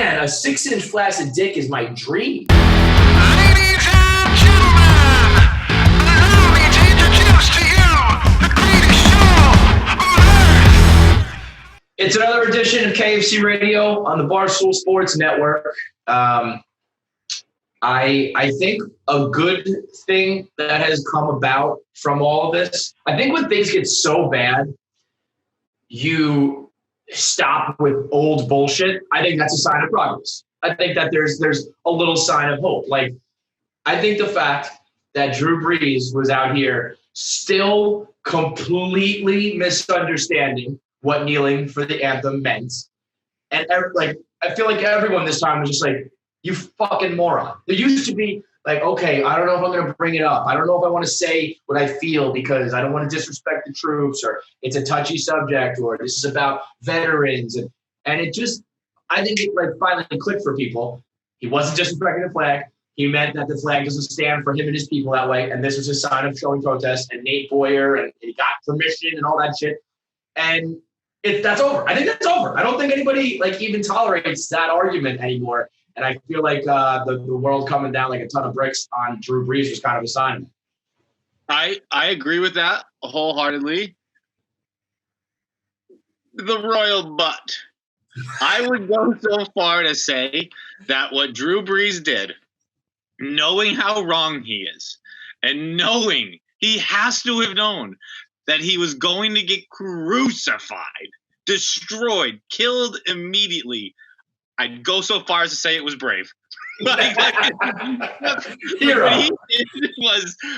man, a 6-inch flaccid dick is my dream. Ladies and gentlemen, allow me to introduce to you the greatest show on earth. It's another edition of KFC Radio on the Barstool Sports Network. I think a good thing that has come about from all of this, I think when things get so bad, you stop with old bullshit. I think that's a sign of progress. I think that there's a little sign of hope. Like, I think the fact that Drew Brees was out here still completely misunderstanding what kneeling for the anthem meant. And I feel like everyone this time was just like, you fucking moron. There used to be like, okay, I don't know if I'm going to bring it up. I don't know if I want to say what I feel because I don't want to disrespect the troops, or it's a touchy subject, or this is about veterans. And it just, I think it like finally clicked for people. He wasn't disrespecting the flag. He meant that the flag doesn't stand for him and his people that way. And this was a sign of showing protest. And Nate Boyer, and he got permission and all that shit. And that's over. I think that's over. I don't think anybody like even tolerates that argument anymore. And I feel like the world coming down like a ton of bricks on Drew Brees was kind of a sign. I agree with that wholeheartedly. The royal butt. I would go so far to say that what Drew Brees did, knowing how wrong he is, and knowing he has to have known that he was going to get crucified, destroyed, killed immediately, I'd go so far as to say it was brave. What he did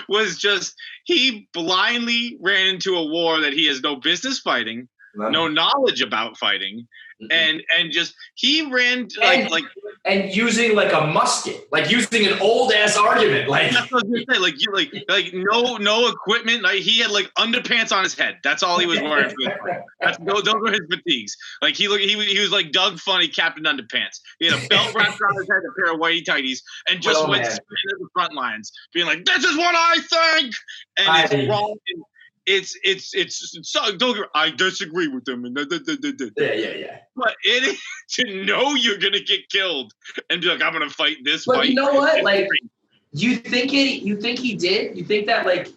was just, he blindly ran into a war that he has no business fighting, no knowledge about fighting, and just he ran and using like a musket, like using an old ass argument, like that's what I was gonna say, like no equipment. Like he had like underpants on his head. That's all he was wearing. Those were his fatigues. Like he was like Doug Funny, Captain Underpants. He had a belt wrapped around his head, a pair of whitey tighties, and just went straight to the front lines, being like, "This is what I think," and it's wrong. It's so, don't get, I disagree with them. And yeah. But it is to know you're gonna get killed and be like, I'm gonna fight this but fight. You know what? Like, you think he did? You think that like,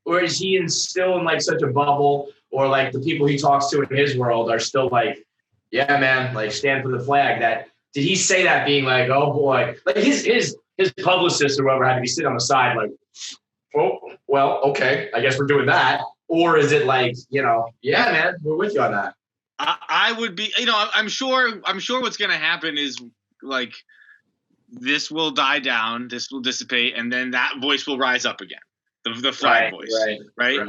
or is he still in like such a bubble, or like the people he talks to in his world are still like, yeah, man, like stand for the flag? That did he say that being like, oh boy, like his publicist or whoever had to be sitting on the side like, oh, well, okay, I guess we're doing that. Or is it like, yeah, man, we're with you on that. I would be, I'm sure what's going to happen is like this will die down, this will dissipate, and then that voice will rise up again. The flag voice, right?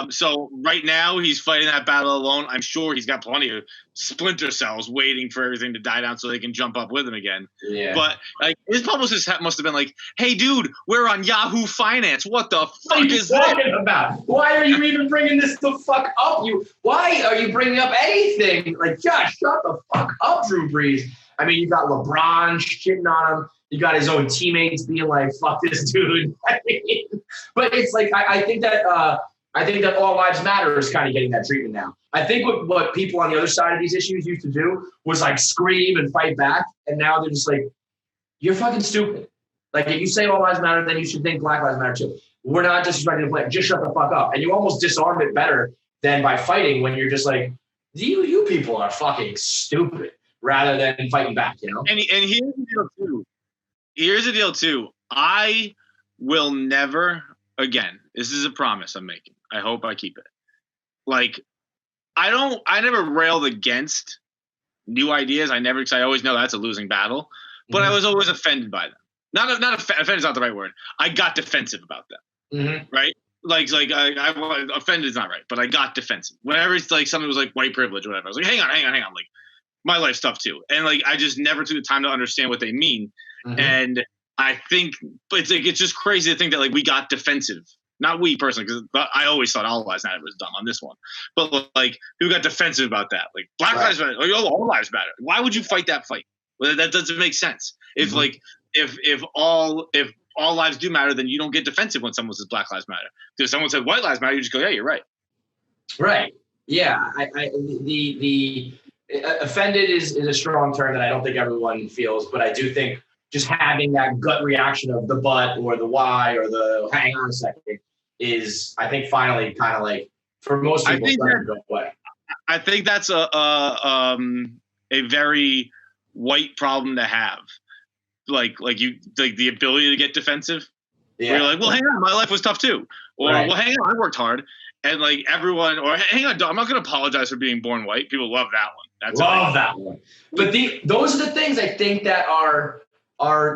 So right now he's fighting that battle alone. I'm sure he's got plenty of splinter cells waiting for everything to die down so they can jump up with him again. Yeah. But like his publicist must have been like, "Hey, dude, we're on Yahoo Finance. What the fuck is this talking about? Why are you even bringing this the fuck up? Why are you bringing up anything? Like, Josh, shut the fuck up, Drew Brees. I mean, you got LeBron shitting on him. You got his own teammates being like, "Fuck this dude." I mean, but it's like I think that all lives matter is kind of getting that treatment now. I think what people on the other side of these issues used to do was like scream and fight back, and now they're just like, "You're fucking stupid." Like if you say all lives matter, then you should think Black Lives Matter too. We're not disrespecting the flag. Just shut the fuck up. And you almost disarm it better than by fighting when you're just like, you people are fucking stupid, rather than fighting back. And here's the deal too. Here's the deal too. I will never again. This is a promise I'm making. I hope I keep it. Like, I never railed against new ideas. Because I always know that's a losing battle. But I was always offended by them. Not offended is not the right word. I got defensive about them. Right? Like I offended is not right, but I got defensive. Whenever it's like something was like white privilege or whatever, I was like, hang on. Like, my life's tough too. And like, I just never took the time to understand what they mean. And I think, but it's just crazy to think that like we got defensive. Not we personally, because I always thought all lives matter was dumb on this one. But like, who got defensive about that? Like, Black Lives Matter, like, all lives matter. Why would you fight that fight? Well, that doesn't make sense. If like, if all lives do matter, then you don't get defensive when someone says Black Lives Matter. If someone says White Lives Matter, you just go, yeah, you're right. Right. Yeah. offended is a strong term that I don't think everyone feels, but I do think just having that gut reaction of the but or the why or the hang on a second is, I think, finally kind of like for most people starting to go away. I think that's a very white problem to have, like the ability to get defensive. Yeah. Where you're like, well, hang on, my life was tough too, or well, hang on, I worked hard, and like everyone, or hang on, I'm not going to apologize for being born white. People love that one. Love that one. But those are the things I think that are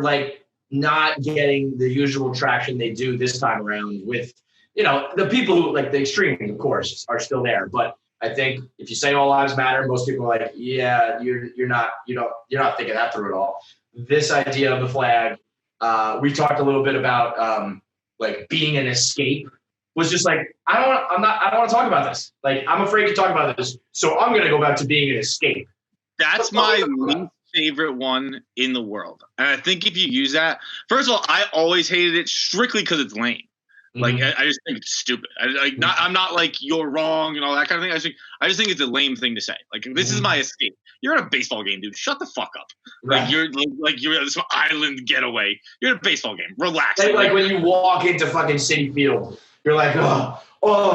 like not getting the usual traction they do this time around with, the people who like the extremes, of course, are still there. But I think if you say all lives matter, most people are like, yeah, you're not thinking that through at all. This idea of the flag, we talked a little bit about like being an escape, was just like, I don't want to talk about this. Like, I'm afraid to talk about this, so I'm going to go back to being an escape. That's my least favorite one in the world. And I think if you use that, first of all, I always hated it strictly because it's lame. Like, I just think it's stupid. I'm not like you're wrong and all that kind of thing. I just think it's a lame thing to say. Like, this is my escape. You're at a baseball game, dude. Shut the fuck up. Right. Like you're at some island getaway. You're at a baseball game. Relax. Like when you walk into fucking City Field, you're like, oh,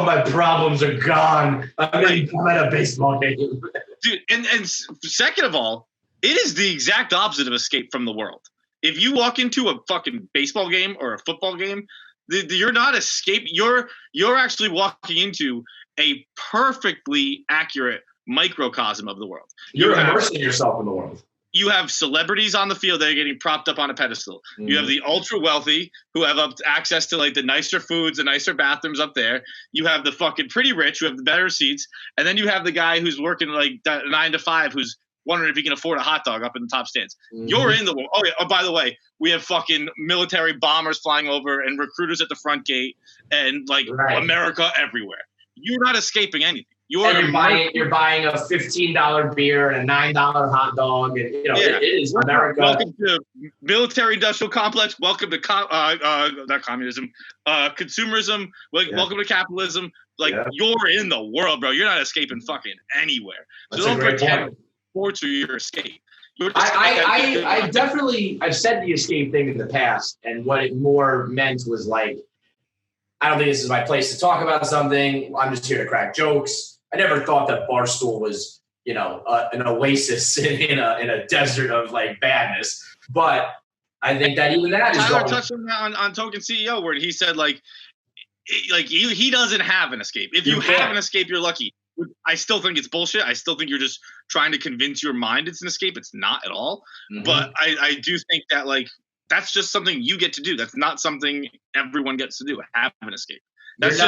my problems are gone. I'm at a baseball game. Dude, and second of all, it is the exact opposite of escape from the world. If you walk into a fucking baseball game or a football game, you're not escape. You're actually walking into a perfectly accurate microcosm of the world. You're immersing yourself in the world. You have celebrities on the field that are getting propped up on a pedestal. You have the ultra wealthy who have access to like the nicer foods, the nicer bathrooms up there. You have the fucking pretty rich who have the better seats. And then you have the guy who's working like 9 to 5 who's wondering if he can afford a hot dog up in the top stands. You're in the world. Oh, yeah. Oh, by the way, we have fucking military bombers flying over and recruiters at the front gate and like America everywhere. You're not escaping anything. You're buying a $15 beer and a $9 hot dog, and it is America. Welcome to military industrial complex. Welcome to not communism, consumerism. Welcome to capitalism. Like you're in the world, bro. You're not escaping fucking anywhere. So don't pretend sports are your escape. I've said the escape thing in the past, and what it more meant was like, I don't think this is my place to talk about something. I'm just here to crack jokes. I never thought that Barstool was, an oasis in a desert of like badness. But I think that even that is Tyler touched on that on Token CEO, where he said like he doesn't have an escape. If you have an escape, you're lucky. I still think it's bullshit. I still think you're just trying to convince your mind it's an escape. It's not at all. But I do think that like that's just something you get to do. That's not something everyone gets to do. Have an escape. That's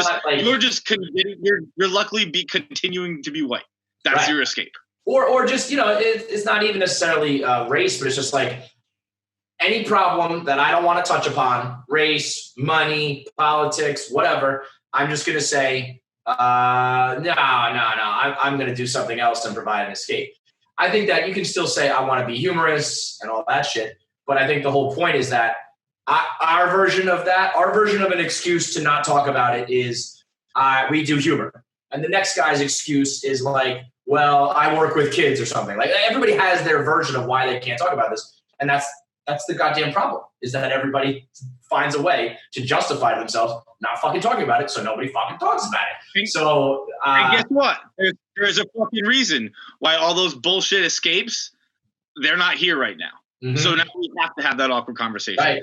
you're luckily continuing to be white. That's your escape. Or just, it's not even necessarily race, but it's just like any problem that I don't want to touch upon, race, money, politics, whatever, I'm just going to say, no, I'm going to do something else and provide an escape. I think that you can still say, I want to be humorous and all that shit. But I think the whole point is that our version of an excuse to not talk about it is we do humor. And the next guy's excuse is like, well, I work with kids or something. Like everybody has their version of why they can't talk about this. And that's the goddamn problem, is that everybody finds a way to justify to themselves not fucking talking about it, so nobody fucking talks about it. So and guess what? There's a fucking reason why all those bullshit escapes, they're not here right now. So now we have to have that awkward conversation. Right.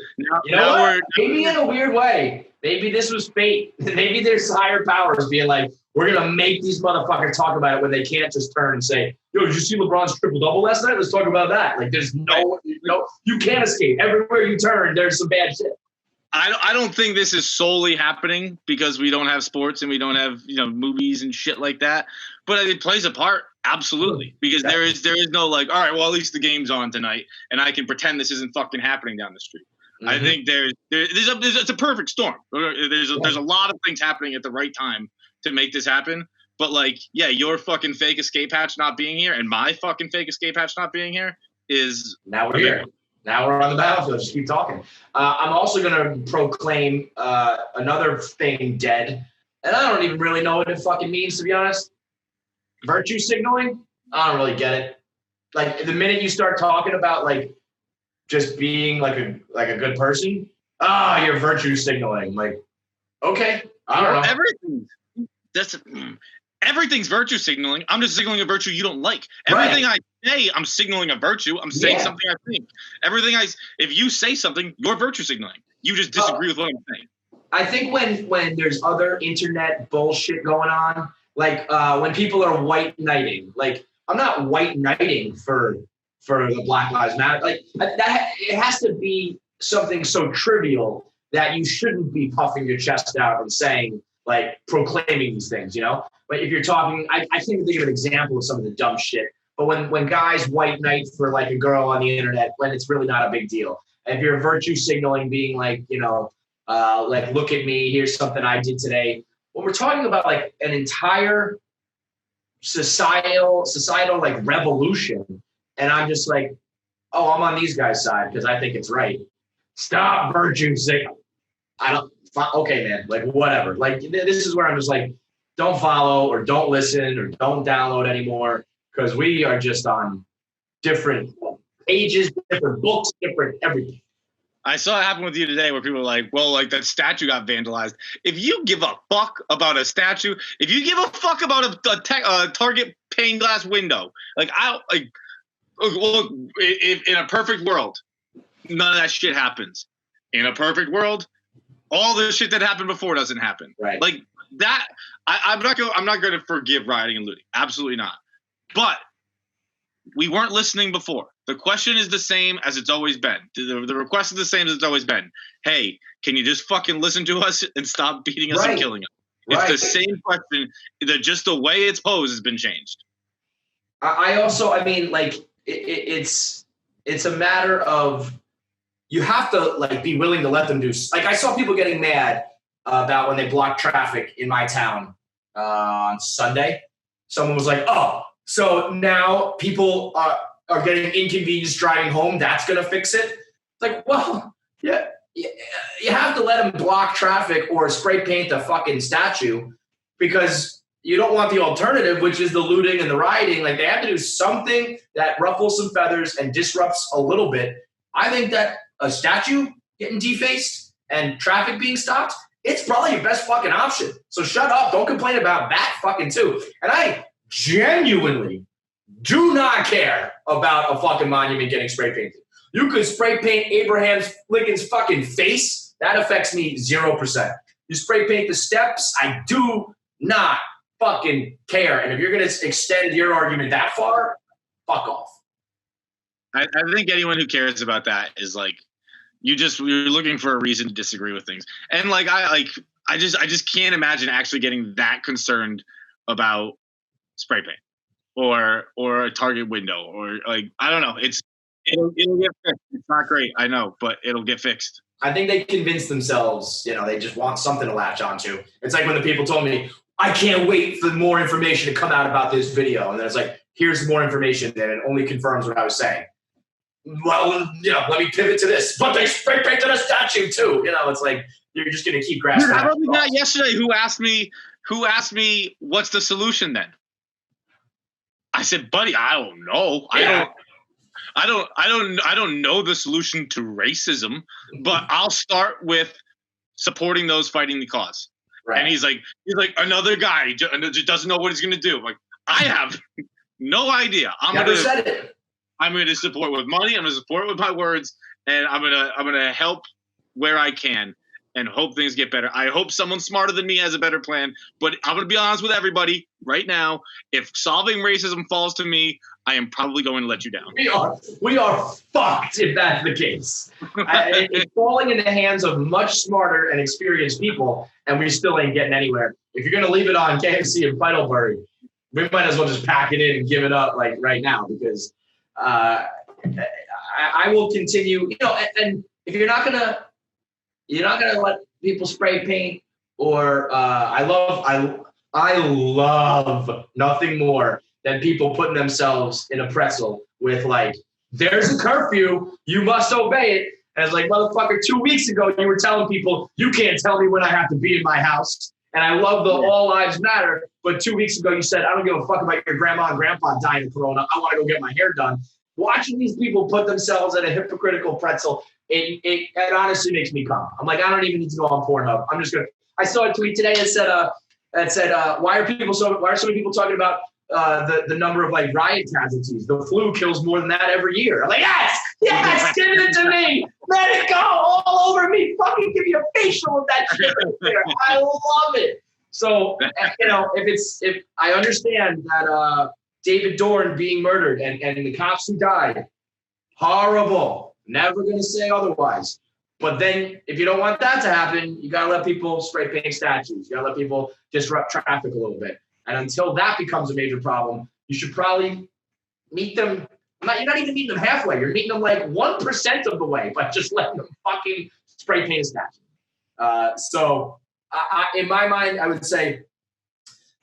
Maybe in a weird way. Maybe this was fate. Maybe there's higher powers being like, we're going to make these motherfuckers talk about it when they can't just turn and say, yo, did you see LeBron's triple-double last night? Let's talk about that. Like, there's no, you can't escape. Everywhere you turn, there's some bad shit. I don't think this is solely happening because we don't have sports and we don't have, movies and shit like that. But it plays a part. Absolutely. Because there is no like, all right, well, at least the game's on tonight and I can pretend this isn't fucking happening down the street. I think it's a perfect storm. There's a lot of things happening at the right time to make this happen. But like, yeah, your fucking fake escape hatch not being here and my fucking fake escape hatch not being here is now we're here. Now we're on the battlefield. Just keep talking. I'm also going to proclaim another thing dead. And I don't even really know what it fucking means, to be honest. Virtue signaling. I don't really get it. Like the minute you start talking about like just being like a good person, you're virtue signaling. Like, okay, I don't know. Everything's virtue signaling. I'm just signaling a virtue you don't like. Everything I say, I'm signaling a virtue. I'm saying something I think. If you say something, you're virtue signaling. You just disagree with what I'm saying. I think when there's other internet bullshit going on, like when people are white knighting, like I'm not white knighting for the Black Lives Matter. Like that, it has to be something so trivial that you shouldn't be puffing your chest out and saying, like, proclaiming these things, you know? But if you're talking, I can't even think of an example of some of the dumb shit. But when guys white knight for like a girl on the internet, when it's really not a big deal. And if you're virtue signaling, being like, you know, like, look at me, here's something I did today. When we're talking about like an entire societal like revolution, and I'm just like, oh, I'm on these guys' side because I think it's right. Stop virtue signaling. Okay, man, like whatever. Like this is where I'm just like, don't follow or don't listen or don't download anymore because we are just on different pages, different books, different everything. I saw it happen with you today where people were like, well, like that statue got vandalized. If you give a fuck about a statue, if you give a fuck about a Target pane glass window, like look, in a perfect world, none of that shit happens. In a perfect world, all the shit that happened before doesn't happen. Right. Like that, I'm not going to forgive rioting and looting. Absolutely not. But we weren't listening before. The question is the same as it's always been. The request is the same as it's always been. Hey, can you just fucking listen to us and stop beating us and killing us? It's the same question. Just the way it's posed has been changed. I mean, like it's a matter of you have to like be willing to let them do. Like I saw people getting mad about when they blocked traffic in my town on Sunday. Someone was like, "Oh, so now people are getting inconvenienced driving home. That's gonna fix it." It's like, well, yeah, you have to let them block traffic or spray paint the fucking statue because you don't want the alternative, which is the looting and the rioting. Like they have to do something that ruffles some feathers and disrupts a little bit. I think that a statue getting defaced and traffic being stopped, it's probably your best fucking option. So shut up. Don't complain about that fucking too. And I genuinely do not care about a fucking monument getting spray painted. You could spray paint Abraham Lincoln's fucking face. That affects me 0%. You spray paint the steps. I do not fucking care. And if you're going to extend your argument that far, fuck off. I think anyone who cares about that is like, you're looking for a reason to disagree with things. And like, I just can't imagine actually getting that concerned about spray paint or a Target window or like, I don't know. It'll get fixed. It's not great. I know, but it'll get fixed. I think they convince themselves, you know, they just want something to latch onto. It's like when the people told me, I can't wait for more information to come out about this video. And then it's like, here's more information. And it only confirms what I was saying. Well, you know, let me pivot to this. But they spray painted a statue too. You know, it's like, you're just going to keep grasping. How about the guy yesterday who asked me, what's the solution then? I said, buddy, I don't know. Yeah. I don't know the solution to racism, but I'll start with supporting those fighting the cause. Right. And he's like another guy just doesn't know what he's going to do. I'm like, I have no idea. I'm going to support with money. I'm going to support with my words, and I'm going to help where I can and hope things get better. I hope someone smarter than me has a better plan, but I'm going to be honest with everybody right now. If solving racism falls to me, I am probably going to let you down. We are fucked if that's the case. It's falling in the hands of much smarter and experienced people, and we still ain't getting anywhere. If you're going to leave it on KFC and Feidelberg, we might as well just pack it in and give it up like right now because I will continue. You know, and if you're not gonna let people spray paint or I love nothing more than people putting themselves in a pretzel with like, there's a curfew, you must obey it. And it's like, motherfucker, 2 weeks ago you were telling people you can't tell me when I have to be in my house. And I love the all lives matter. But 2 weeks ago, you said, I don't give a fuck about your grandma and grandpa dying of corona. I want to go get my hair done. Watching these people put themselves in a hypocritical pretzel, it honestly makes me calm. I'm like, I don't even need to go on Pornhub. I'm just going to. I saw a tweet today that said, why are so many people talking about the number of like riot casualties? The flu kills more than that every year. I'm like, yes, give it to me. Let it go all over me. Fucking give me a facial with that shit right there. I love it. So, if I understand that David Dorn being murdered and the cops who died, horrible. Never going to say otherwise. But then if you don't want that to happen, you got to let people spray paint statues. You got to let people disrupt traffic a little bit. And until that becomes a major problem, you should probably meet them. You're not even meeting them halfway. You're meeting them like 1% of the way, but just letting them fucking spray paint a statue. So in my mind, I would say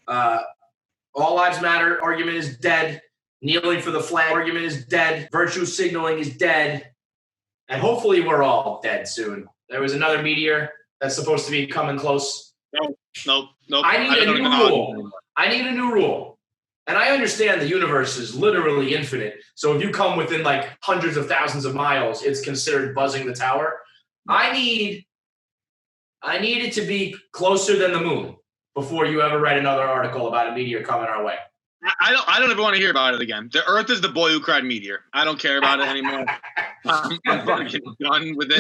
all lives matter argument is dead. Kneeling for the flag argument is dead. Virtue signaling is dead. And hopefully we're all dead soon. There was another meteor that's supposed to be coming close. Nope. I need a new rule. I need a new rule. And I understand the universe is literally infinite. So if you come within like hundreds of thousands of miles, it's considered buzzing the tower. I need it to be closer than the moon before you ever write another article about a meteor coming our way. I don't ever want to hear about it again. The Earth is the boy who cried meteor. I don't care about it anymore. I'm fucking done with it.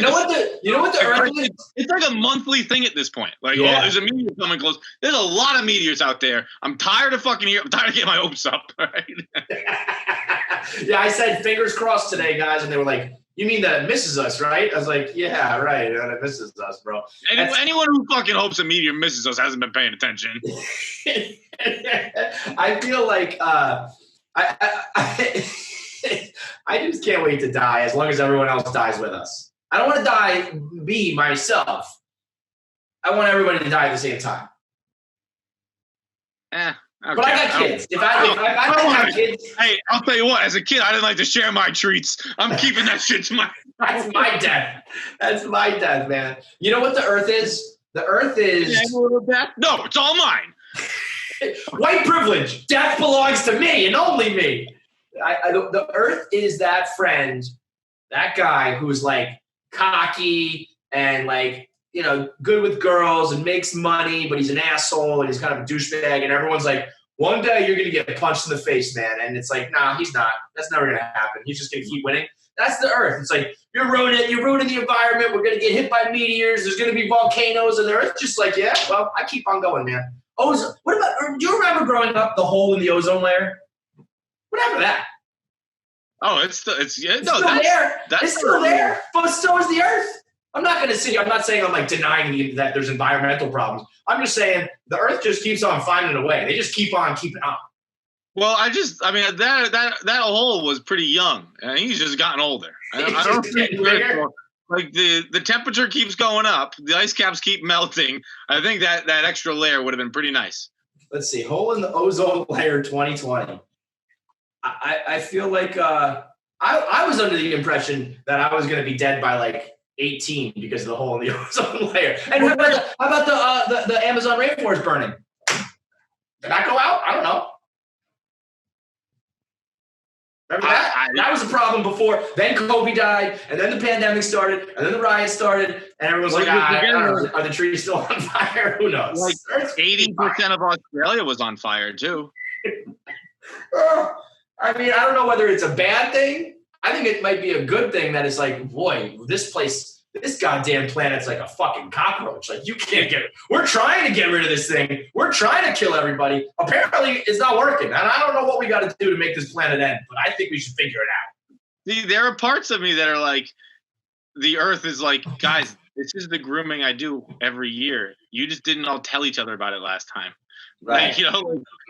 You know what the Earth is? It's like a monthly thing at this point. Like, there's a meteor coming close. There's a lot of meteors out there. I'm tired of fucking here. I'm tired of getting my hopes up. Right? Yeah, I said fingers crossed today, guys, and they were like, "You mean that misses us, right?" I was like, "Yeah, right. It misses us, bro." Anyone who fucking hopes a meteor misses us hasn't been paying attention. I feel like I just can't wait to die as long as everyone else dies with us. I don't want to die myself. I want everybody to die at the same time. Okay. But I got kids. If I have kids, hey, I'll tell you what. As a kid, I didn't like to share my treats. I'm keeping that shit to my. That's my death. That's my death, man. You know what the Earth is? The Earth is. No, it's all mine. White privilege. Death belongs to me and only me. The Earth is that friend, that guy who's like cocky and like, good with girls and makes money, but he's an asshole and he's kind of a douchebag. And everyone's like, one day you're going to get punched in the face, man. And it's like, nah, he's not. That's never going to happen. He's just going to keep winning. That's the Earth. It's like, you're ruining the environment. We're going to get hit by meteors. There's going to be volcanoes. And the Earth's just like, yeah, well, I keep on going, man. Ozone. What about, do you remember growing up, the hole in the ozone layer? What happened to that? Oh, it's still there. It's still there, but so is the Earth. I'm not saying I'm like denying that there's environmental problems. I'm just saying the Earth just keeps on finding a way. They just keep on keeping on. Well, that hole was pretty young, and he's just gotten older. I don't think like the temperature keeps going up, the ice caps keep melting. I think that extra layer would have been pretty nice. Let's see, hole in the ozone layer 2020. I feel like I was under the impression that I was going to be dead by like 18 because of the hole in the ozone layer. And how about the Amazon rainforest burning? Did that go out? I don't know. Remember that? That was a problem before. Then Kobe died, and then the pandemic started, and then the riots started, and everyone's like, I don't know, are the trees still on fire? Who knows? Like 80% of Australia was on fire, too. I mean, I don't know whether it's a bad thing. I think it might be a good thing that it's like, boy, this goddamn planet's like a fucking cockroach. Like, you can't get it. We're trying to get rid of this thing. We're trying to kill everybody. Apparently, it's not working. And I don't know what we got to do to make this planet end, but I think we should figure it out. See, there are parts of me that are like, the Earth is like, guys, this is the grooming I do every year. You just didn't all tell each other about it last time. Right. Like,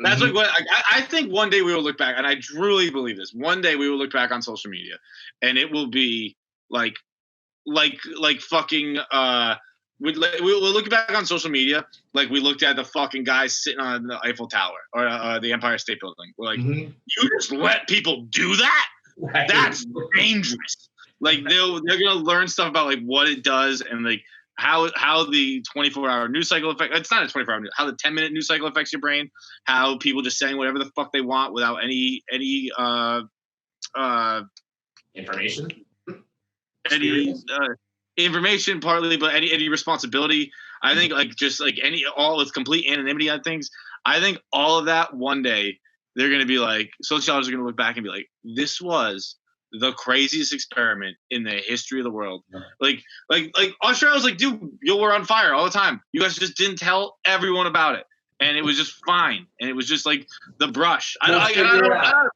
that's like what I think one day we will look back, and I truly believe this. One day we will look back on social media, and it will be like fucking. We'll look back on social media like we looked at the fucking guys sitting on the Eiffel Tower or the Empire State Building. We're like, you just let people do that? Right. That's dangerous. Like they're gonna learn stuff about like what it does, and like how the 24-hour news cycle affects. It's not a 24-hour news. How the 10-minute news cycle affects your brain. How people just saying whatever the fuck they want without any Information. Information partly, but any responsibility. I think just all with complete anonymity on things. I think all of that one day they're going to be like, sociologists are going to look back and be like, this was the craziest experiment in the history of the world. Like Australia was like, dude, you were on fire all the time. You guys just didn't tell everyone about it. And it was just fine. And it was just like the brush. I don't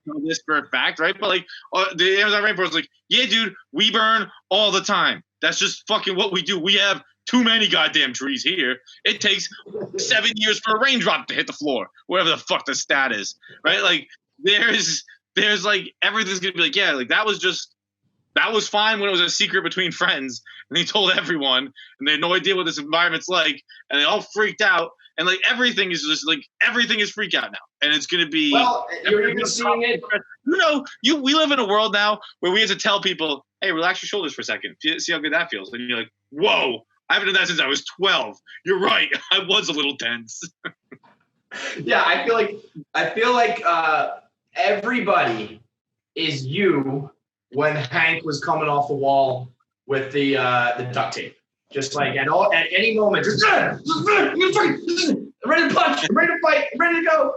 know this for a fact, right? But the Amazon rainforest is like, yeah, dude, we burn all the time. That's just fucking what we do. We have too many goddamn trees here. It takes 7 years for a raindrop to hit the floor, whatever the fuck the stat is, right? Like there's like everything's gonna be like, yeah, like that was fine when it was a secret between friends and they told everyone and they had no idea what this environment's like and they all freaked out and like everything is freak out now and it's gonna be. Well, you're even seeing it. We live in a world now where we have to tell people, hey, relax your shoulders for a second, see how good that feels, and you're like, whoa. I haven't done that since I was 12. You're right. I was a little tense. Yeah, I feel like everybody is you when Hank was coming off the wall with the duct tape. Just like at any moment, just ready to punch, ready to fight, ready to go.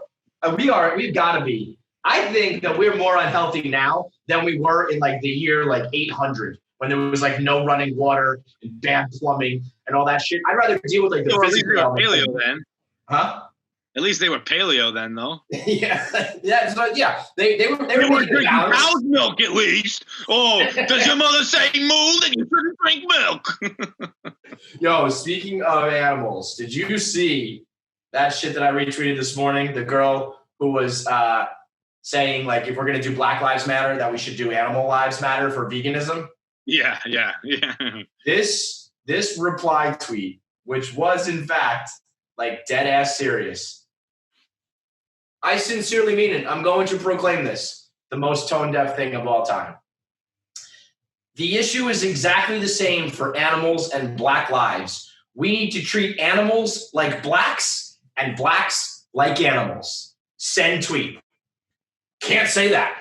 We've got to be. I think that we're more unhealthy now than we were in like the year 800. When there was like no running water and bad plumbing and all that shit. I'd rather deal with like the physical element. Paleo then. Huh? At least they were paleo then, though. Yeah. So, yeah. They were drinking cow's milk at least. Oh, does your mother say moo? Then you shouldn't drink milk. Yo, speaking of animals, did you see that shit that I retweeted this morning? The girl who was saying like if we're gonna do Black Lives Matter, that we should do Animal Lives Matter for veganism. Yeah. This reply tweet, which was in fact like dead ass serious. I sincerely mean it. I'm going to proclaim this the most tone deaf thing of all time. The issue is exactly the same for animals and Black lives. We need to treat animals like blacks and blacks like animals. Send tweet. Can't say that.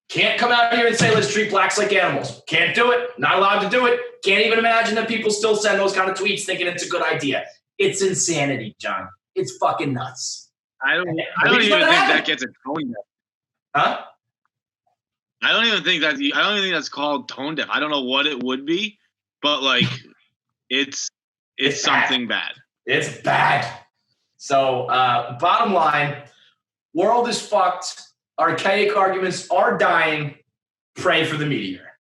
Can't come out here and say, let's treat blacks like animals. Can't do it. Not allowed to do it. Can't even imagine that people still send those kind of tweets thinking it's a good idea. It's insanity, John. It's fucking nuts. I don't even think that gets a tone deaf. Huh? I don't even think that's called tone deaf. I don't know what it would be, but like it's something bad. It's bad. So bottom line, world is fucked. Archaic arguments are dying. Pray for the meteor.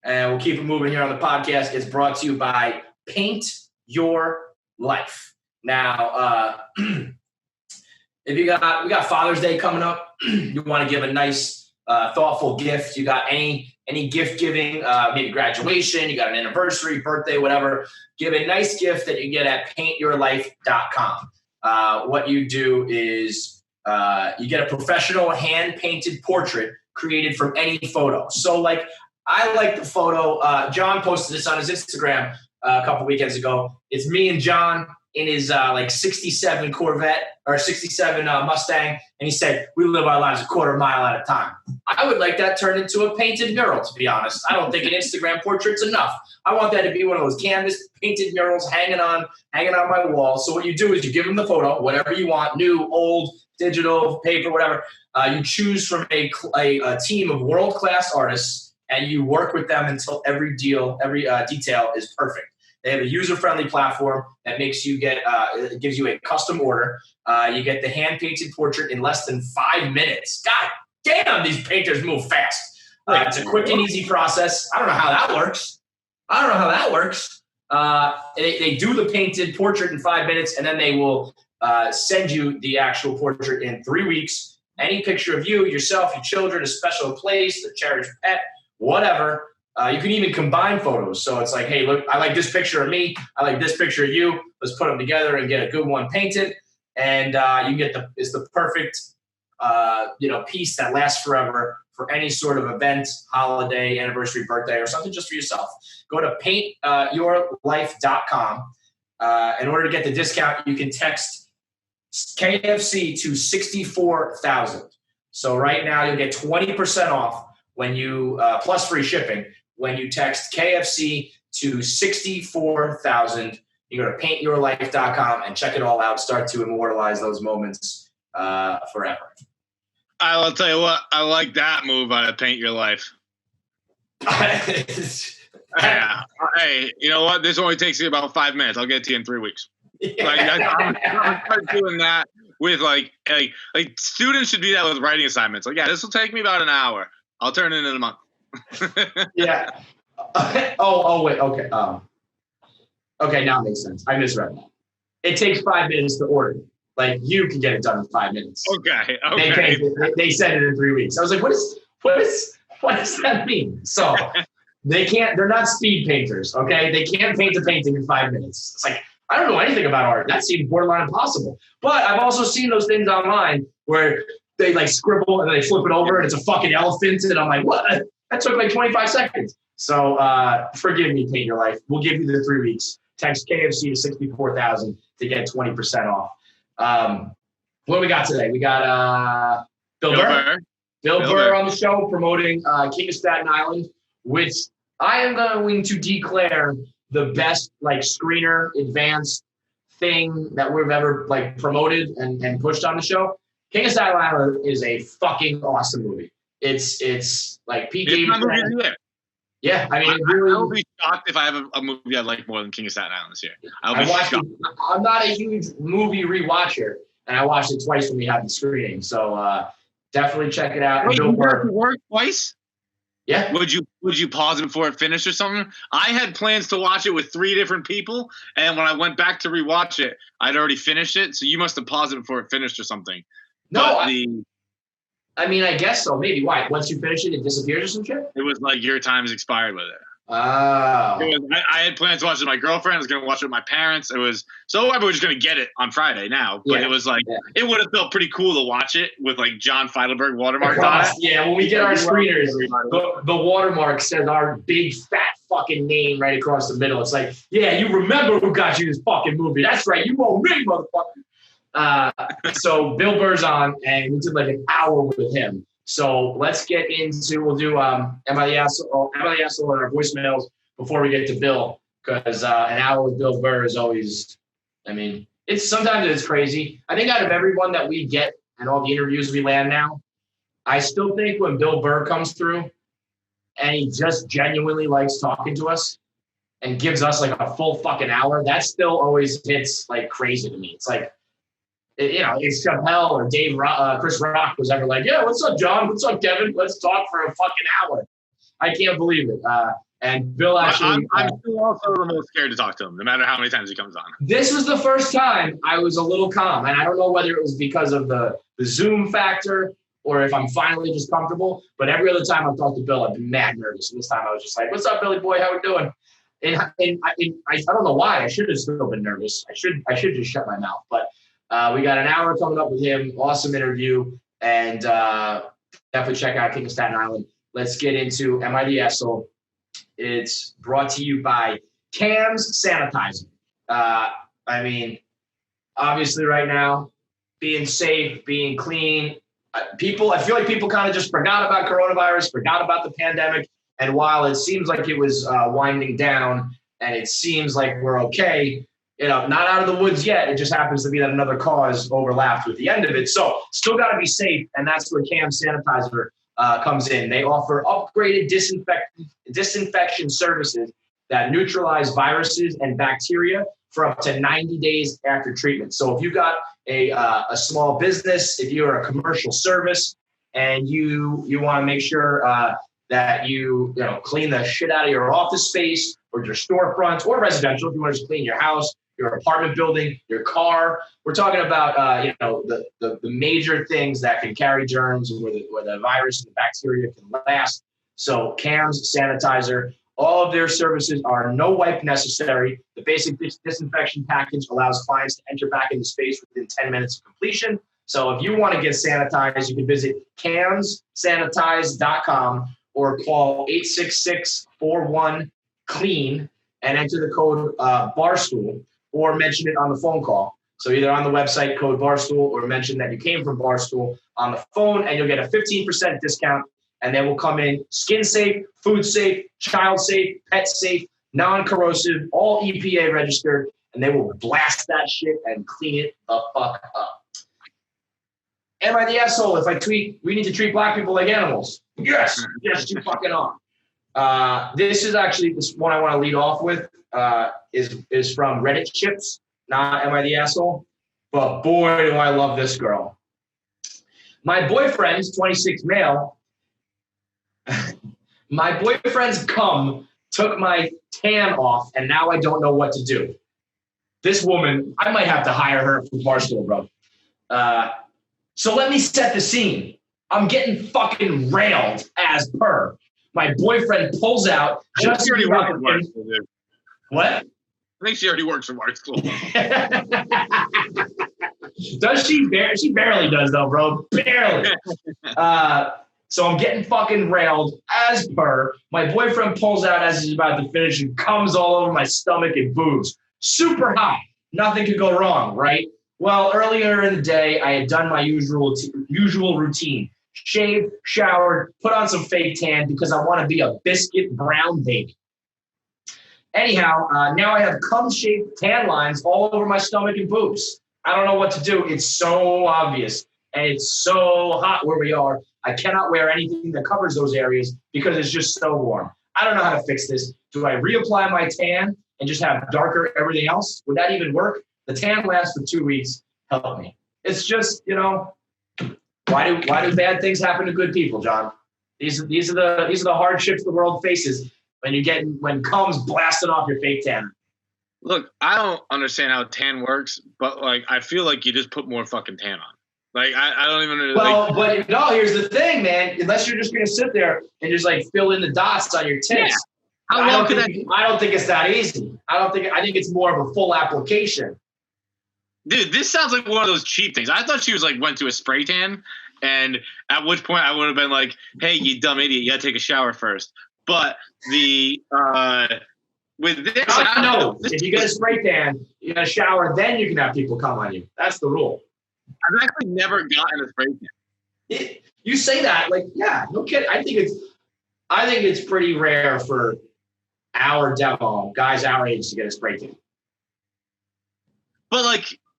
And we'll keep it moving here on the podcast. It's brought to you by Paint Your Life. Now, if we got Father's Day coming up, you want to give a nice, thoughtful gift. You got any gift giving, maybe graduation, you got an anniversary, birthday, whatever. Give a nice gift that you get at paintyourlife.com. What you do is you get a professional hand-painted portrait created from any photo. So, like, I like the photo. John posted this on his Instagram a couple weekends ago. It's me and John in his 67 Corvette or 67 Mustang, and he said, we live our lives a quarter mile at a time. I would like that turned into a painted mural, to be honest. I don't think an Instagram portrait's enough. I want that to be one of those canvas painted murals hanging on my wall. So what you do is you give him the photo, whatever you want, new, old, digital, paper, whatever. You choose from a team of world-class artists, and you work with them until every detail is perfect. They have a user-friendly platform that makes you gives you a custom order. You get the hand-painted portrait in less than 5 minutes. God damn, these painters move fast. It's a quick and easy process. I don't know how that works. They do the painted portrait in 5 minutes, and then they will send you the actual portrait in 3 weeks. Any picture of you, yourself, your children, a special place, a cherished pet, whatever. You can even combine photos. So it's like, hey, look, I like this picture of me. I like this picture of you. Let's put them together and get a good one painted. And you get it's the perfect, piece that lasts forever for any sort of event, holiday, anniversary, birthday, or something just for yourself. Go to paintyourlife.com. In order to get the discount, you can text KFC to 64,000. So right now you'll get 20% off when you plus free shipping when you text KFC to 64,000. You go to paintyourlife.com and check it all out. Start to immortalize those moments forever. I'll tell you what, I like that move on Paint Your Life. Yeah. Hey, you know what? This only takes you about 5 minutes. I'll get it to you in 3 weeks. Like I'm start doing that with like students should do that with writing assignments. Like, yeah, this will take me about an hour. I'll turn it in a month. Yeah. Wait. Okay. Okay, now it makes sense. I misread that. It takes 5 minutes to order. Like you can get it done in 5 minutes. Okay. They send it in 3 weeks. I was like, what does that mean? So they're not speed painters, okay? They can't paint a painting in 5 minutes. It's like, I don't know anything about art. That seems borderline impossible. But I've also seen those things online where they like scribble and then they flip it over and it's a fucking elephant. And I'm like, what? That took like 25 seconds. So forgive me, Paint Your Life. We'll give you the 3 weeks. Text KFC to 64,000 to get 20% off. What do we got today? We got Bill Burr. Bill Burr on the show promoting King of Staten Island, which I am going to declare the best like screener advanced thing that we've ever like promoted and pushed on the show. King of Staten Island is a fucking awesome movie. It's like Pete Davidson. Yeah, I mean, I'll be shocked if I have a movie I like more than King of Staten Island this year. I'm not a huge movie rewatcher, and I watched it twice when we had the screening. So definitely check it out. Wait, you got to work twice? Yeah. Would you pause it before it finished or something? I had plans to watch it with 3 different people, and when I went back to rewatch it, I'd already finished it. So you must have paused it before it finished or something. No, I mean, I guess so. Maybe. Why? Once you finish it, it disappears or some shit? It was like your time's expired with it. Oh. I had plans to watch it with my girlfriend. I was going to watch it with my parents. I was just going to get it on Friday now. But it was like, it would have felt pretty cool to watch it with like John Feidelberg watermarked on it. Yeah, when we get our screeners, the watermark says our big fat fucking name right across the middle. It's like, yeah, you remember who got you this fucking movie. That's right. You owe me, motherfucker. So Bill Burr's on, and we did like an hour with him. So let's get into, we'll do Am I the Asshole and our voicemails before we get to Bill, because an hour with Bill Burr is always, I mean, sometimes it's crazy. I think out of everyone that we get and all the interviews we land now, I still think when Bill Burr comes through and he just genuinely likes talking to us and gives us like a full fucking hour, that still always hits like crazy to me. It's like, you know, if Chappelle or Chris Rock was ever like, yeah, what's up, John? What's up, Kevin? Let's talk for a fucking hour. I can't believe it. And Bill actually... I'm still also the most scared to talk to him, no matter how many times he comes on. This was the first time I was a little calm. And I don't know whether it was because of the Zoom factor or if I'm finally just comfortable. But every other time I've talked to Bill, I've been mad nervous. And this time I was just like, what's up, Billy boy? How we doing? And I don't know why. I should have still been nervous. I should just shut my mouth. But we got an hour coming up with him. Awesome interview. And definitely check out King of Staten Island. Let's get into Am I the Asshole? It's brought to you by Cam's Sanitizer. I mean, obviously right now, being safe, being clean. I feel like people kind of just forgot about coronavirus, forgot about the pandemic. And while it seems like it was winding down and it seems like we're okay, you know, not out of the woods yet. It just happens to be that another cause overlapped with the end of it. So still got to be safe. And that's where Cam Sanitizer comes in. They offer upgraded disinfection services that neutralize viruses and bacteria for up to 90 days after treatment. So if you got a small business, if you're a commercial service and you want to make sure that you clean the shit out of your office space or your storefront or residential, if you want to just clean your house, your apartment building, your car. We're talking about the major things that can carry germs where the virus and the bacteria can last. So Cam's Sanitizer, all of their services are no wipe necessary. The basic disinfection package allows clients to enter back into space within 10 minutes of completion. So if you want to get sanitized, you can visit camssanitize.com or call 866-41-CLEAN and enter the code Barstool or mention it on the phone call. So either on the website, code Barstool, or mention that you came from Barstool on the phone, and you'll get a 15% discount. And they will come in skin safe, food safe, child safe, pet safe, non-corrosive, all EPA registered, and they will blast that shit and clean it the fuck up. Am I the asshole if I tweet, we need to treat black people like animals? Yes, you fucking are. This is actually this one I want to lead off with is from Reddit Chips, not Am I the Asshole? But boy, do I love this girl. My boyfriend's 26 male. My boyfriend's cum took my tan off, and now I don't know what to do. This woman, I might have to hire her from Barstool, bro. So let me set the scene. I'm getting fucking railed as per. My boyfriend pulls out. Just She already works for Barstool, dude. What? I think she already works for Barstool. Does she? She barely does, though, bro. Barely. So I'm getting fucking railed as per. My boyfriend pulls out as he's about to finish and comes all over my stomach and boobs. Super hot. Nothing could go wrong, right? Well, earlier in the day, I had done my usual routine. Shaved, showered, put on some fake tan because I want to be a biscuit brown baby. Anyhow, now I have cum-shaped tan lines all over my stomach and boobs. I don't know what to do. It's so obvious, and it's so hot where we are. I cannot wear anything that covers those areas because it's just so warm. I don't know how to fix this. Do I reapply my tan and just have darker everything else? Would that even work? The tan lasts for 2 weeks. Help me. It's just, why do bad things happen to good people, John? These are the hardships the world faces when cum's blasted off your fake tan. Look, I don't understand how tan works, but I feel like you just put more fucking tan on. I don't even. Well, but no. Here's the thing, man. Unless you're just gonna sit there and just fill in the dots on your tits. Yeah. I don't think it's that easy. I think it's more of a full application. Dude, this sounds like one of those cheap things. I thought she was went to a spray tan, and at which point I would have been like, "Hey, you dumb idiot, you gotta take a shower first." But with this, no. If you get a spray tan, you gotta shower, then you can have people come on you. That's the rule. I've actually never gotten a spray tan. You say that, yeah, no kidding. I think it's pretty rare for our demo guys our age to get a spray tan. But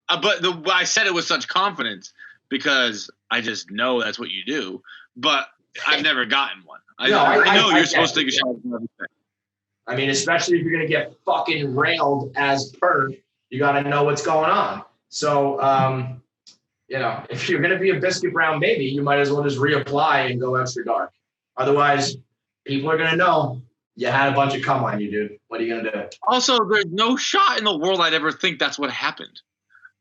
I said it with such confidence because I just know that's what you do. But I've never gotten one. I know you're supposed to take a shower from everything. I mean, especially if you're gonna get fucking railed as per, you gotta know what's going on. So, if you're going to be a biscuit brown baby, you might as well just reapply and go extra dark. Otherwise, people are going to know you had a bunch of cum on you, dude. What are you going to do? Also, there's no shot in the world I'd ever think that's what happened.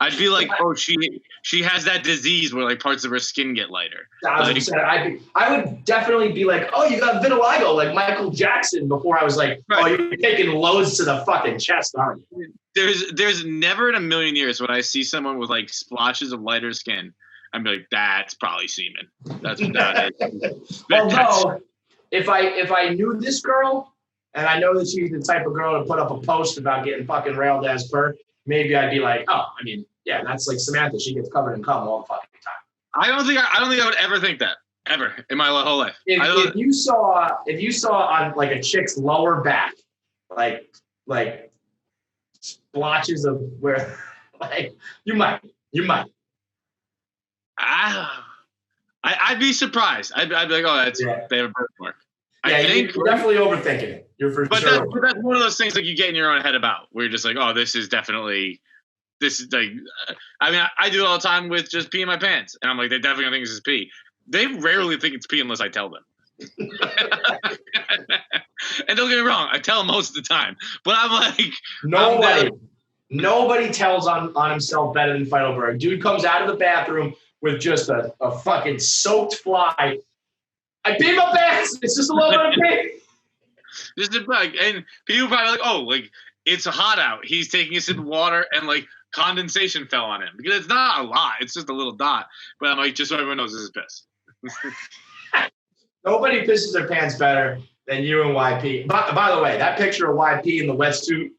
I'd be like, oh, she has that disease where parts of her skin get lighter. I would definitely be like, oh, you got vitiligo, like Michael Jackson, before I was like, right. Oh, you're taking loads to the fucking chest, aren't you? There's never in a million years when I see someone with splotches of lighter skin, I'm like, that's probably semen. That's what that is. Although, if I knew this girl, and I know that she's the type of girl to put up a post about getting fucking railed as per, maybe I'd be like, oh, I mean, yeah, that's like Samantha. She gets covered in cum all the fucking time. I don't think I would ever think that ever in my whole life. If you saw on a chick's lower back, like splotches of where, you might. I'd be surprised. I'd be like, oh, they have a birthmark. Yeah, you're definitely overthinking it. You're for sure. But that's one of those things you get in your own head about, where you're just like, oh, this is I do it all the time with just pee in my pants. And I'm like, they definitely think this is pee. They rarely think it's pee unless I tell them. And don't get me wrong, I tell them most of the time. But I'm like, nobody tells on himself better than Feidelberg. Dude comes out of the bathroom with just a fucking soaked fly. I peed my pants. It's just a little bit of pee. And people probably it's hot out. He's taking a sip of water and condensation fell on him because it's not a lot. It's just a little dot. But I'm like, just so everyone knows, this is piss. Nobody pisses their pants better than you and YP. By the way, that picture of YP in the wetsuit,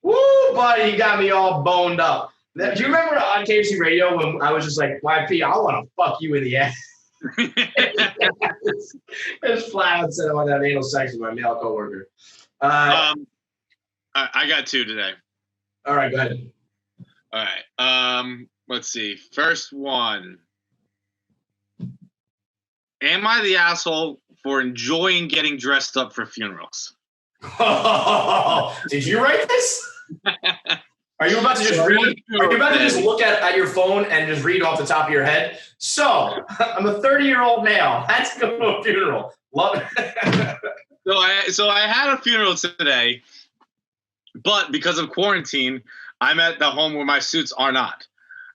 woo, buddy, he got me all boned up. Do you remember on KFC radio when I was just like, YP, I want to fuck you in the ass? It's flat out said I want to have anal sex with my male coworker. I got two today. All right, go ahead. All right. Let's see. First one. Am I the asshole for enjoying getting dressed up for funerals? Did you write this? Are you about to just read? Are you about to just look at your phone and just read off the top of your head? So, I'm a 30-year-old male. Let's go to a funeral. Love it. So I had a funeral today, but because of quarantine, I'm at the home where my suits are not.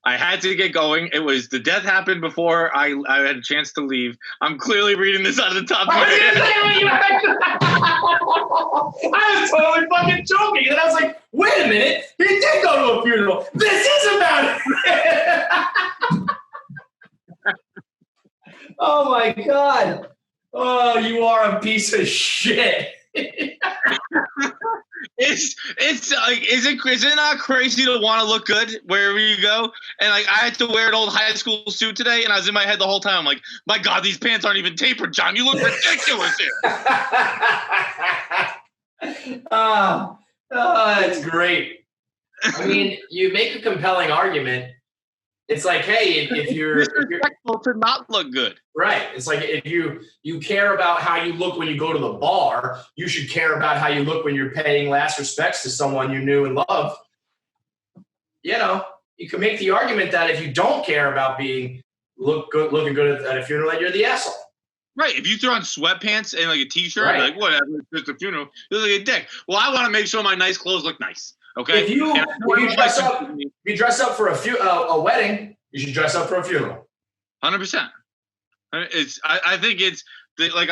I had to get going. The death happened before I had a chance to leave. I'm clearly reading this out of the top of my head. I was totally fucking joking. And I was like, wait a minute. He did go to a funeral. This is about it. Oh, my God. Oh, you are a piece of shit. It's like, is it not crazy to want to look good wherever you go? And like, I had to wear an old high school suit today, and I was in my head the whole time. I'm like, my God, these pants aren't even tapered, John. You look ridiculous here. That's great. I mean, you make a compelling argument. It's like, hey, if you're respectful to not look good, right? It's like if you care about how you look when you go to the bar, you should care about how you look when you're paying last respects to someone you knew and loved. You know, you can make the argument that if you don't care about looking good at a funeral, that you're the asshole. Right. If you throw on sweatpants and like a t-shirt, right. Like whatever, it's just a funeral, you look like a dick. Well, I want to make sure my nice clothes look nice. Okay. If you dress up for a wedding, you should dress up for a funeral. 100%. I think it's like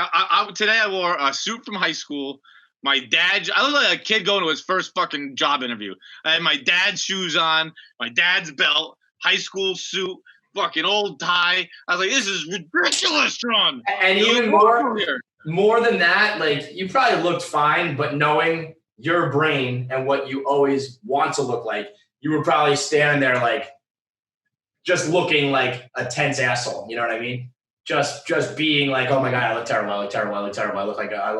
today I wore a suit from high school. My dad, I look like a kid going to his first fucking job interview. I had my dad's shoes on, my dad's belt, high school suit, fucking old tie. I was like, this is ridiculous, Sean. And even more than that, like you probably looked fine, but knowing your brain and what you always want to look like, you were probably standing there like just looking like a tense asshole. You know what I mean? Just being like, oh my God, I look terrible. I look terrible. I look terrible. I look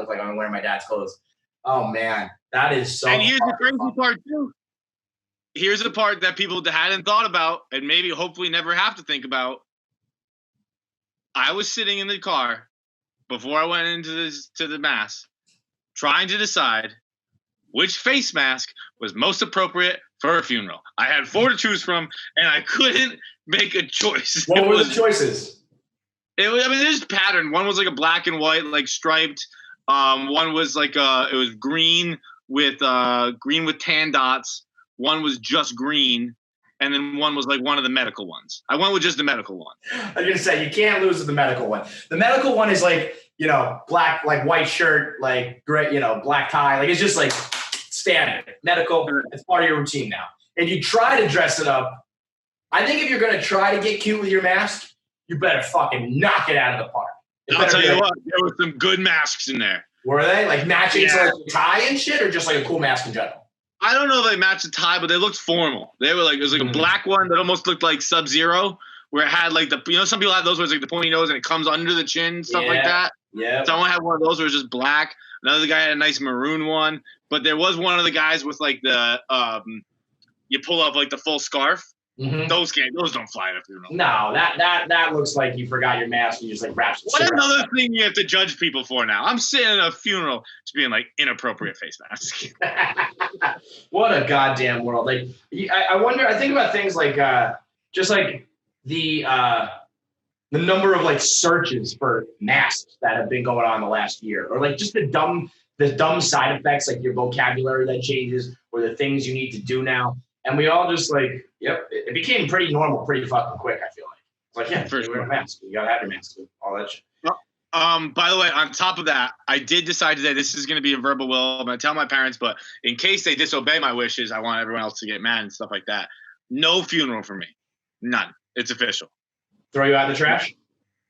like I'm wearing my dad's clothes. Oh man, that is so. And here's the crazy part too. Here's the part that people hadn't thought about, and maybe hopefully never have to think about. I was sitting in the car before I went into the mass, trying to decide which face mask was most appropriate for a funeral. I had 4 to choose from, and I couldn't make a choice. What were the choices? There's pattern. One was like a black and white, like striped. One was like it was green with tan dots. One was just green, and then one was like one of the medical ones. I went with just the medical one. I was gonna say you can't lose with the medical one. The medical one is like, you know, black, like white shirt, like gray, you know, black tie. Like it's just like standard medical. It's part of your routine now. And you try to dress it up. I think if you're gonna try to get cute with your mask, you better fucking knock it out of the park. I'll tell you what, there were some good masks in there. Were they like matching to like tie and shit, or just like a cool mask in general? I don't know if they matched the tie, but they looked formal. They were like, it was like a black one that almost looked like Sub-Zero, where it had like some people have those where it's like the pointy nose and it comes under the chin, stuff like that. Yeah. Someone had one of those where it was just black. Another guy had a nice maroon one, but there was one of the guys with like the you pull up like the full scarf. Mm-hmm. Those don't fly at a funeral. No, that looks like you forgot your mask and you just like wrap some shit. What another thing you have to judge people for now? I'm sitting at a funeral just being like inappropriate face mask. What a goddamn world! Like I wonder. I think about things like just like the number of like searches for masks that have been going on the last year, or like just the dumb side effects, like your vocabulary that changes, or the things you need to do now. And we all just like, yep, it became pretty normal, pretty fucking quick, I feel like. It's like, yeah, you wear a mask. You gotta have your mask, all that shit. By the way, on top of that, I did decide today this is going to be a verbal will. I'm going to tell my parents, but in case they disobey my wishes, I want everyone else to get mad and stuff like that. No funeral for me. None. It's official. Throw you out in the trash?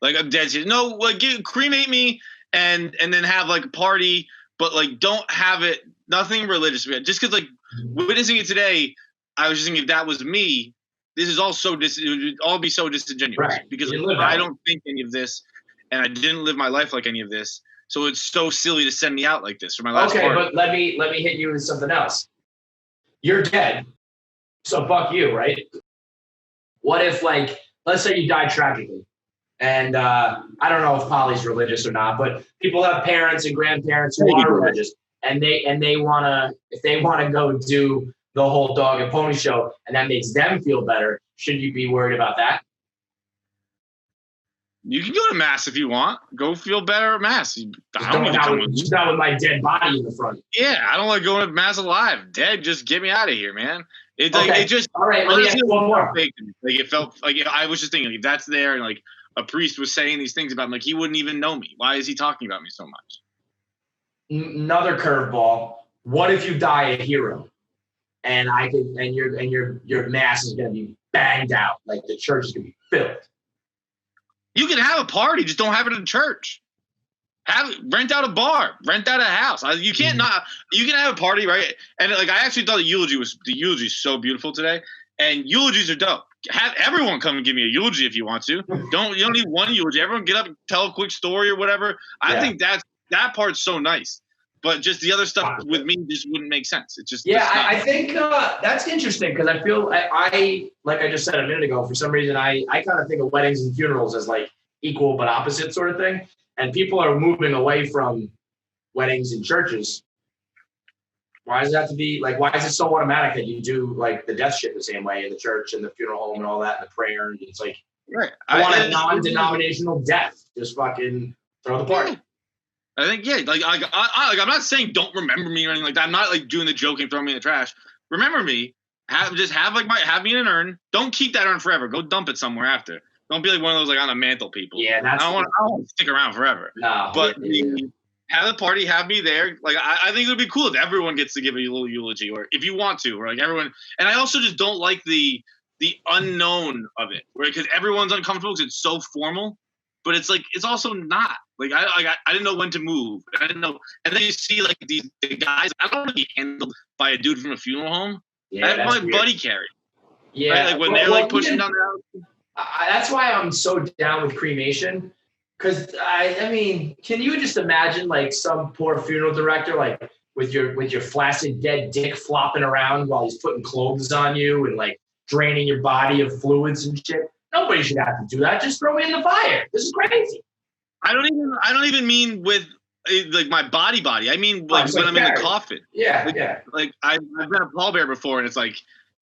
Like I'm dead serious. No, like cremate me and then have like a party, but like don't have it. Nothing religious. Just because like witnessing it today, I was just thinking if that was me, this is all so it would all be so disingenuous Right. because You like, live I that. don't think any of this, and I didn't live my life like any of this. So it's so silly to send me out like this for my last Okay, party. but let me hit you with something else. You're dead, so fuck you, right? What if, like, let's say you die tragically, and I don't know if Polly's religious or not, but people have parents and grandparents who are religious, and they wanna if they wanna go do the whole dog and pony show, and that makes them feel better. Should you be worried about that? You can go to mass if you want. Go feel better at mass. I don't need to come with you. Just not with my dead body in the front. Yeah, I don't like going to mass alive. Dead, just get me out of here, man. It like Okay. it just All right, let me ask you one more. fake to me. Like it felt like I was just thinking like, if that's there and like a priest was saying these things about me, like he wouldn't even know me. Why is he talking about me so much? Another curveball. What if you die a hero, and your mass is gonna be banged out, like the church is gonna be filled? You can have a party, just don't have it in church. Rent out a bar, rent out a house. You can't not. You can have a party, right? And like I actually thought the eulogy is so beautiful today. And eulogies are dope. Have everyone come and give me a eulogy if you want to. You don't need one eulogy. Everyone get up and tell a quick story or whatever. I think that part's so nice. But just the other stuff with me just wouldn't make sense. It's just I think that's interesting because I feel I like I just said a minute ago. For some reason, I kind of think of weddings and funerals as like equal but opposite sort of thing. And people are moving away from weddings and churches. Why does it have to be like? Why is it so automatic that you do like the death shit the same way in the church and the funeral home and all that and the prayer? And it's like, right. I want a non-denominational death. Just fucking throw the party. I think I'm not saying don't remember me or anything like that. I'm not like doing the joking, throwing me in the trash. Remember me. Have me in an urn. Don't keep that urn forever. Go dump it somewhere after. Don't be like one of those like on a mantle people. Yeah, I don't want to stick around forever. No, but have the party, have me there. Like I think it would be cool if everyone gets to give a little eulogy, or if you want to, or like everyone. And I also just don't like the unknown of it, right? Because everyone's uncomfortable because it's so formal. But it's like it's also not. Like I didn't know when to move. I didn't know. And then you see like the guys. I don't want to be handled by a dude from a funeral home. Yeah, I have my buddy carry. Yeah, right? Like when they're like pushing down the house. That's why I'm so down with cremation. Because I mean, can you just imagine like some poor funeral director like with your flaccid dead dick flopping around while he's putting clothes on you and like draining your body of fluids and shit? Nobody should have to do that. Just throw me in the fire. This is crazy. I don't even mean with like my body. I mean like when I'm in the coffin. Yeah, Like I've been a pallbearer before, and it's like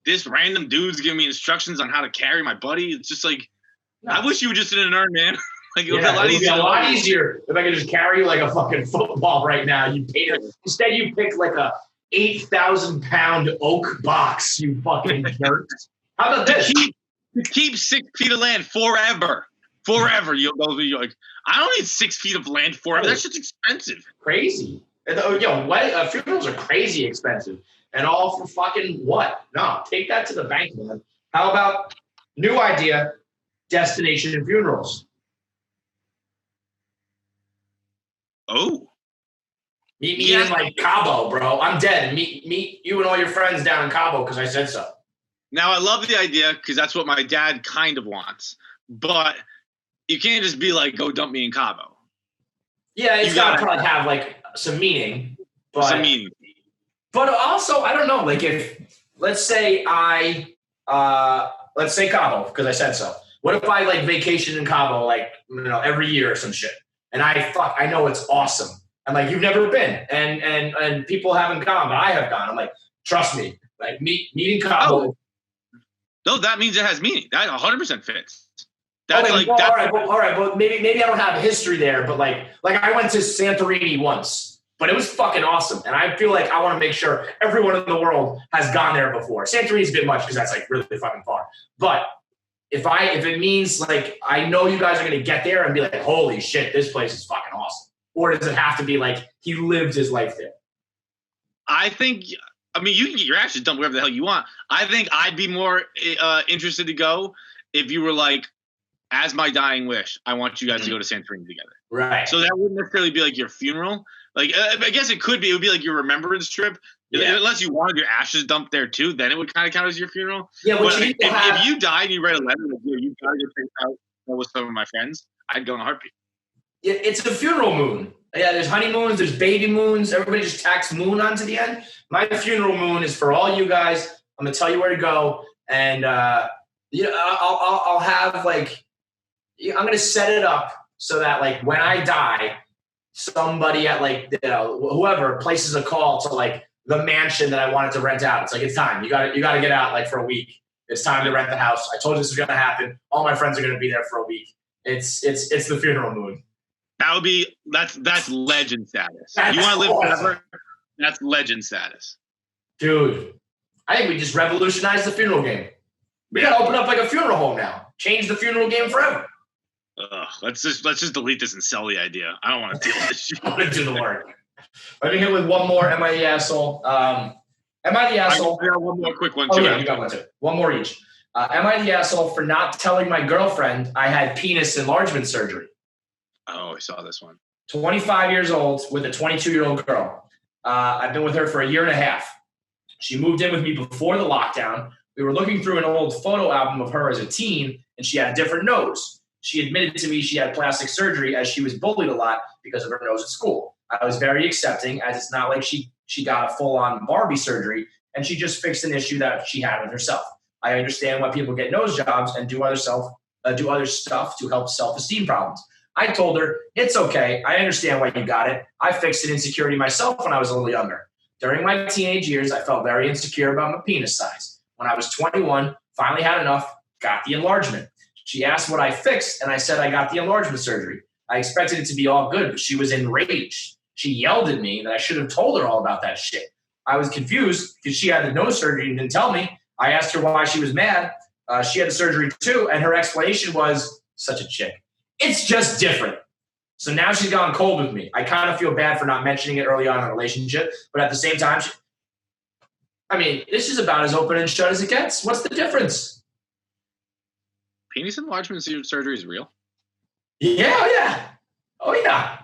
this random dude's giving me instructions on how to carry my buddy. It's just like I wish you were just in an urn, man. Like it would be a lot easier if I could just carry you like a fucking football right now. You paid it. Instead, you pick like a 8,000-pound oak box. You fucking jerk. How about this? Keep 6 feet of land forever. You're like, I don't need 6 feet of land forever. That's just expensive. Crazy. Funerals are crazy expensive. And all for fucking what? No, take that to the bank, man. How about new idea, destination funerals? Oh. Meet me in like Cabo, bro. I'm dead. Meet you and all your friends down in Cabo because I said so. Now, I love the idea because that's what my dad kind of wants. But you can't just be like, go dump me in Cabo. Yeah, it's got to probably have like some meaning. But, some meaning. But also, I don't know. Like if, let's say Cabo because I said so. What if I like vacation in Cabo like every year or some shit? And I know it's awesome. And like you've never been, and people haven't gone, but I have gone. I'm like, trust me, like meet in Cabo. Oh. No, that means it has meaning. That 100% fits. That's okay, all right, but maybe I don't have history there, but like I went to Santorini once, but it was fucking awesome, and I feel like I want to make sure everyone in the world has gone there before. Santorini's a bit much because that's like really fucking far, but if it means like I know you guys are gonna get there and be like, holy shit, this place is fucking awesome, or does it have to be like he lived his life there? I think I mean, you can get your ashes dumped wherever the hell you want. I think I'd be more interested to go if you were like, as my dying wish, I want you guys to go to Santorini together. Right. So that wouldn't necessarily be like your funeral. Like, I guess it could be. It would be like your remembrance trip. Yeah. Unless you wanted your ashes dumped there too, then it would kind of count as your funeral. Yeah, but if you died and you write a letter like, you got to get things out with some of my friends, I'd go in a heartbeat. Yeah, it's a funeral moon. Yeah, there's honeymoons, there's baby moons. Everybody just tacks moon onto the end. My funeral moon is for all you guys. I'm gonna tell you where to go, and I'll have like, I'm gonna set it up so that like when I die, somebody at like whoever places a call to like the mansion that I wanted to rent out. It's like, it's time. You got to get out like for a week. It's time to rent the house. I told you this was gonna happen. All my friends are gonna be there for a week. It's the funeral moon. That would be that's legend status. That's you want to live awesome. forever? That's legend status. Dude, I think we just revolutionized the funeral game. We gotta open up like a funeral home now. Change the funeral game forever. Let's just delete this and sell the idea. I don't want to deal with this shit. I'm gonna do the work. Let me hit with one more. Am I the asshole? Am I the asshole? I got one more quick one Oh too. yeah, you got one too. One more each. Am I the asshole for not telling my girlfriend I had penis enlargement surgery? Oh, I saw this one. 25 years old with a 22-year-old girl. I've been with her for a year and a half. She moved in with me before the lockdown. We were looking through an old photo album of her as a teen, and she had a different nose. She admitted to me she had plastic surgery as she was bullied a lot because of her nose at school. I was very accepting, as it's not like she got a full-on Barbie surgery, and she just fixed an issue that she had with herself. I understand why people get nose jobs and do other stuff to help self-esteem problems. I told her, it's okay. I understand why you got it. I fixed an insecurity myself when I was a little younger. During my teenage years, I felt very insecure about my penis size. When I was 21, finally had enough, got the enlargement. She asked what I fixed, and I said I got the enlargement surgery. I expected it to be all good, but she was enraged. She yelled at me that I should have told her all about that shit. I was confused because she had the nose surgery and didn't tell me. I asked her why she was mad. She had the surgery too, and her explanation was, such a chick, it's just different. So now she's gone cold with me. I kind of feel bad for not mentioning it early on in the relationship, but at the same time, this is about as open and shut as it gets. What's the difference? Penis enlargement surgery is real. Yeah. Oh yeah.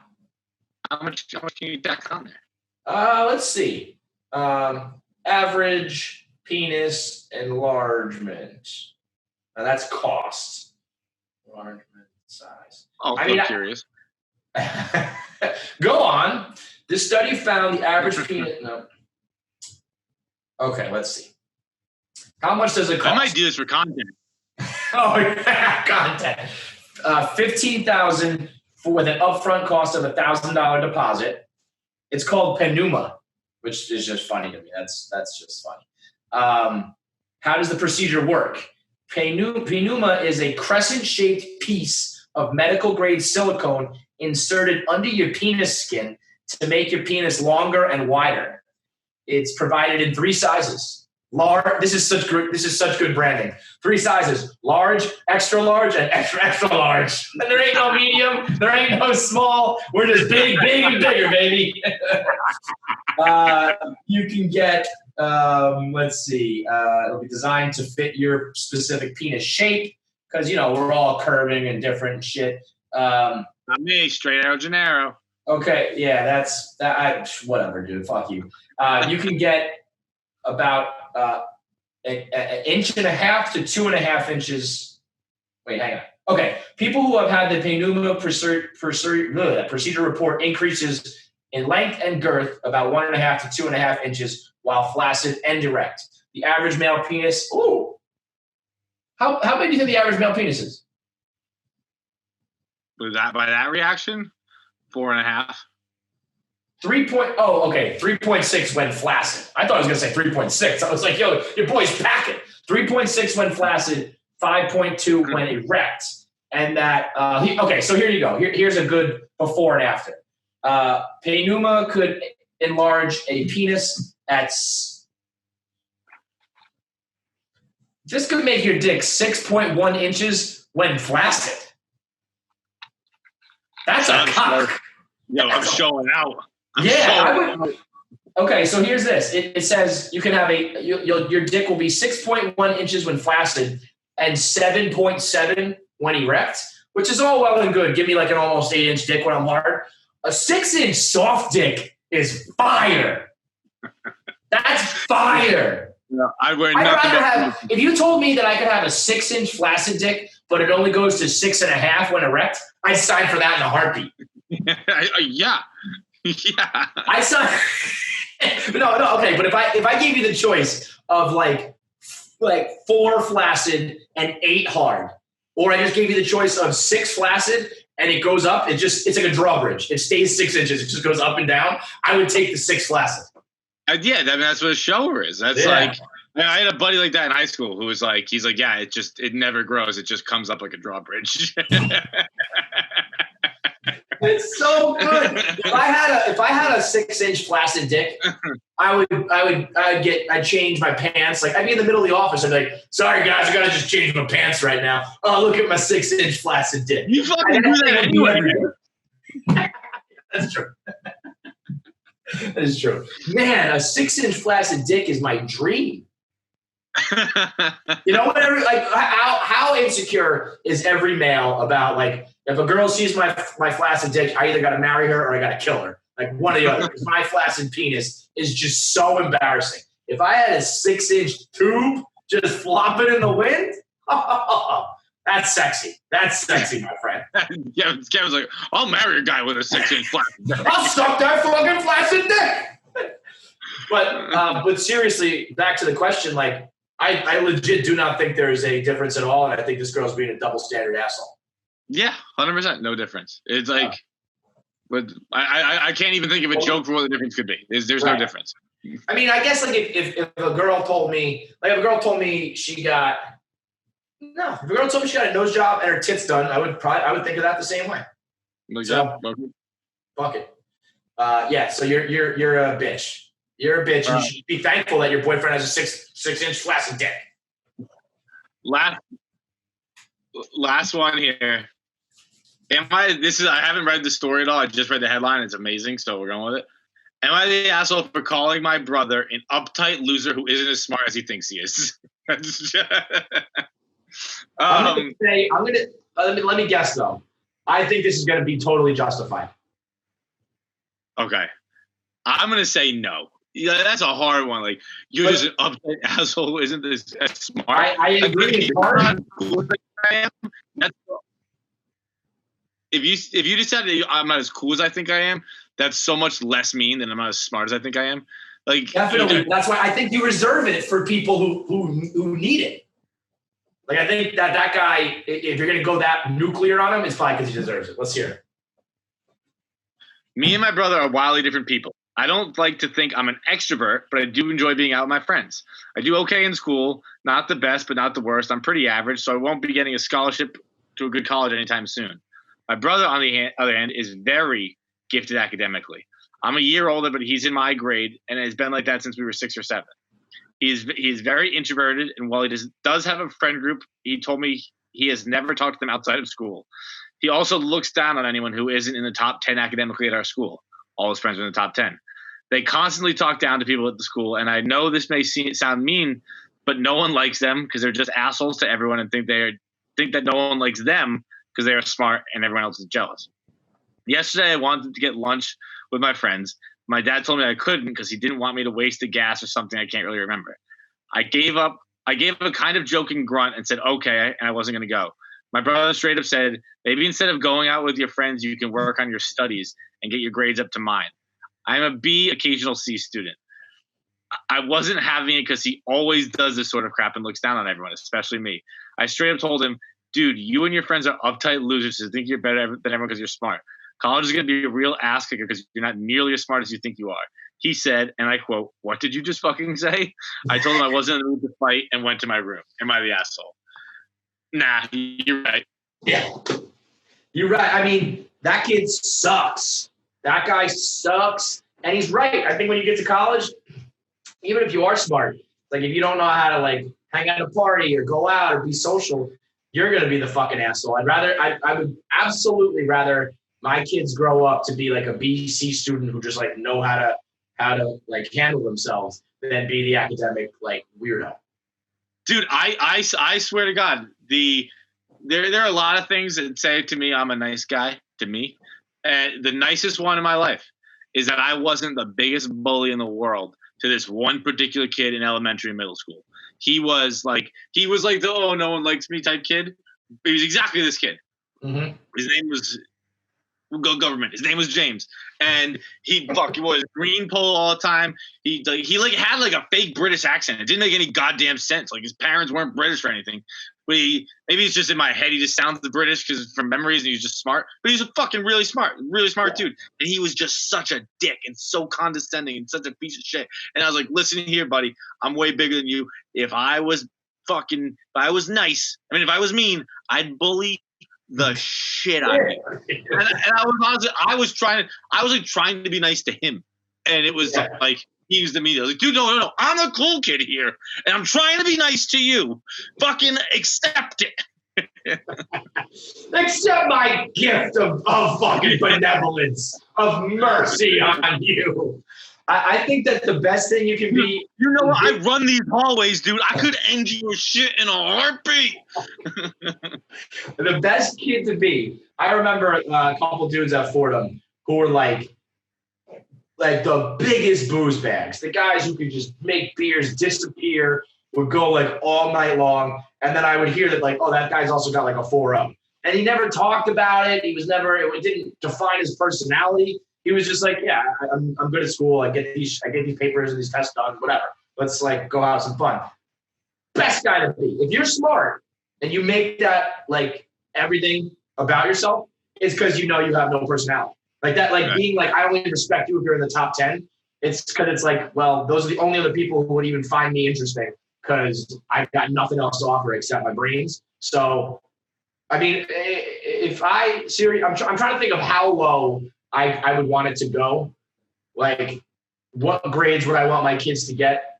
How much can you tack on there? Let's see. Average penis enlargement. Now that's cost. Enlargement size. Oh, I'm curious. Go on. This study found the average penis. No. Okay, let's see. How much does it cost? I might do this for content. Oh, yeah, content. $15,000 with an upfront cost of $1,000 deposit. It's called pneuma, which is just funny to me. That's just funny. How does the procedure work? Pneuma is a crescent-shaped piece of medical-grade silicone inserted under your penis skin to make your penis longer and wider. It's provided in 3 sizes. Large. This is such good branding. 3 sizes: large, extra large, and extra extra large. And there ain't no medium. There ain't no small. We're just big and bigger, baby. You can get. Let's see. It'll be designed to fit your specific penis shape because we're all curving and different shit. Not me. Straight arrow, Gennaro. Okay. Yeah. That's that. Whatever, dude. Fuck you. You can get about an inch and a half to 2.5 inches. Wait, hang on. Okay. People who have had the pneuma procedure report increases in length and girth about 1.5 to 2.5 inches while flaccid and erect. The average male penis. Ooh. How big do you think the average male penis is? Was that by that reaction? 4.5. 3.6 when flaccid. I thought I was going to say 3.6. I was like, yo, your boy's packing. 3.6 when flaccid, 5.2 when erect. And that, so here you go. Here's a good before and after. Pneuma could enlarge a penis at... This could make your dick 6.1 inches when flaccid. That's a cock. Yo, I'm showing out. Okay, so here's this. It says you can have your dick will be 6.1 inches when flaccid and 7.7 when erect, which is all well and good. Give me like an almost 8-inch dick when I'm hard. A 6-inch soft dick is fire. That's fire. No, I'd wear I'd nothing rather but. if you told me that I could have a 6-inch flaccid dick, but it only goes to 6.5 when erect, I'd sign for that in a heartbeat. Yeah. Yeah. I sign. No, okay. But if I gave you the choice of like 4 flaccid and 8 hard, or I just gave you the choice of 6 flaccid and it goes up, it's like a drawbridge. It stays 6 inches. It just goes up and down. I would take the 6 flaccid. Yeah, that's what a shower is. That's like, I had a buddy like that in high school who was like, he's like, yeah, it never grows. It just comes up like a drawbridge. It's so good. If I had a 6-inch flaccid dick, I'd change my pants. Like I'd be in the middle of the office. I'd be like, sorry guys, I gotta just change my pants right now. Oh, look at my 6-inch flaccid dick. You fucking do that anyway. That's true. That is true. Man, a 6-inch flaccid dick is my dream. You know what? How insecure is every male about like if a girl sees my flaccid dick, I either got to marry her or I got to kill her. Like one or the other. Because my flaccid penis is just so embarrassing. If I had a 6-inch tube just flopping in the wind, that's sexy. That's sexy, my friend. Yeah, Kevin's like, I'll marry a guy with a 6-inch flaccid dick. I'll suck that fucking flaccid dick. But seriously, back to the question, like I legit do not think there is a difference at all, and I think this girl's being a double standard asshole. Yeah, 100%, no difference. It's like, but I can't even think of a joke for what the difference could be. There's no difference. I mean, I guess like if a girl told me, she got a nose job and her tits done, I would think of that the same way. Fuck it. Yeah. So you're a bitch. You're a bitch. You should be thankful that your boyfriend has a 6-inch flaccid dick. Last one here. I haven't read the story at all. I just read the headline. It's amazing, so we're going with it. Am I the asshole for calling my brother an uptight loser who isn't as smart as he thinks he is? Let me guess though. I think this is going to be totally justified. Okay. I'm going to say no. Yeah, that's a hard one. Like, you're just an uptight asshole who isn't as smart. I agree. If you decide that I'm not as cool as I think I am, that's so much less mean than I'm not as smart as I think I am. Like definitely, that's why I think you reserve it for people who need it. Like I think that guy, if you're gonna go that nuclear on him, it's probably because he deserves it. Let's hear it. Me and my brother are wildly different people. I don't like to think I'm an extrovert, but I do enjoy being out with my friends. I do okay in school, not the best, but not the worst. I'm pretty average, so I won't be getting a scholarship to a good college anytime soon. My brother, on the other hand, is very gifted academically. I'm a year older, but he's in my grade, and has been like that since we were 6 or 7. He's very introverted, and while he does have a friend group, he told me he has never talked to them outside of school. He also looks down on anyone who isn't in the top 10 academically at our school. All his friends are in the top 10. They constantly talk down to people at the school, and I know this may sound mean, but no one likes them because they're just assholes to everyone and think that no one likes them because they are smart and everyone else is jealous. Yesterday, I wanted to get lunch with my friends. My dad told me I couldn't because he didn't want me to waste the gas or something I can't really remember. I gave a kind of joking grunt and said, okay, and I wasn't going to go. My brother straight up said, maybe instead of going out with your friends, you can work on your studies and get your grades up to mine. I'm a B, occasional C student. I wasn't having it because he always does this sort of crap and looks down on everyone, especially me. I straight up told him, dude, you and your friends are uptight losers who think you're better than everyone because you're smart. College is going to be a real ass kicker because you're not nearly as smart as you think you are. He said, and I quote, what did you just fucking say? I told him I wasn't in the mood to fight and went to my room. Am I the asshole? Nah, you're right. Yeah. You're right. I mean, that kid sucks. That guy sucks. And he's right. I think when you get to college, even if you are smart, like if you don't know how to like hang out at a party or go out or be social, you're going to be the fucking asshole. I would absolutely rather my kids grow up to be like a BC student who just like know how how to like handle themselves than be the academic like weirdo. Dude, I swear to God, there are a lot of things that say to me I'm a nice guy to me. And the nicest one in my life is that I wasn't the biggest bully in the world to this one particular kid in elementary and middle school. He was like the oh, no one likes me type kid. He was exactly this kid. Mm-hmm. His name was government. His name was James, and he fucking was green pole all the time. He had like a fake British accent. It didn't make any goddamn sense. Like his parents weren't British or anything. But maybe it's just in my head. He just sounds British because from memories, and he's just smart. But he's a fucking really smart dude. And he was just such a dick and so condescending and such a piece of shit. And I was like, listen here, buddy, I'm way bigger than you. If I was nice, if I was mean, I'd bully the shit out of me. And I was honestly, I was trying to be nice to him, and it was like he was the media. I was like, dude, no, I'm the cool kid here, and I'm trying to be nice to you. Fucking accept it. Accept my gift of fucking benevolence, of mercy on you. I think that the best thing you can be. You know what? I run these hallways, dude. I could end your shit in a heartbeat. The best kid to be. I remember a couple dudes at Fordham who were like the biggest booze bags. The guys who could just make beers disappear, would go like all night long. And then I would hear that like, oh, that guy's also got like a 4.0. And he never talked about it. It didn't define his personality. He was just like, yeah, I'm good at school. I get these papers and these tests done, whatever. Let's like go have some fun. Best guy to be. If you're smart and you make that like everything about yourself, it's because you have no personality. Like that, like being like, I only respect you if you're in the top 10. It's because it's like, well, those are the only other people who would even find me interesting because I've got nothing else to offer except my brains. So, I mean, I'm trying to think of how low I would want it to go. Like, what grades would I want my kids to get?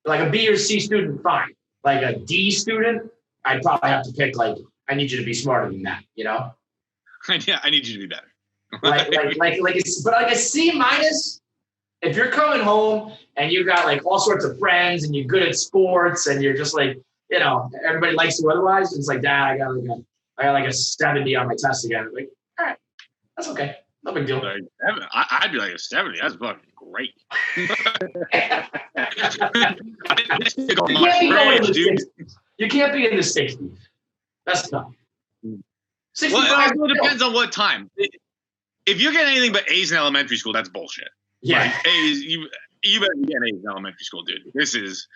Like a B or C student, fine. Like a D student, I'd probably have to pick like, I need you to be smarter than that, Yeah, I need you to be better. But a C minus, if you're coming home and you got like all sorts of friends and you're good at sports and you're just like, everybody likes you otherwise, it's like, Dad, I got like a 70 on my test again. Like, all right, that's okay. No big deal. I'd be like a 70. That's fucking great. You can't be in the 60s. That's tough. 65. Well, it depends on what time. If you're getting anything but A's in elementary school, that's bullshit. Yeah. Like, A's, you better be getting A's in elementary school, dude. This is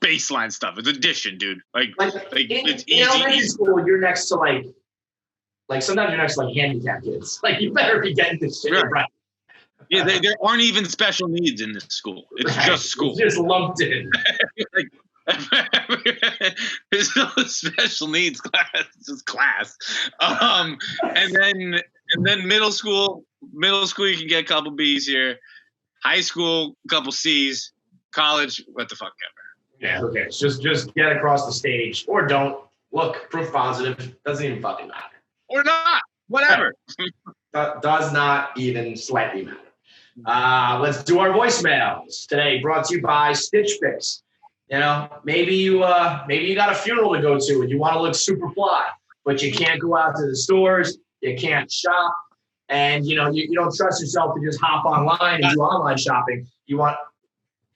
baseline stuff. It's addition, dude. Like it's easy. In elementary school, you're next to like sometimes you're next to like handicapped kids. Like you better be getting this shit right. Yeah, there aren't even special needs in this school. It's just school. It's just lumped in. There's no special needs class. It's just class. And then middle school you can get a couple B's here. High school, a couple C's. College, what the fuck ever. Yeah, okay. Just get across the stage or don't. Look, proof positive. Doesn't even fucking matter. Or not. Whatever. Does not even slightly matter. Let's do our voicemails today. Brought to you by Stitch Fix. Maybe you got a funeral to go to and you want to look super fly, but you can't go out to the stores, you can't shop, and you don't trust yourself to just hop online and do online shopping. You want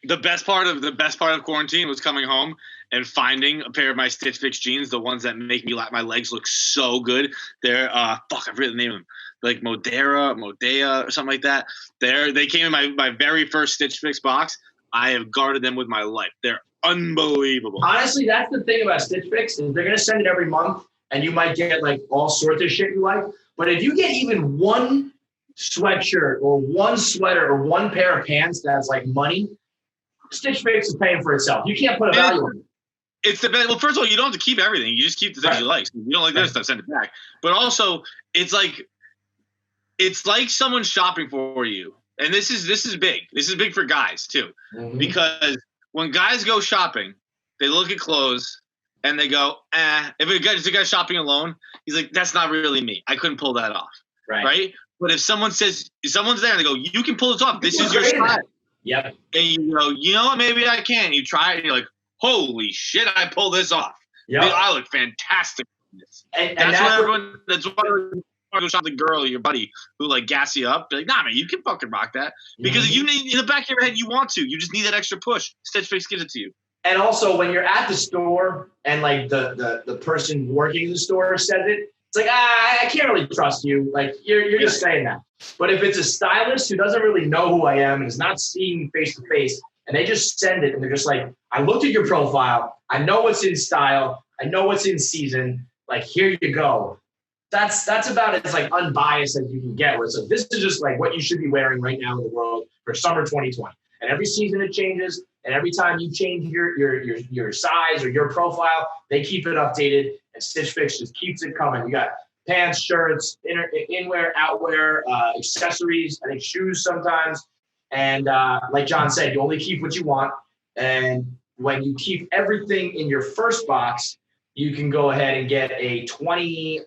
the best part of quarantine was coming home and finding a pair of my Stitch Fix jeans, the ones that make my legs look so good. They're I forget the name of them. Like Modea or something like that. They came in my very first Stitch Fix box. I have guarded them with my life. They're unbelievable. Honestly, that's the thing about Stitch Fix is they're gonna send it every month, and you might get like all sorts of shit you like. But if you get even one sweatshirt or one sweater or one pair of pants that's like money, Stitch Fix is paying for itself. You can't put a value on it. It's the best. Well, first of all, you don't have to keep everything. You just keep the things you like. So if you don't like this stuff, send it back. But also, it's like someone shopping for you. And this is big. This is big for guys too, because when guys go shopping, they look at clothes and they go, If a guy's shopping alone, he's like, that's not really me. I couldn't pull that off. Right? But if someone's there and they go, you can pull this off. This is your Great at style. that. Yep. And you go, you know what? Maybe I can. You try it. And you're like, holy shit, I pull this off. Yep. Dude, I look fantastic. And That's that's why everyone. That's why you go shop the girl, your buddy, who like gas you up. Be like, nah, man, you can fucking rock that because you need in the back of your head you want to. You just need that extra push. Stitch Fix gives it to you. And also, when you're at the store and like the person working the store says it, it's like, I can't really trust you. Like you're just saying that. But if it's a stylist who doesn't really know who I am and is not seeing me face to face, and they just send it and they're just like, I looked at your profile, I know what's in style, I know what's in season. Like, here you go. That's about as like unbiased as you can get. Where it's like, this is just like what you should be wearing right now in the world for summer 2020. And every season it changes. And every time you change your size or your profile, they keep it updated. And Stitch Fix just keeps it coming. You got pants, shirts, inwear, outwear, accessories, I think shoes sometimes. And like John said, you only keep what you want. And when you keep everything in your first box, you can go ahead and get a 25%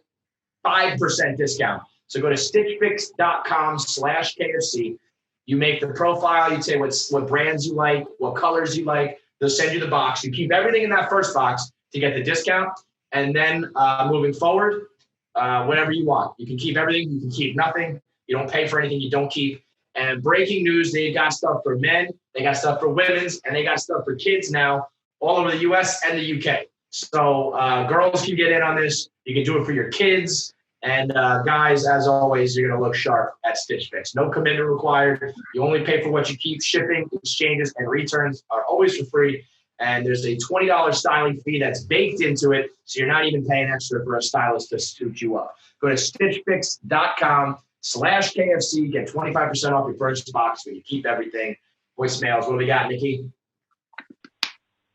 discount. So go to stitchfix.com/KFC. You make the profile, you say what brands you like, what colors you like. They'll send you the box. You keep everything in that first box to get the discount. And then moving forward, whatever you want. You can keep everything. You can keep nothing. You don't pay for anything you don't keep. And breaking news, they got stuff for men, they got stuff for women's, and they got stuff for kids now all over the U.S. and the UK. So girls can get in on this. You can do it for your kids. And guys, as always, you're going to look sharp at Stitch Fix. No commitment required. You only pay for what you keep. Shipping, exchanges, and returns are always for free. And there's a $20 styling fee that's baked into it, so you're not even paying extra for a stylist to suit you up. Go to stitchfix.com/KFC. Get 25% off your first box when you keep everything. Voicemails. What do we got, Nikki?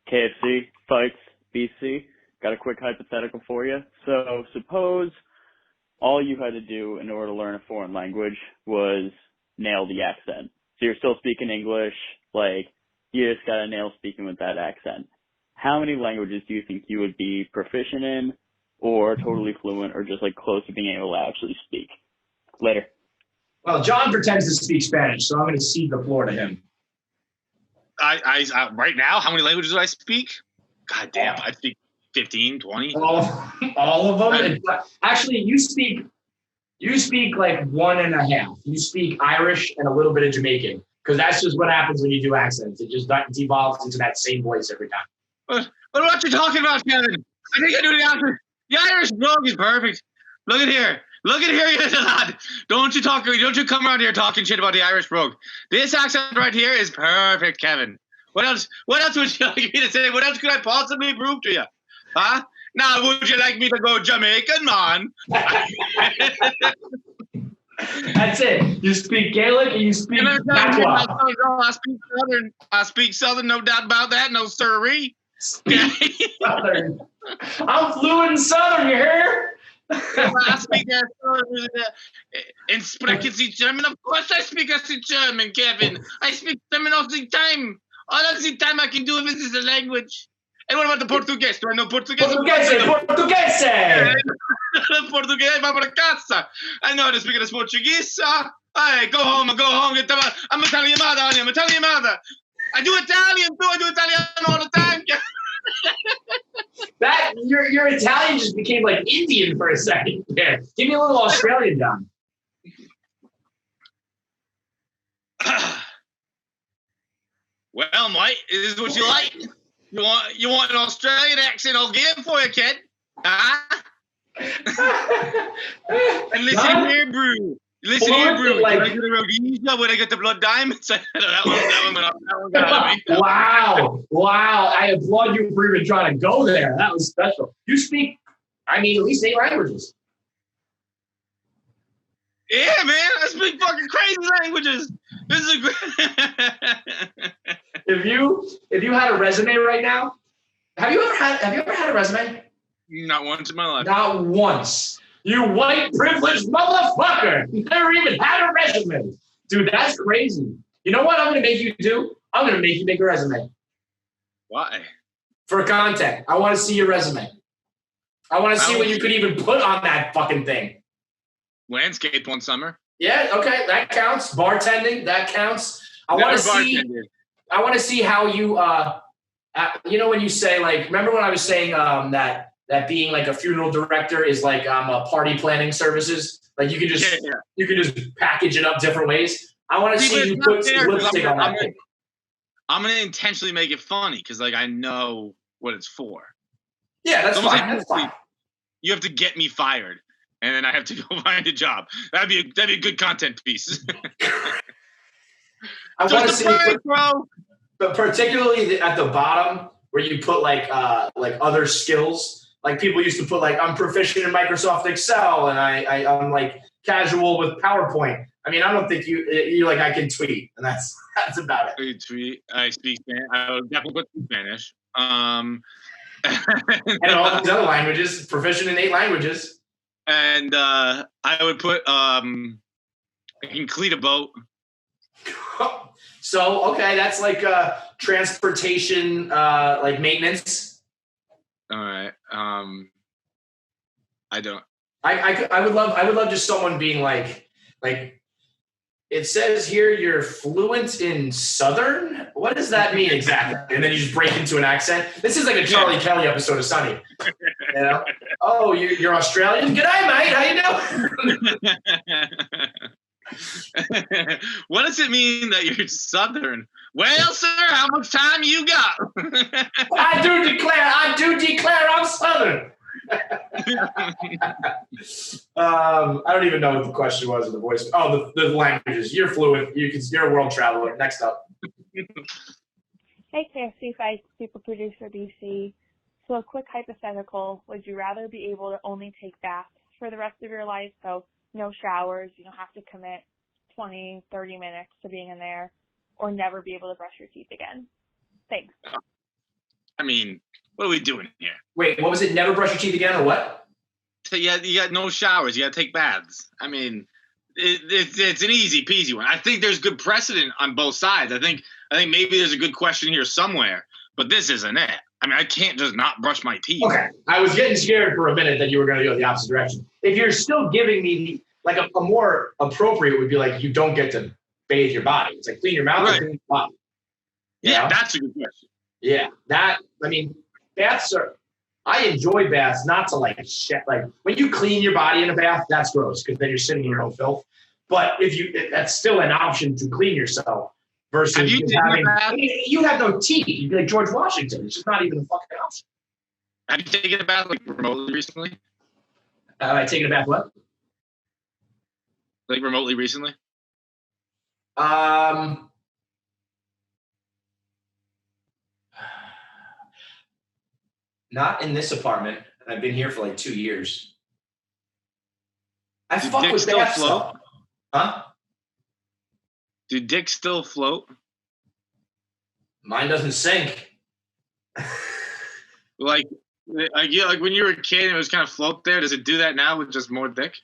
KFC fights BC. Got a quick hypothetical for you. So suppose all you had to do in order to learn a foreign language was nail the accent. So you're still speaking English, like you just got to nail speaking with that accent. How many languages do you think you would be proficient in or totally fluent or just like close to being able to actually speak? Later. Well, John pretends to speak Spanish, so I'm going to cede the floor to him. I right now, how many languages do I speak? God damn, I speak 15, 20. All of them? Actually, you speak like 1.5. You speak Irish and a little bit of Jamaican, because that's just what happens when you do accents. It just devolves into that same voice every time. What are you talking about, Kevin? I think I do the accent. The Irish brogue is perfect. Look at here, you little lad. Don't you come around here talking shit about the Irish brogue. This accent right here is perfect, Kevin. What else would you like me to say? What else could I possibly prove to you? Huh? Now, would you like me to go Jamaican, man? That's it. You speak Gaelic and you speak patois. I speak Southern, no doubt about that. No sirree. Southern. I'm fluent in Southern, you hear? I speak in sprechen Sie German? Of course I speak German, Kevin. I speak German all the time. All of the time I can do it is the language. And what about the Portuguese? Do I know Portuguese? Portuguese! Portuguese, va para casa. I know how to speak Portuguese. Hey, go home. I'm Italian mother. I do Italian too. I do Italian all the time. That your Italian just became like Indian for a second there. Give me a little Australian, John. Well, mate, is this what you like? You want an Australian accent? I'll give it for you, kid. Huh? And listen here, Brew. Listen here, Brew. Like, I get a Rhodesia when I get the blood diamonds. that one got out of me. Wow. I applaud you for even trying to go there. That was special. You speak, at least 8 languages. Yeah, man. I speak fucking crazy languages. This is a great. If you had a resume right now, have you ever had a resume? Not once in my life. Not once. You white privileged motherfucker. You never even had a resume. Dude, that's crazy. You know what I'm going to make you do? I'm going to make you make a resume. Why? For content. I want to see your resume. I want to see what you could even put on that fucking thing. Landscape one summer. Yeah, okay, that counts. Bartending, that counts. I Never want to see. bartended. I want to see how you. You know when you say like, remember when I was saying that being like a funeral director is like a party planning services. Like you can just Yeah. you can just package it up different ways. I want to See, but see it's you not put fair 'cause lipstick on that cake. I'm gonna intentionally make it funny because like I know what it's for. Yeah, that's It's almost fine. like That's fine. you have to get me fired, and then I have to go find a job. That'd be a good content piece. I want to Just a see, prank, bro. but particularly at the bottom where you put like other skills. Like people used to put like I'm proficient in Microsoft Excel and I'm like casual with PowerPoint. I mean, I don't think you like I can tweet, and that's about it. I speak Spanish. I would definitely put Spanish. And all these other languages, proficient in 8 languages. And I would put I can cleat a boat. So okay, that's like transportation, like maintenance. All right. I don't. I would love just someone being like it says here you're fluent in Southern. What does that mean exactly? And then you just break into an accent. This is like a Charlie Kelly episode of Sunny. You know? Oh, you're Australian? G'day, mate. How you doing? What does it mean that you're Southern? Well, sir, how much time you got? I do declare I'm Southern. I don't even know what the question was in the voice. Oh, the languages. You're fluent. You're a world traveler. Next up. Hey, KFC5 super producer BC. So a quick hypothetical. Would you rather be able to only take baths for the rest of your life? So no showers. You don't have to commit 20, 30 minutes to being in there, or never be able to brush your teeth again? Thanks. I mean, what are we doing here? Wait, what was it? Never brush your teeth again, or what? So you got no showers. You got to take baths. I mean, it's an easy peasy one. I think there's good precedent on both sides. I think maybe there's a good question here somewhere, but this isn't it. I mean, I can't just not brush my teeth. Okay, I was getting scared for a minute that you were going to go the opposite direction. If you're still giving me like a more appropriate would be like you don't get to bathe your body. It's like clean your mouth and clean your body. Yeah, that's a good question. Yeah, I mean, baths are. I enjoy baths, not to like shit. Like when you clean your body in a bath, that's gross because then you're sitting in your own filth. But that's still an option to clean yourself versus have you having. I mean, you have no teeth. You'd be like George Washington. It's just not even a fucking option. Have you taken a bath like remotely recently? I taken a bath what? Like remotely recently? Not in this apartment. I've been here for like 2 years. I Do fuck dicks with still baths, float? though. Huh? Do dicks still float? Mine doesn't sink. Like when you were a kid, it was kind of float there. Does it do that now with just more dick?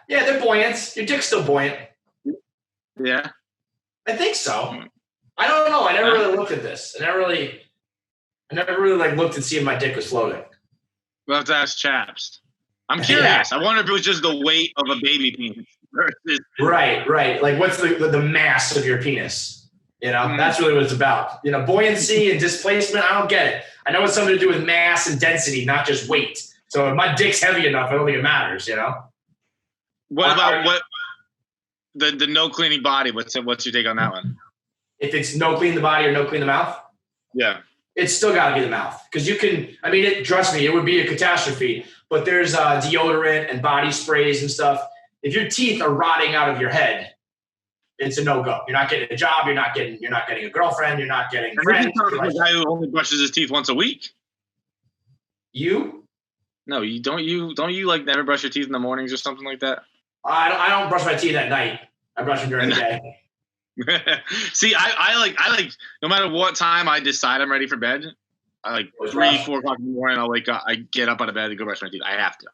Yeah, they're buoyant. Your dick's still buoyant. Yeah. I think so. I don't know. I never really looked at this. I never really like looked and see if my dick was floating. We'll have to ask Chaps. I'm curious. Yeah. I wonder if it was just the weight of a baby penis. Right. Like what's the mass of your penis? You know, that's really what it's about. You know, buoyancy and displacement. I don't get it. I know it's something to do with mass and density, not just weight. So if my dick's heavy enough, I don't think it matters. You know. What about the no cleaning body? What's your take on that one? If it's no clean the body or no clean the mouth? Yeah. It's still got to be the mouth because you can. I mean, trust me, it would be a catastrophe. But there's deodorant and body sprays and stuff. If your teeth are rotting out of your head, it's a no-go. You're not getting a job. You're not getting a girlfriend. You're not getting friends. You're a guy who only brushes his teeth once a week. You? No, you don't. You like never brush your teeth in the mornings or something like that? I don't brush my teeth at night. I brush them during the day. See, I like no matter what time I decide I'm ready for bed, I like 3-4 o'clock in the morning. I'll wake up. I get up out of bed and go brush my teeth. I have to.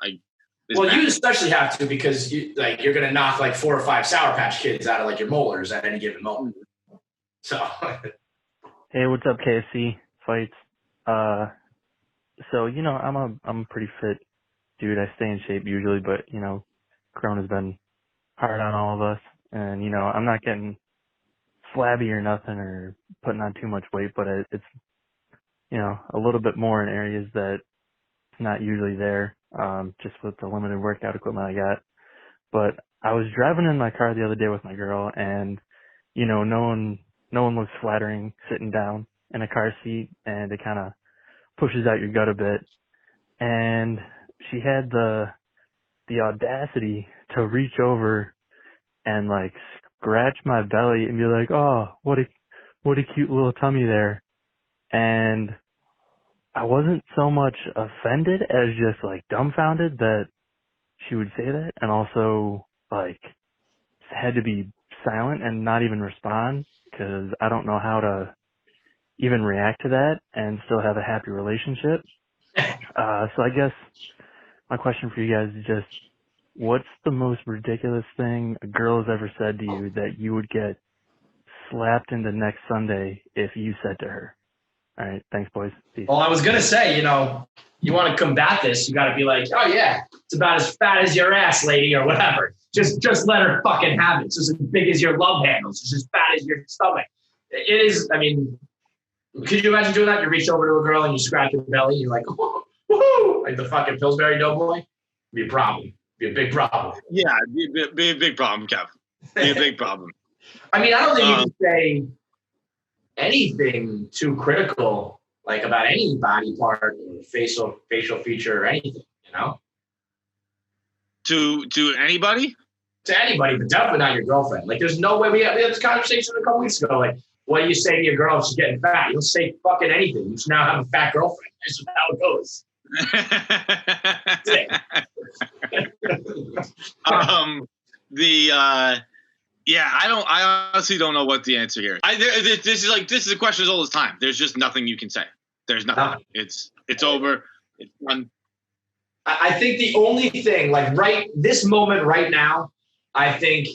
You especially have to because you're gonna knock like 4 or 5 Sour Patch Kids out of like your molars at any given moment. So. Hey, what's up, KFC fights? So I'm a pretty fit dude. I stay in shape usually, but Corona's been hard on all of us. And, you know, I'm not getting flabby or nothing or putting on too much weight, but it's, you know, a little bit more in areas that it's not usually there, just with the limited workout equipment I got. But I was driving in my car the other day with my girl, and, you know, no one looks flattering sitting down in a car seat, and it kind of pushes out your gut a bit. And she had the audacity to reach over and like scratch my belly and be like, "Oh, what a cute little tummy there." And I wasn't so much offended as just like dumbfounded that she would say that, and also like had to be silent and not even respond because I don't know how to even react to that and still have a happy relationship. So I guess my question for you guys is just, what's the most ridiculous thing a girl has ever said to you that you would get slapped into next Sunday if you said to her? All right. Thanks, boys. Peace. Well, I was going to say, you know, you want to combat this, you got to be like, oh, yeah, it's about as fat as your ass, lady, or whatever. Just let her fucking have it. It's just as big as your love handles. It's as fat as your stomach. It is, I mean, could you imagine doing that? You reach over to a girl and you scratch her belly and you're like, woohoo, like the fucking Pillsbury Doughboy? Be a problem. Be a big problem. Yeah, be a big problem, Kev. Be a big problem. I mean, I don't think you can say anything too critical, like about any body part or facial feature or anything, you know? To anybody? To anybody, but definitely not your girlfriend. Like, there's no way. We had this conversation a couple weeks ago. Like, what do you say to your girl if she's getting fat? You don't say fucking anything. You just now have a fat girlfriend. That's just how it goes. I honestly don't know what the answer here. This is a question as old as time. There's just nothing you can say. There's nothing. No. It's over. It's done. I think the only thing, like right this moment right now, I think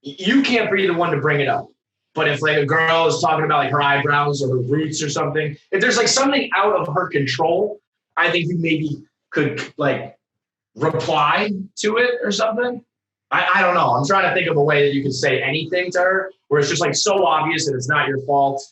you can't be the one to bring it up. But if like a girl is talking about like her eyebrows or her roots or something, if there's like something out of her control, I think you maybe could like reply to it or something. I don't know. I'm trying to think of a way that you could say anything to her where it's just like so obvious that it's not your fault.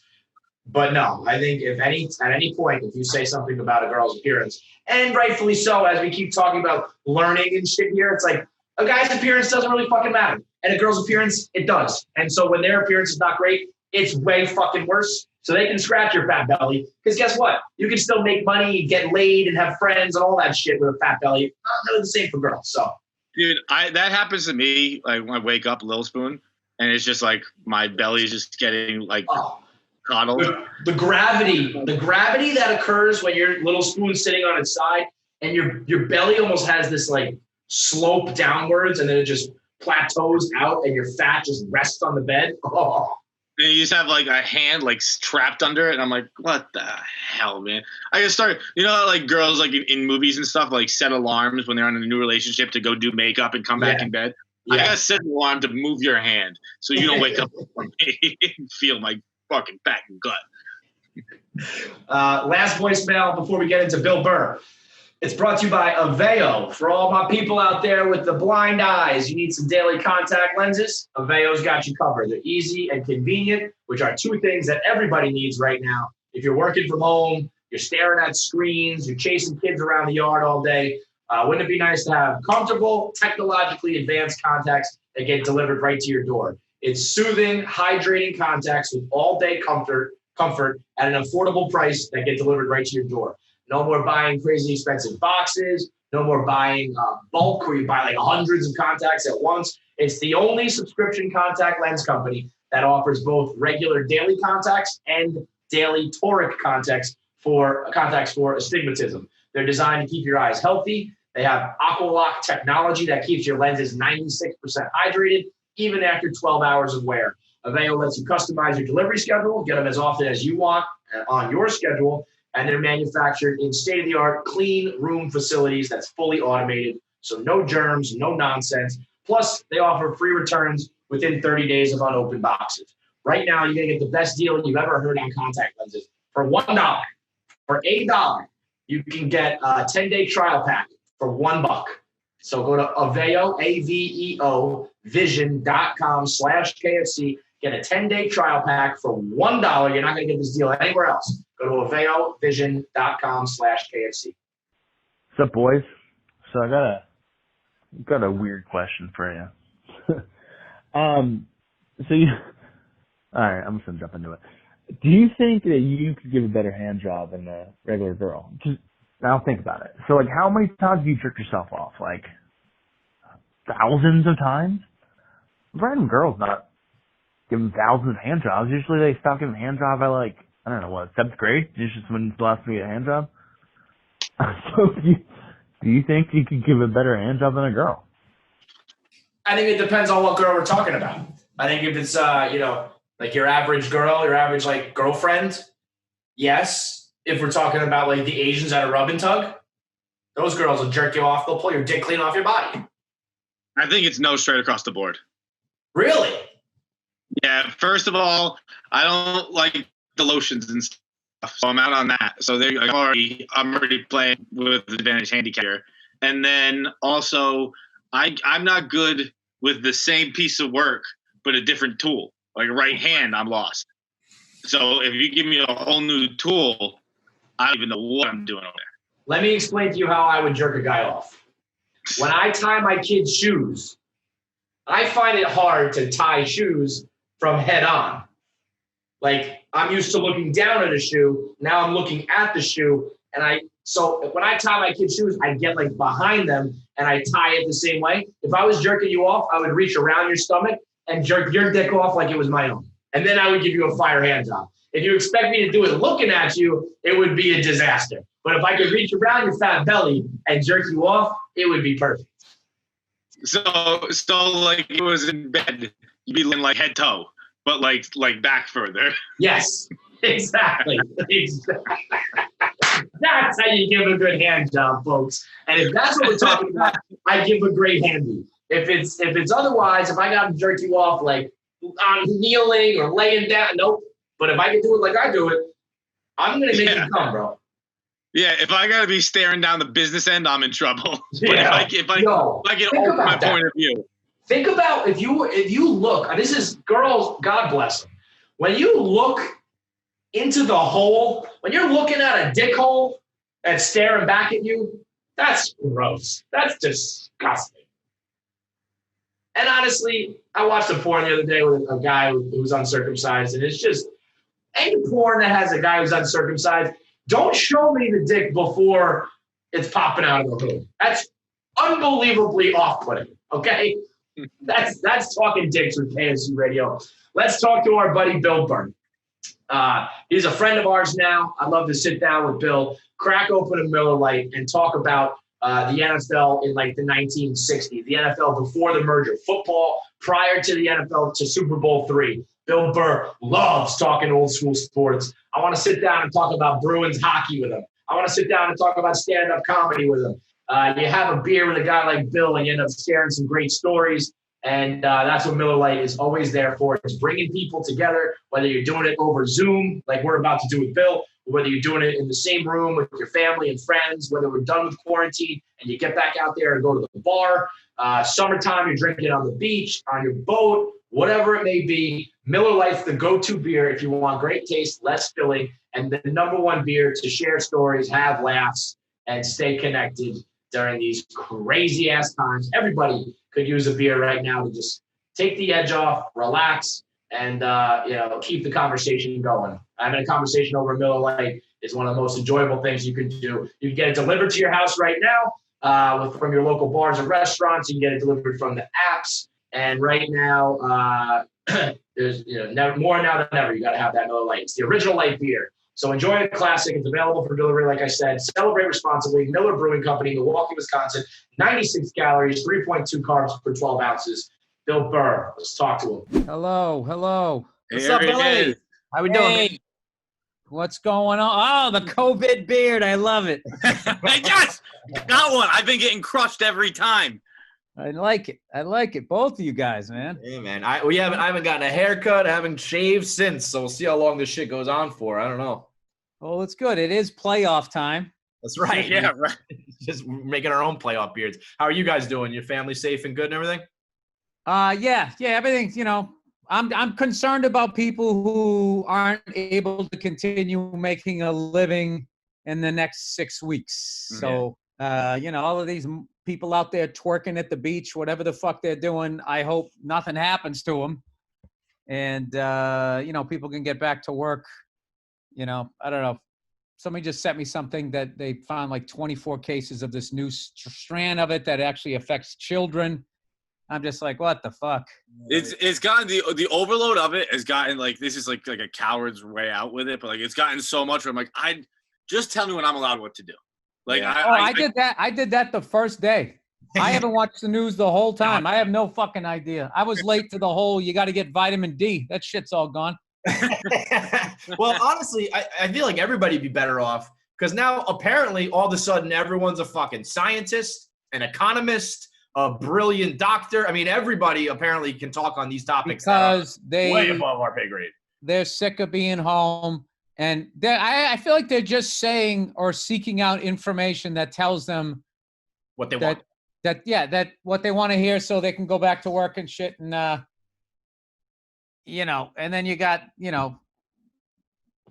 But no, I think at any point, if you say something about a girl's appearance, and rightfully so, as we keep talking about learning and shit here, it's like a guy's appearance doesn't really fucking matter. And a girl's appearance, it does. And so when their appearance is not great, it's way fucking worse. So they can scratch your fat belly. Because guess what? You can still make money, get laid, and have friends and all that shit with a fat belly. Not really the same for girls. So, dude, that happens to me. Like when I wake up, Little Spoon, and it's just like my belly is just getting like coddled. The gravity that occurs when your Little Spoon's sitting on its side, and your belly almost has this like slope downwards, and then it just plateaus out, and your fat just rests on the bed. Oh. And you just have like a hand like trapped under it, and I'm like, what the hell, man? I just started, you know, like girls like in movies and stuff like set alarms when they're in a new relationship to go do makeup and come back in bed. Yeah. I gotta set an alarm to move your hand so you don't wake up and feel my fucking fat gut. Last voicemail before we get into Bill Burr. It's brought to you by Aveo. For all my people out there with the blind eyes, you need some daily contact lenses. Aveo's got you covered. They're easy and convenient, which are two things that everybody needs right now. If you're working from home, you're staring at screens, you're chasing kids around the yard all day, wouldn't it be nice to have comfortable, technologically advanced contacts that get delivered right to your door? It's soothing, hydrating contacts with all-day comfort at an affordable price that get delivered right to your door. No more buying crazy expensive boxes. No more buying bulk where you buy like hundreds of contacts at once. It's the only subscription contact lens company that offers both regular daily contacts and daily toric contacts for astigmatism. They're designed to keep your eyes healthy. They have Aqualock technology that keeps your lenses 96% hydrated even after 12 hours of wear. Aveo lets you customize your delivery schedule, get them as often as you want on your schedule, and they're manufactured in state-of-the-art clean room facilities that's fully automated, so no germs, no nonsense. Plus, they offer free returns within 30 days of unopened boxes. Right now, you're going to get the best deal you've ever heard on contact lenses. For $1, for $8, you can get a 10-day trial pack for $1. So go to Aveo, AveoVision.com/KFC. Get a 10-day trial pack for $1. You're not going to get this deal anywhere else. Go to AveoVision.com/KFC. What's up, boys? So I got a weird question for you. All right, I'm just gonna jump into it. Do you think that you could give a better hand job than a regular girl? Just now think about it. So, like, how many times do you jerk yourself off? Like, thousands of times? Random girls not giving thousands of hand jobs. Usually they stop giving hand job by, like, I don't know, what, 7th grade? It's just when the last time you get a hand job? So, do you think you could give a better hand job than a girl? I think it depends on what girl we're talking about. I think if it's, like your average girl, your average, like, girlfriend, yes. If we're talking about, like, the Asians at a rub and tug, those girls will jerk you off. They'll pull your dick clean off your body. I think it's no straight across the board. Really? Yeah, first of all, I don't like the lotions and stuff, so I'm out on that. So I'm already playing with the advantage handicap here. And then also, I'm not good with the same piece of work, but a different tool. Like right hand, I'm lost. So if you give me a whole new tool, I don't even know what I'm doing over there. Let me explain to you how I would jerk a guy off. When I tie my kids' shoes, I find it hard to tie shoes from head on. Like, I'm used to looking down at a shoe. Now I'm looking at the shoe. So when I tie my kids' shoes, I get like behind them and I tie it the same way. If I was jerking you off, I would reach around your stomach and jerk your dick off like it was my own. And then I would give you a fire hand job. If you expect me to do it looking at you, it would be a disaster. But if I could reach around your fat belly and jerk you off, it would be perfect. So like it was in bed, you'd be like head toe, but like back further. Yes, exactly. That's how you give a good hand job, folks. And if that's what we're talking about, I give a great handy. If it's otherwise, if I got to jerk you off like I'm kneeling or laying down, nope. But if I can do it like I do it, I'm gonna make you come, bro. Yeah, if I gotta be staring down the business end, I'm in trouble. Yeah. But if I can open my point of view. Think about if you look, and this is girls, God bless them. When you look into the hole, when you're looking at a dick hole that's staring back at you, that's gross. That's disgusting. And honestly, I watched a porn the other day with a guy who was uncircumcised, and it's just any porn that has a guy who's uncircumcised, don't show me the dick before it's popping out of the hood. That's unbelievably off-putting, okay? That's talking dicks with KFC Radio. Let's talk to our buddy Bill Burr. He's a friend of ours now. I'd love to sit down with Bill, crack open a Miller Lite, and talk about the NFL in like the 1960s, the NFL before the merger, football prior to the NFL to Super Bowl III. Bill Burr loves talking old school sports. I want to sit down and talk about Bruins hockey with him. I want to sit down and talk about stand-up comedy with him. You have a beer with a guy like Bill and you end up sharing some great stories. And that's what Miller Lite is always there for. It's bringing people together, whether you're doing it over Zoom, like we're about to do with Bill, or whether you're doing it in the same room with your family and friends, whether we're done with quarantine and you get back out there and go to the bar. Summertime, you're drinking on the beach, on your boat, whatever it may be. Miller Lite's the go-to beer if you want great taste, less filling, and the number one beer to share stories, have laughs, and stay connected during these crazy-ass times. Everybody could use a beer right now to just take the edge off, relax, and keep the conversation going. Having a conversation over Miller Lite is one of the most enjoyable things you can do. You can get it delivered to your house right now from your local bars and restaurants. You can get it delivered from the apps. And right now, there's more now than ever. You got to have that Miller Lite. It's the original light beer. So enjoy a classic. It's available for delivery, like I said. Celebrate responsibly. Miller Brewing Company, Milwaukee, Wisconsin. 96 calories, 3.2 carbs per 12 ounces. Bill Burr. Let's talk to him. Hello. What's up, Billy? How we doing? What's going on? Oh, the COVID beard. I love it. Yes, got one. I've been getting crushed every time. I like it. Both of you guys, man. Hey, man. I haven't gotten a haircut. I haven't shaved since, so we'll see how long this shit goes on for. I don't know. Well, it's good. It is playoff time. That's right. Yeah, right. Just making our own playoff beards. How are you guys doing? Your family safe and good and everything? Yeah, everything's, I'm concerned about people who aren't able to continue making a living in the next 6 weeks. So, all of these people out there twerking at the beach, whatever the fuck they're doing, I hope nothing happens to them. And, people can get back to work. I don't know. Somebody just sent me something that they found like 24 cases of this new strand of it that actually affects children. I'm just like, what the fuck? It's gotten the overload of it has gotten like, this is like a coward's way out with it, but like it's gotten so much where I'm like, just tell me when I'm allowed what to do. Like I did that. I did that the first day. I haven't watched the news the whole time. I have no fucking idea. I was late to the whole, you got to get vitamin D. That shit's all gone. Well, honestly, I feel like everybody'd be better off because now apparently all of a sudden everyone's a fucking scientist, an economist, a brilliant doctor. I mean, everybody apparently can talk on these topics because way above our pay grade. They're sick of being home, and I feel like they're just saying or seeking out information that tells them what they want. That what they want to hear, so they can go back to work and shit. And and then you got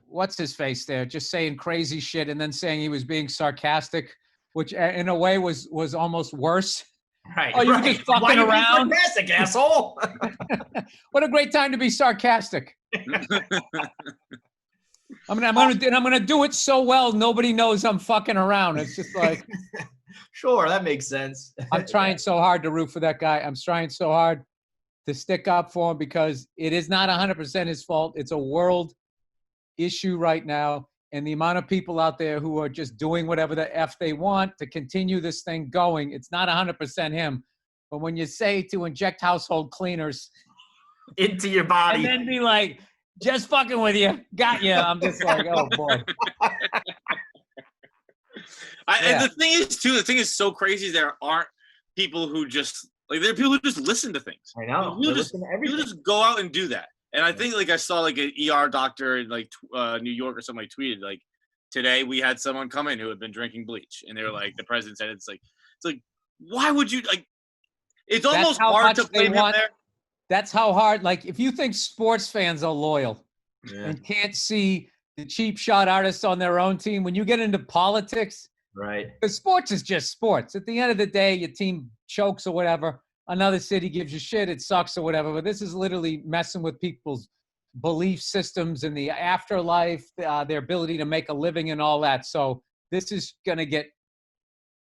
what's his face there, just saying crazy shit, and then saying he was being sarcastic, which in a way was almost worse. Right. Oh, you were just fucking around. Sarcastic, asshole. What a great time to be sarcastic. I'm gonna do it so well nobody knows I'm fucking around. It's just like, sure, that makes sense. I'm trying so hard to root for that guy. I'm trying so hard to stick up for him because it is not 100% his fault. It's a world issue right now. And the amount of people out there who are just doing whatever the F they want to continue this thing going, it's not 100% him. But when you say to inject household cleaners into your body and then be like, just fucking with you, got you. I'm just like, oh boy. And the thing is so crazy. There aren't people who just like, there are people who just listen to things. I know. People just go out and do that. And I think, like, I saw, like, an ER doctor in, like, New York or something, like, tweeted, like, today we had someone come in who had been drinking bleach. And they were like, the president said, it's like, why would you, like, it's almost hard to blame him there. That's how hard, like, if you think sports fans are loyal and can't see the cheap shot artists on their own team, when you get into politics, right? Because sports is just sports. At the end of the day, your team chokes or whatever. Another city gives you shit, it sucks or whatever, but this is literally messing with people's belief systems and the afterlife, their ability to make a living and all that. So this is going to get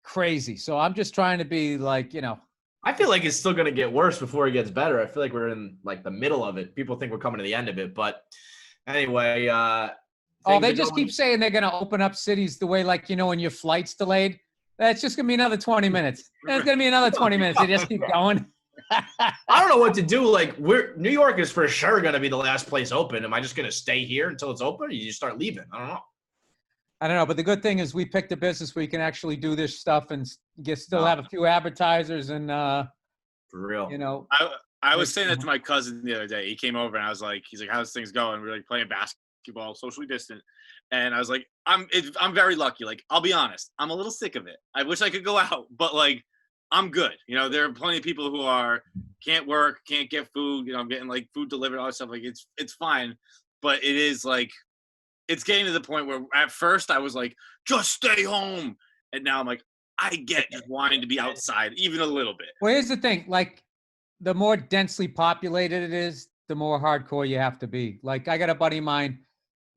crazy. So I'm just trying to be like, I feel like it's still going to get worse before it gets better. I feel like we're in like the middle of it. People think we're coming to the end of it, but anyway. They just keep saying they're going to open up cities the way, like, when your flight's delayed. That's just going to be another 20 minutes. It's going to be another 20 minutes. You just keep going. I don't know what to do. Like, New York is for sure going to be the last place open. Am I just going to stay here until it's open, or you just start leaving? I don't know. But the good thing is we picked a business where you can actually do this stuff and still have a few advertisers and for real. I was saying that to my cousin the other day. He came over and I was like, he's like, how's things going? We were like playing basketball, socially distant. And I was like, I'm very lucky. Like, I'll be honest, I'm a little sick of it. I wish I could go out, but like, I'm good. There are plenty of people who can't work, can't get food. I'm getting like food delivered, all that stuff. Like, it's fine, but it is like, it's getting to the point where at first I was like, just stay home, and now I'm like, I get just wanting to be outside even a little bit. Well, here's the thing: like, the more densely populated it is, the more hardcore you have to be. Like, I got a buddy of mine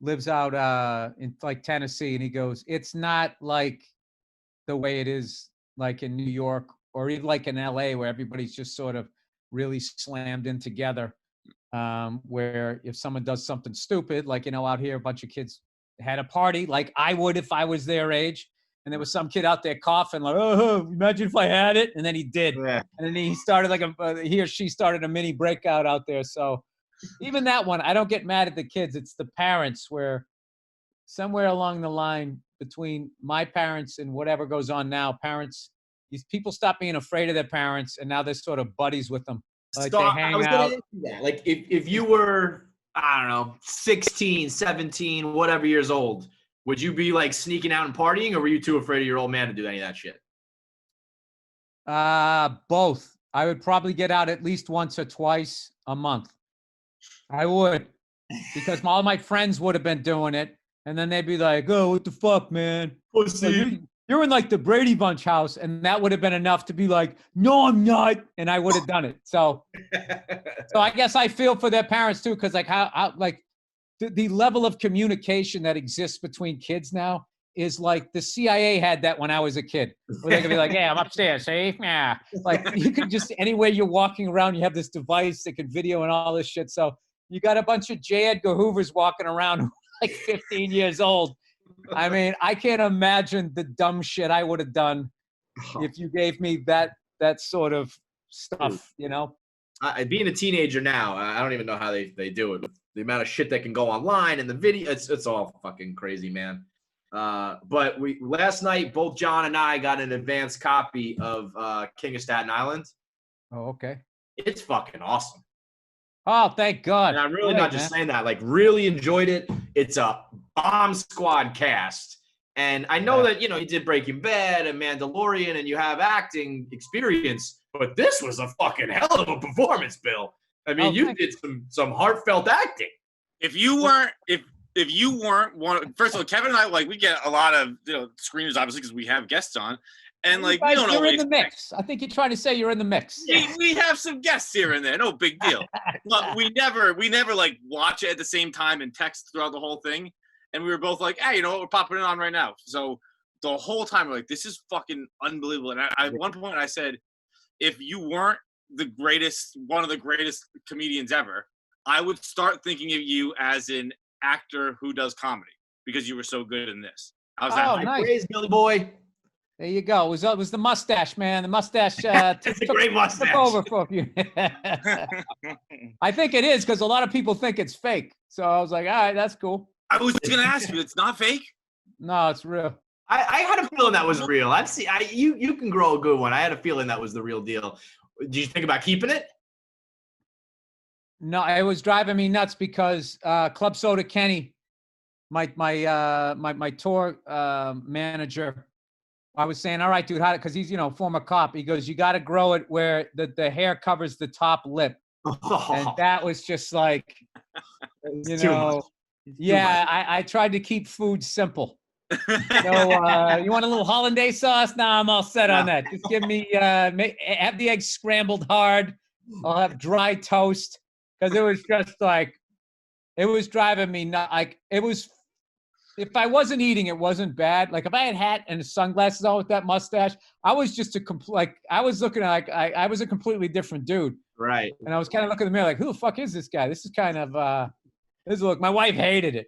lives out in like Tennessee, and he goes, it's not like the way it is like in New York or even like in LA where everybody's just sort of really slammed in together. Where if someone does something stupid, like, out here, a bunch of kids had a party like I would if I was their age. And there was some kid out there coughing like, oh, imagine if I had it. And then he did. Yeah. And then he started he or she started a mini breakout out there. So even that one, I don't get mad at the kids. It's the parents where somewhere along the line between my parents and whatever goes on now, these people stop being afraid of their parents, and now they're sort of buddies with them. Like, they hang out. That. Like, if you were, I don't know, 16, 17, whatever years old, would you be like sneaking out and partying, or were you too afraid of your old man to do any of that shit? Both. I would probably get out at least once or twice a month. I would, because all my friends would have been doing it, and then they'd be like, "Oh, what the fuck, man? Pussy. You're in like the Brady Bunch house," and that would have been enough to be like, "No, I'm not," and I would have done it. So I guess I feel for their parents too, because like how like the level of communication that exists between kids now is like the CIA had that when I was a kid. Where they could be like, "Yeah, I'm upstairs, see? Yeah." Like you could just anywhere you're walking around, you have this device that can video and all this shit. So you got a bunch of J. Edgar Hoovers walking around who are like 15 years old. I mean, I can't imagine the dumb shit I would have done if you gave me that sort of stuff, you know? Being a teenager now, I don't even know how they do it. The amount of shit that can go online and the video, it's all fucking crazy, man. But last night, both John and I got an advanced copy of King of Staten Island. Oh, okay. It's fucking awesome. Oh, thank God. And I'm really Great, not just man. saying that. Like, really enjoyed it. It's a bomb squad cast. And I know that, you did Breaking Bad and Mandalorian and you have acting experience, but this was a fucking hell of a performance, Bill. I mean, you did some heartfelt acting. If you weren't one, first of all, Kevin and I, like, we get a lot of screeners, obviously, because we have guests on, and like we don't You're in always. the mix. I think you're trying to say you're in the mix. We have some guests here and there, no big deal. But we never like watch it at the same time and text throughout the whole thing. And we were both like, "Hey, you know what? We're popping it on right now." So the whole time we're like, "This is fucking unbelievable." And at one point I said, "If you weren't one of the greatest comedians ever, I would start thinking of you as an actor who does comedy because you were so good in this." I was nice. Praise, Billy boy. There you go. It was the mustache, man. The mustache It's a great mustache. took over for you. I think it is because a lot of people think it's fake. So I was like, all right, that's cool. I was going to ask you, it's not fake? No, it's real. I had a feeling that was real. You can grow a good one. I had a feeling that was the real deal. Did you think about keeping it? No, it was driving me nuts because Club Soda Kenny, my tour manager, I was saying, all right, dude, how? Because he's former cop. He goes, you got to grow it where the hair covers the top lip, and that was just like, I tried to keep food simple. So you want a little hollandaise sauce? Nah, I'm all set on that. Just give me have the eggs scrambled hard. I'll have dry toast because it was just like it was driving me nuts. Like it was. If I wasn't eating, it wasn't bad. Like if I had a hat and sunglasses on with that mustache, I was just I was looking like I was a completely different dude. Right. And I was kind of looking in the mirror like, who the fuck is this guy? This is kind of look. My wife hated it.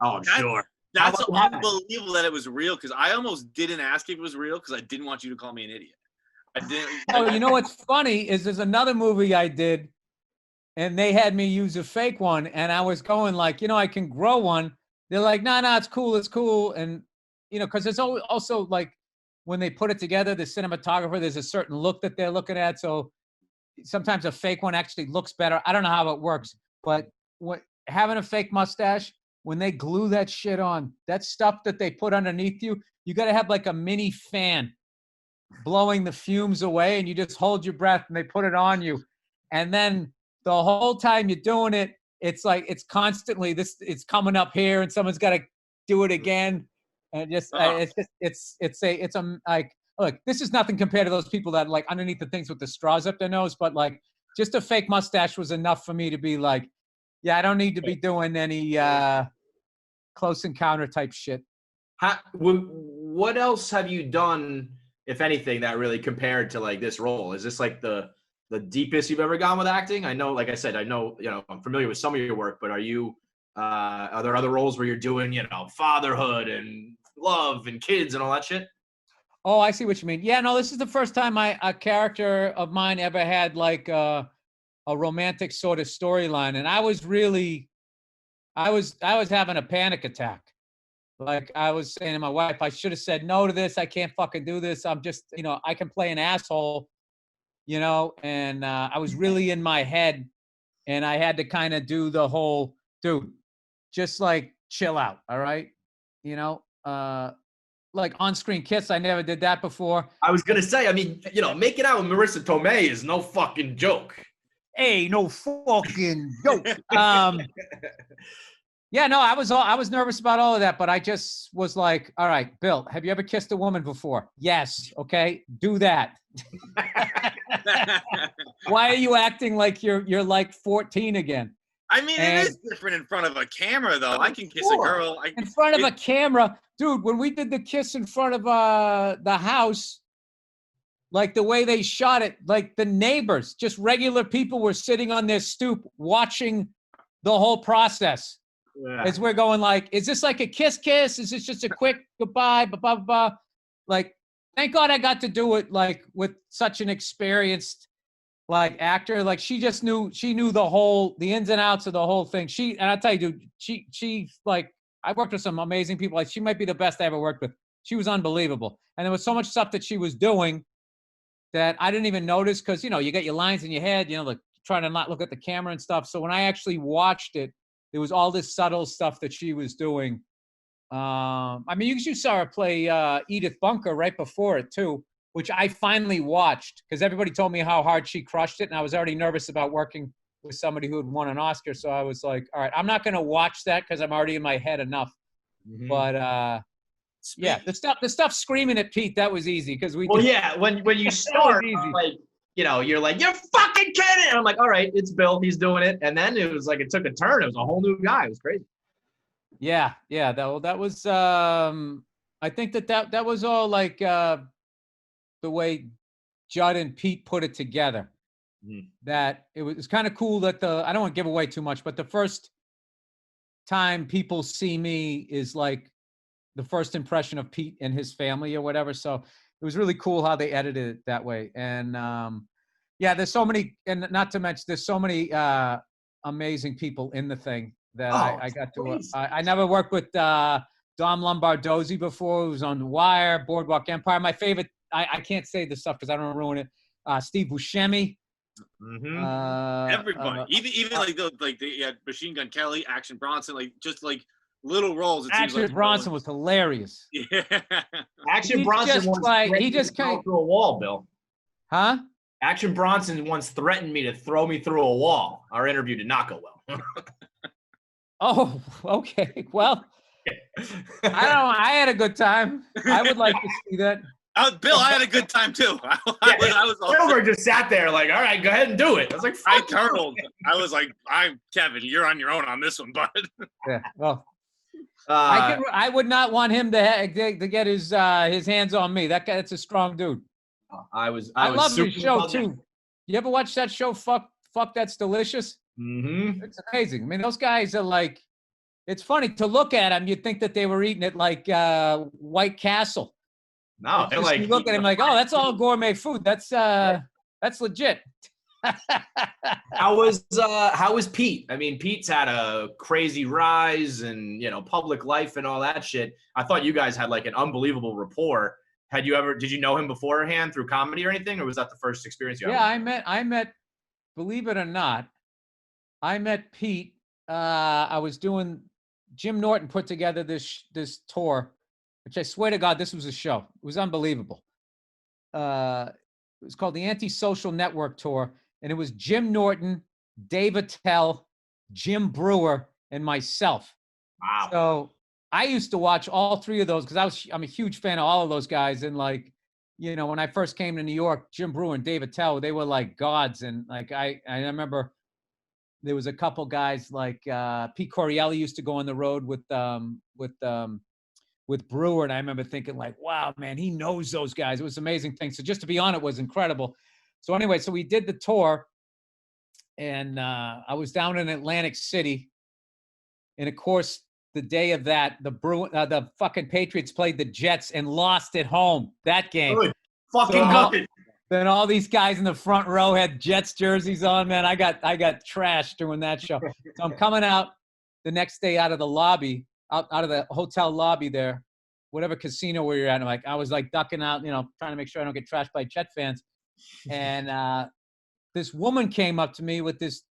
Oh, sure. That's unbelievable that it was real because I almost didn't ask if it was real because I didn't want you to call me an idiot. I didn't. Oh, you know what's funny is there's another movie I did, and they had me use a fake one, and I was going like, I can grow one. They're like, no, it's cool. And, because there's also like when they put it together, the cinematographer, there's a certain look that they're looking at. So sometimes a fake one actually looks better. I don't know how it works, but having a fake mustache, when they glue that shit on, that stuff that they put underneath you got to have like a mini fan blowing the fumes away, and you just hold your breath and they put it on you. And then the whole time you're doing it, it's like it's constantly it's coming up here, and someone's got to do it again, and just like look, this is nothing compared to those people that like underneath the things with the straws up their nose, but like just a fake mustache was enough for me to be like, yeah, I don't need to be doing any close encounter type shit. What else have you done, if anything, that really compared to like this role? Is this like the deepest you've ever gone with acting? I know, like I said, I'm familiar with some of your work, but are there other roles where you're doing, fatherhood and love and kids and all that shit? Oh, I see what you mean. Yeah, no, this is the first time a character of mine ever had like a romantic sort of storyline. And I was having a panic attack. Like I was saying to my wife, I should have said no to this. I can't fucking do this. I'm just, I can play an asshole. And I was really in my head, and I had to kind of do the whole, dude, just like chill out, all right? like on-screen kiss. I never did that before. I was gonna say, I mean, making out with Marissa Tomei is no fucking joke. Hey, no fucking joke. Yeah, no, I was nervous about all of that, but I just was like, all right, Bill, have you ever kissed a woman before? Yes. Okay, do that. Why are you acting like you're like 14 again? I mean, it is different in front of a camera, though. I can kiss a girl. In front of a camera, dude. When we did the kiss in front of the house, like the way they shot it, like the neighbors, just regular people were sitting on their stoop watching the whole process. Yeah. As we're going like, is this like a kiss? Is this just a quick goodbye? Blah, blah, blah. Like, thank God I got to do it like with such an experienced like actor. Like she knew the ins and outs of the whole thing. And I'll tell you, dude, she like, I worked with some amazing people. Like she might be the best I ever worked with. She was unbelievable. And there was so much stuff that she was doing that I didn't even notice. Cause you get your lines in your head, like trying to not look at the camera and stuff. So when I actually watched it, there was all this subtle stuff that she was doing. I mean, you saw her play Edith Bunker right before it too, which I finally watched because everybody told me how hard she crushed it, and I was already nervous about working with somebody who had won an Oscar. So I was like, all right, I'm not going to watch that because I'm already in my head enough. Mm-hmm. But yeah, the stuff screaming at Pete, that was easy because we. Well, yeah, when you start, like. You're like, you're fucking kidding. And I'm like, all right, it's Bill. He's doing it. And then it was like, it took a turn. It was a whole new guy. It was crazy. Yeah. That was, I think that was all like the way Judd and Pete put it together. Mm-hmm. That it was kind of cool that I don't want to give away too much, but the first time people see me is like the first impression of Pete and his family or whatever. So it was really cool how they edited it that way. And yeah, there's so many, and not to mention, there's so many amazing people in the thing that I got to. I never worked with Dom Lombardozzi before, who was on The Wire, Boardwalk Empire. My favorite, I can't say this stuff because I don't want to ruin it. Steve Buscemi. Mm-hmm. Everybody, even like they had Machine Gun Kelly, Action Bronson, like just like little roles. Action Bronson was hilarious. Yeah. Action Bronson he just came through a wall, Bill. Huh? Action Bronson once threatened me to throw me through a wall. Our interview did not go well. Oh, okay. Well, I don't know. I had a good time. I would like to see that. Bill, I had a good time too. I was Silver just sat there like, all right, go ahead and do it. I was like, I turned. I was like, Kevin, you're on your own on this one, bud. Yeah. Well, I would not want him to get his hands on me. That guy, that's a strong dude. I love his show too. You ever watch that show? Fuck, That's Delicious. Mm-hmm. It's amazing. I mean, those guys are like. It's funny to look at them. You'd think that they were eating it like White Castle. No, they're like. You look at him like, oh, that's all gourmet food. That's legit. How was Pete? I mean, Pete's had a crazy rise and public life and all that shit. I thought you guys had like an unbelievable rapport. Did you know him beforehand through comedy or anything, or was that the first experience you had? Yeah, I met, believe it or not, I met Pete. I was doing, Jim Norton put together this tour, which I swear to God, this was a show. It was unbelievable. It was called the Antisocial Network Tour. And it was Jim Norton, Dave Attell, Jim Brewer, and myself. Wow. So I used to watch all three of those because I'm a huge fan of all of those guys. And like, when I first came to New York, Jim Brewer and Dave Attell, they were like gods. And like I remember there was a couple guys like Pete Corielli used to go on the road with Brewer, and I remember thinking like, wow, man, he knows those guys. It was an amazing thing. So just to be on it was incredible. So anyway, so we did the tour, and I was down in Atlantic City, and of course, the day of that, the fucking Patriots played the Jets and lost at home that game. Good. Fucking good. Then all these guys in the front row had Jets jerseys on. Man, I got trashed during that show. So I'm coming out the next day out of the lobby, out of the hotel lobby there, whatever casino where you're at. And I was like ducking out, trying to make sure I don't get trashed by Jet fans. And this woman came up to me with this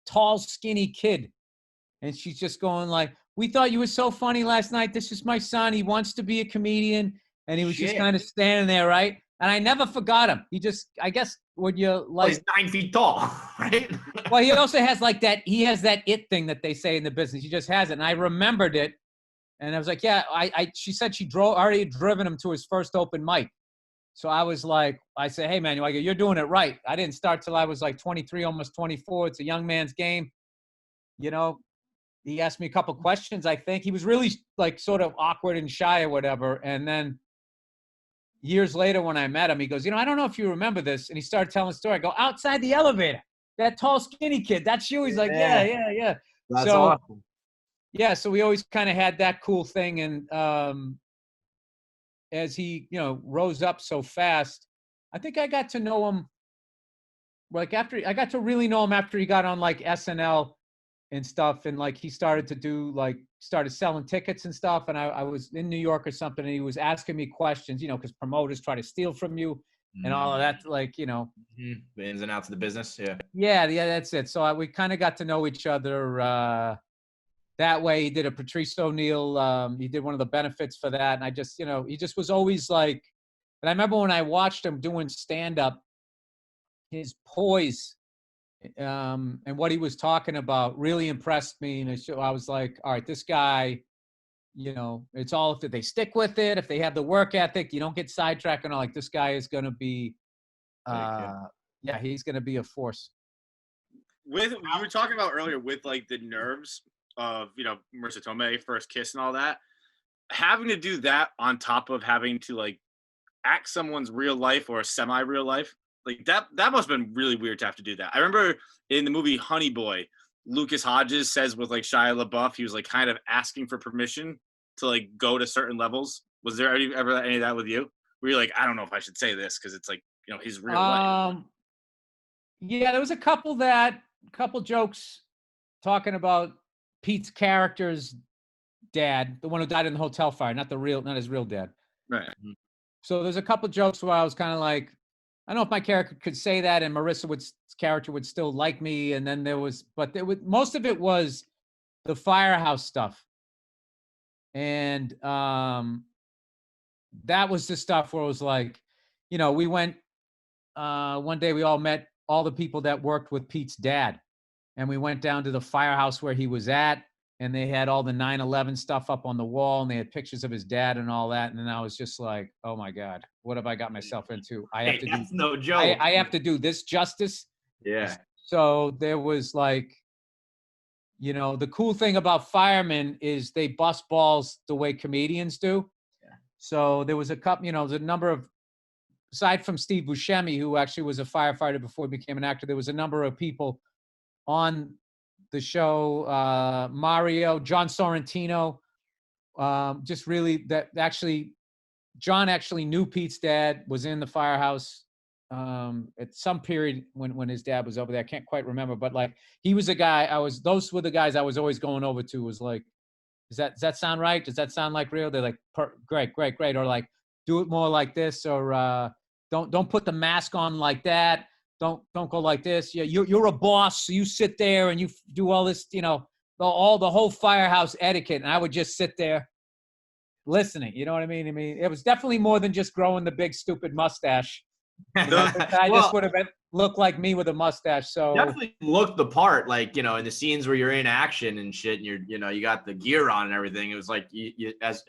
tall, skinny kid. And she's just going like, we thought you were so funny last night. This is my son. He wants to be a comedian. And he was just Shit. kind of standing there, right? And I never forgot him. He just, I guess, when you Well, like, he's 9 feet tall, right? well, he also has like that, he has that it thing that they say in the business. He just has it. And I remembered it. And I was like, yeah, she said she already had driven him to his first open mic. So I was like, I said, hey man, you're doing it right. I didn't start till I was like 23, almost 24. It's a young man's game. You know, he asked me a couple questions. I think he was really like sort of awkward and shy or whatever. And then years later when I met him, he goes, I don't know if you remember this. And he started telling a story. I go, outside the elevator, that tall, skinny kid, that's you. He's like, yeah. That's awesome. Yeah, so we always kind of had that cool thing. And as he, rose up so fast, I think I got to know him, like I got to really know him after he got on like SNL and stuff. And like he started selling tickets and stuff. And I was in New York or something, and he was asking me questions, because promoters try to steal from you and all of that, like, The ins and outs of the business. Yeah. Yeah, that's it. So we kind of got to know each other that way. He did a Patrice O'Neill. He did one of the benefits for that. And I just, he just was always like, and I remember when I watched him doing stand-up, his poise and what he was talking about really impressed me. And I was like, all right, this guy, it's all if they stick with it, if they have the work ethic, you don't get sidetracked and all. Like, this guy is going to be, he's going to be a force. With you were talking about earlier with like the nerves of Marissa Tomei, first kiss and all that, having to do that on top of having to like act someone's real life or semi-real life, like that must have been really weird to have to do that. I remember in the movie Honey Boy, Lucas Hodges says with like Shia LaBeouf, he was like kind of asking for permission to like go to certain levels. Was there ever any of that with you? Where you're like, I don't know if I should say this because it's like his real life. Yeah, there was a couple jokes talking about Pete's character's dad, the one who died in the hotel fire, not his real dad. Right. So there's a couple jokes where I was kind of like, I don't know if my character could say that and Marissa's character would still like me. And then most of it was the firehouse stuff. And that was the stuff where it was like, we went, one day we all met all the people that worked with Pete's dad. And we went down to the firehouse where he was at, and they had all the 9/11 stuff up on the wall, and they had pictures of his dad and all that. And then I was just like, oh my God, what have I got myself into? That's no joke. I have to do this justice. Yeah. So there was like, the cool thing about firemen is they bust balls the way comedians do. Yeah. So there was a couple, there's a number of, aside from Steve Buscemi, who actually was a firefighter before he became an actor, there was a number of people on the show, Mario, John Sorrentino, just really John actually knew Pete's dad, was in the firehouse at some period when his dad was over there. I can't quite remember, but like he was a guy those were the guys I was always going over to, was like, does that sound right? Does that sound like real? They're like, great. Or like, do it more like this, or don't put the mask on like that. Don't go like this. Yeah, you're a boss, so you sit there and you do all this, the whole firehouse etiquette. And I would just sit there listening. You know what I mean? I mean, it was definitely more than just growing the big stupid mustache. I just would have looked like me with a mustache. So definitely looked the part, like in the scenes where you're in action and shit, and you got the gear on and everything. It was like you as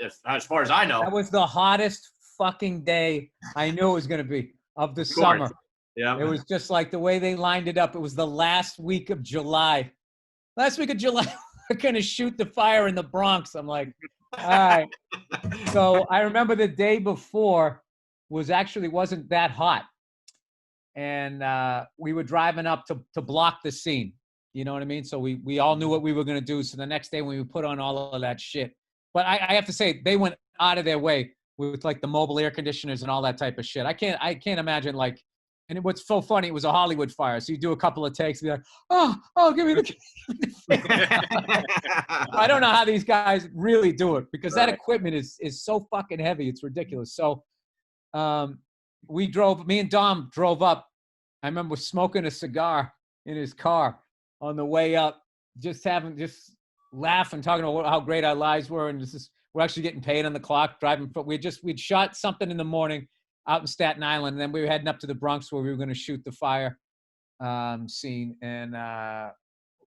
far as I know, that was the hottest fucking day I knew it was going to be of the summer. Yeah, it was just like the way they lined it up. It was the last week of July. We're going to shoot the fire in the Bronx. I'm like, all right. So I remember the day before wasn't that hot. And we were driving up to block the scene. You know what I mean? So we all knew what we were going to do. So the next day when we put on all of that shit. But I have to say, they went out of their way with like the mobile air conditioners and all that type of shit. I can't imagine like, and what's so funny, it was a Hollywood fire. So you do a couple of takes and be like, oh, give me the I don't know how these guys really do it, because that equipment is so fucking heavy. It's ridiculous. So me and Dom drove up. I remember smoking a cigar in his car on the way up, just laughing, talking about how great our lives were, and we're actually getting paid on the clock driving. But we'd shot something in the morning out in Staten Island, and then we were heading up to the Bronx where we were going to shoot the fire scene, and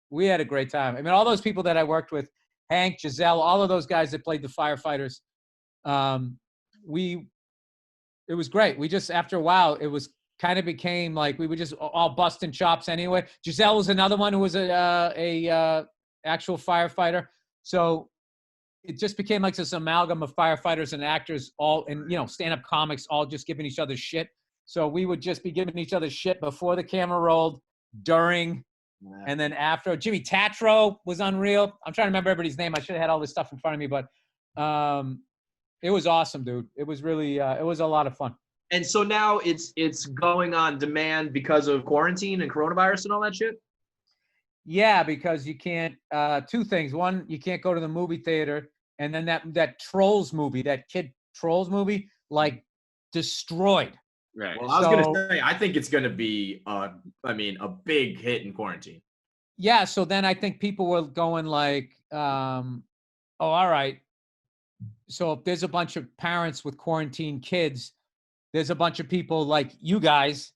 we had a great time. I mean, all those people that I worked with, Hank, Giselle, all of those guys that played the firefighters, it was great. We just, after a while, it was kind of became like we were just all busting chops anyway. Giselle was another one who was a actual firefighter. So it just became like this amalgam of firefighters and actors, all, and, you know, stand-up comics, all just giving each other shit. So we would just be giving each other shit before the camera rolled, during, and then after. Jimmy Tatro was unreal. I'm trying to remember everybody's name. I should have had all this stuff in front of me, but it was awesome, dude. It was really, it was a lot of fun. And so now it's going on demand because of quarantine and coronavirus and all that shit? Yeah, because you can't, two things. One, you can't go to the movie theater. And then that Trolls movie, that kid Trolls movie, like destroyed. Right. Well, I was going to say, I think it's going to be, a big hit in quarantine. Yeah. So then I think people were going like, oh, all right. So if there's a bunch of parents with quarantined kids, there's a bunch of people like you guys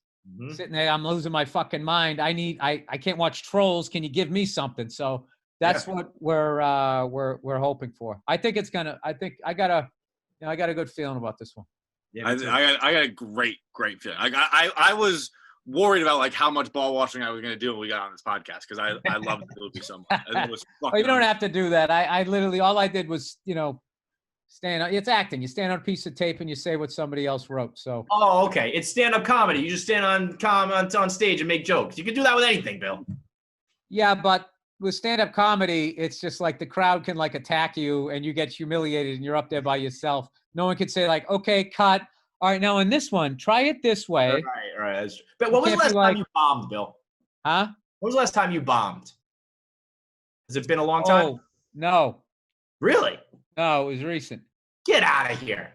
sitting there. I'm losing my fucking mind. I can't watch Trolls. Can you give me something? So that's what we're hoping for. I think it's gonna. I think I got a good feeling about this one. Yeah, I got a great feeling. I was worried about like how much ball watching I was gonna do when we got on this podcast because I loved the movie so much. It was well, you don't have to do that. I literally all I did was it's acting. You stand on a piece of tape and you say what somebody else wrote. So. Oh, okay. It's stand-up comedy. You just stand on stage and make jokes. You can do that with anything, Bill. Yeah, but with stand-up comedy, it's just like the crowd can like attack you and you get humiliated and you're up there by yourself. No one can say like, okay, cut. All right, now in this one, try it this way. Right. But when was the last time you bombed, Bill? Huh? When was the last time you bombed? Has it been a long time? Oh, no. Really? No, it was recent. Get out of here.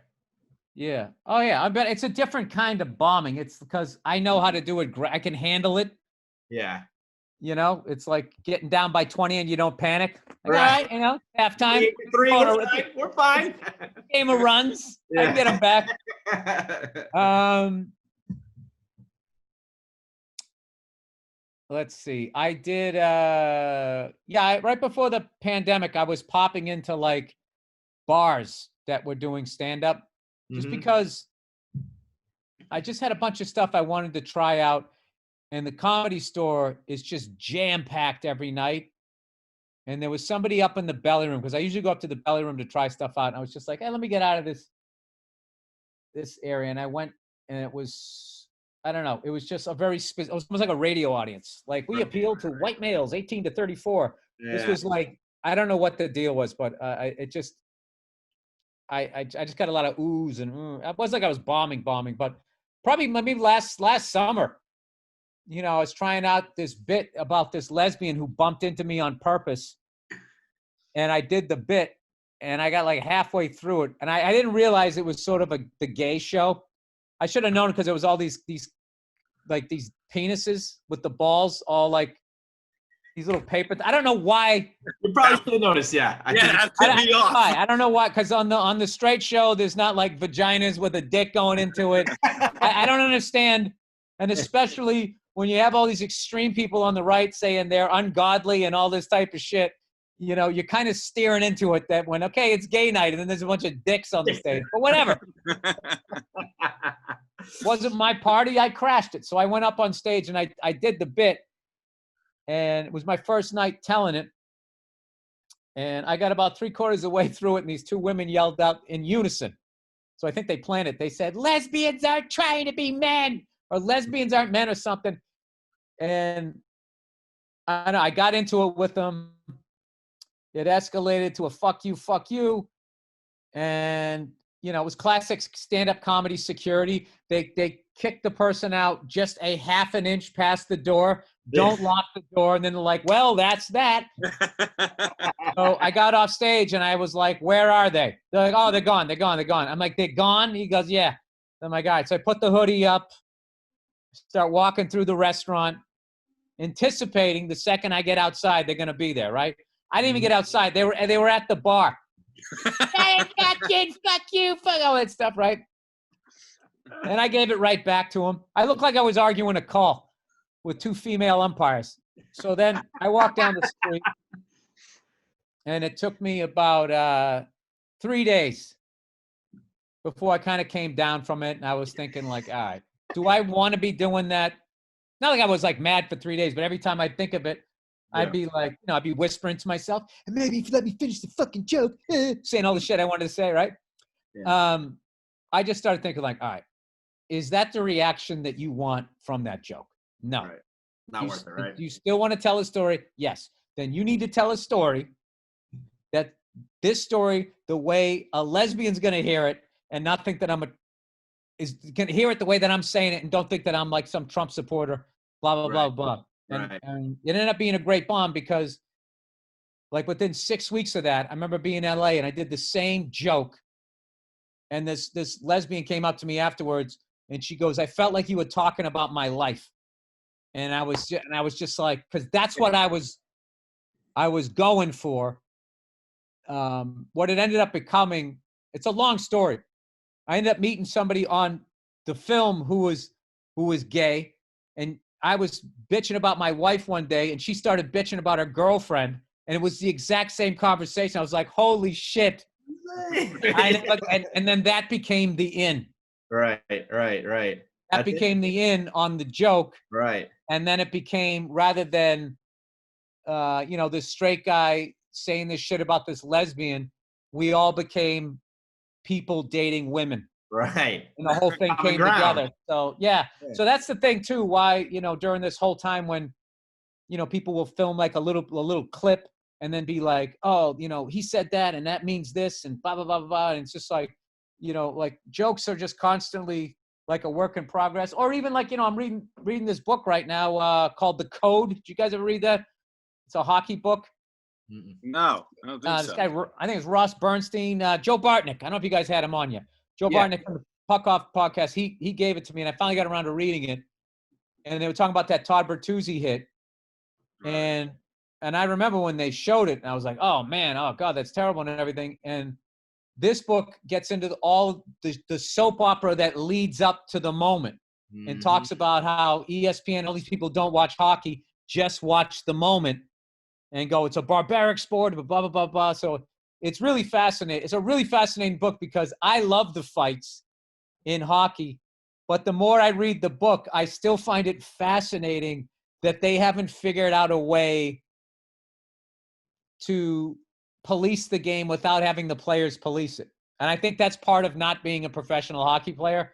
Yeah. Oh, yeah. I bet it's a different kind of bombing. It's because I know how to do it. I can handle it. Yeah. You know, it's like getting down by 20 and you don't panic. Like, right. All right, halftime. We're fine. Game of runs. Yeah. I can get them back. Let's see. I did, right before the pandemic, I was popping into like bars that were doing stand-up just because I just had a bunch of stuff I wanted to try out. And the Comedy Store is just jam-packed every night. And there was somebody up in the belly room, because I usually go up to the belly room to try stuff out. And I was just like, hey, let me get out of this area. And I went, and it was, I don't know, it was just a very, it was almost like a radio audience. Like, we appeal to white males, 18 to 34. Yeah. This was like, I don't know what the deal was, but I just got a lot of oohs and it wasn't like I was bombing, but probably maybe last summer, you know, I was trying out this bit about this lesbian who bumped into me on purpose. And I did the bit and I got like halfway through it. And I didn't realize it was sort of the gay show. I should have known because it was all these penises with the balls, all like these little paper. I don't know why. You probably should have noticed, yeah. I don't know why, because on the straight show, there's not like vaginas with a dick going into it. I don't understand. And especially when you have all these extreme people on the right saying they're ungodly and all this type of shit, you know, you're kind of steering into it that when, okay, it's gay night, and then there's a bunch of dicks on the stage. But whatever. Wasn't my party. I crashed it. So I went up on stage and I did the bit. And it was my first night telling it. And I got about 3/4 of the way through it, and these two women yelled out in unison. So I think they planned it. They said, lesbians aren't trying to be men, or lesbians aren't men, or something. And I don't know, I got into it with them. It escalated to a fuck you. And, you know, it was classic stand-up comedy security. They kicked the person out just a half an inch past the door. Don't lock the door. And then they're like, well, that's that. So I got off stage and I was like, where are they? They're like, oh, they're gone. I'm like, they're gone? He goes, yeah. I'm like, all right. So I put the hoodie up, start walking through the restaurant, anticipating the second I get outside, they're going to be there, right? I didn't even get outside. They were at the bar. Hey, fat kid, fuck you, fuck all that stuff, right? And I gave it right back to him. I looked like I was arguing a call with two female umpires. So then I walked down the street, and it took me about 3 days before I kind of came down from it. And I was thinking, like, all right, do I want to be doing that? Not like I was like mad for 3 days, but every time I think of it, I'd be like, I'd be whispering to myself, and maybe if you let me finish the fucking joke, saying all the shit I wanted to say, right? Yeah. I just started thinking, like, all right, is that the reaction that you want from that joke? No. Right. Not worth it, right? Do you still want to tell a story? Yes. Then you need to tell a story that this story, the way a lesbian's going to hear it, and not think that is going to hear it the way that I'm saying it, and don't think that I'm like some Trump supporter, blah, blah, blah, blah. And it ended up being a great bomb because, like, within 6 weeks of that, I remember being in LA and I did the same joke. And this lesbian came up to me afterwards and she goes, I felt like you were talking about my life. And I was just like, because that's what I was going for. What it ended up becoming, it's a long story. I ended up meeting somebody on the film who was gay, and I was bitching about my wife one day, and she started bitching about her girlfriend, and it was the exact same conversation. I was like, holy shit. And then that became the in. Right. That became the in on the joke. Right. And then it became, rather than, this straight guy saying this shit about this lesbian, we all became people dating women. Right. And the whole thing came together. So, yeah. So that's the thing, too, why, during this whole time when, people will film like a little clip and then be like, oh, he said that and that means this and blah, blah, blah, blah. And it's just like, like jokes are just constantly like a work in progress. Or even like, I'm reading this book right now called The Code. Did you guys ever read that? It's a hockey book. No, I don't think so. This guy, I think it's Ross Bernstein, Joe Bartnick. I don't know if you guys had him on yet. Joe Bartnick from the Puck Off podcast. He gave it to me, and I finally got around to reading it. And they were talking about that Todd Bertuzzi hit. Right. And I remember when they showed it, and I was like, oh, man, oh, God, that's terrible and everything. And this book gets into all the soap opera that leads up to the moment and talks about how ESPN, all these people don't watch hockey, just watch the moment and go, it's a barbaric sport, blah, blah, blah, blah. So it's really fascinating. It's a really fascinating book because I love the fights in hockey. But the more I read the book, I still find it fascinating that they haven't figured out a way to police the game without having the players police it. And I think that's part of not being a professional hockey player,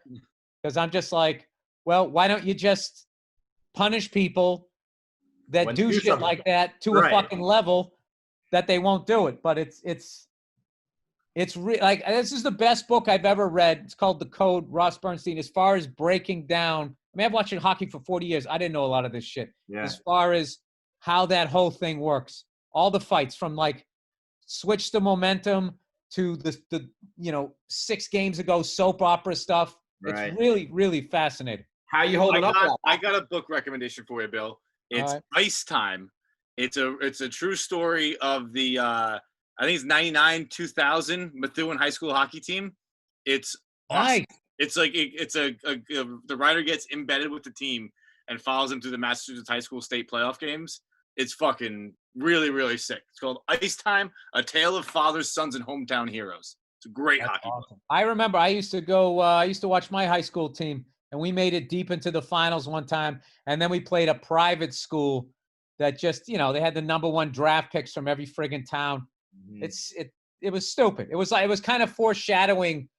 because I'm just like, well, why don't you just punish people that do shit like that to a fucking level that they won't do it? But it's like, this is the best book I've ever read. It's called The Code, Ross Bernstein, as far as breaking down. I mean, I've watched hockey for 40 years. I didn't know a lot of this shit. Yeah. As far as how that whole thing works. All the fights from like switch the momentum to the 6 games ago soap opera stuff. Right. It's really, really fascinating. How you holding up? I got a book recommendation for you, Bill. It's Ice Time. It's a true story of the I think it's 99-2000 Methuen high school hockey team. It's awesome. Nice. It's like the writer gets embedded with the team and follows them through the Massachusetts high school state playoff games. It's fucking really, really sick. It's called Ice Time: A Tale of Fathers, Sons, and Hometown Heroes. It's a great hockey book. I remember I used to watch my high school team, and we made it deep into the finals one time, and then we played a private school that just, they had the number 1 draft picks from every friggin' town. Mm-hmm. It was stupid. It was kind of foreshadowing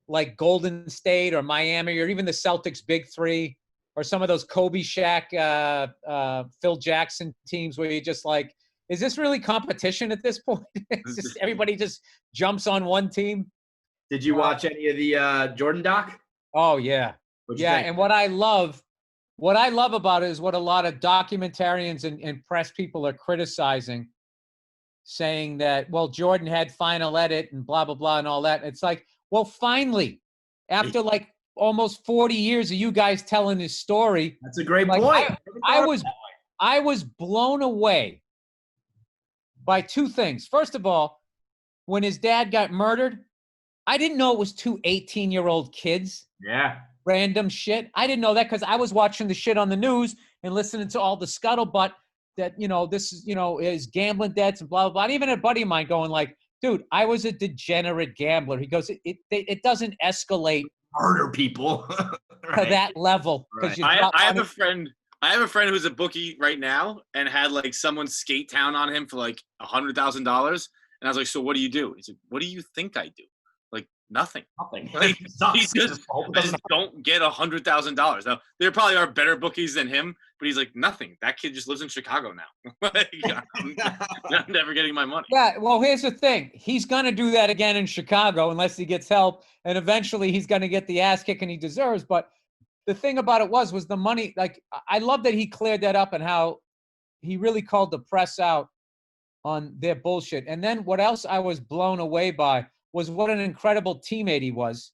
like Golden State or Miami or even the Celtics Big Three or some of those Kobe, Shaq, Phil Jackson teams where you just like, is this really competition at this point? It's just, everybody just jumps on one team. Did you watch any of the Jordan doc? Oh yeah. Yeah. Think? And what I love about it is what a lot of documentarians and press people are criticizing, saying that, well, Jordan had final edit and blah, blah, blah, and all that. It's like, well, finally, after like almost 40 years of you guys telling this story. That's a great point. I was blown away by two things. First of all, when his dad got murdered, I didn't know it was two 18-year-old kids. Yeah. Random shit. I didn't know that because I was watching the shit on the news and listening to all the scuttlebutt that, this is, is gambling debts and blah, blah, blah. And even a buddy of mine going like, dude, I was a degenerate gambler. He goes, it doesn't escalate Murder people. to that level. Right. I have a friend. I have a friend who's a bookie right now and had like someone skate town on him for like $100,000. And I was like, so what do you do? He's like, what do you think I do? Like nothing. Nothing. Like, he just don't get $100,000. Now there probably are better bookies than him, but he's like nothing. That kid just lives in Chicago now. Like, I'm never getting my money. Yeah, well, here's the thing. He's going to do that again in Chicago unless he gets help, and eventually he's going to get the ass kicking he deserves. But the thing about it was the money. Like, I love that he cleared that up and how he really called the press out on their bullshit. And then what else I was blown away by was what an incredible teammate he was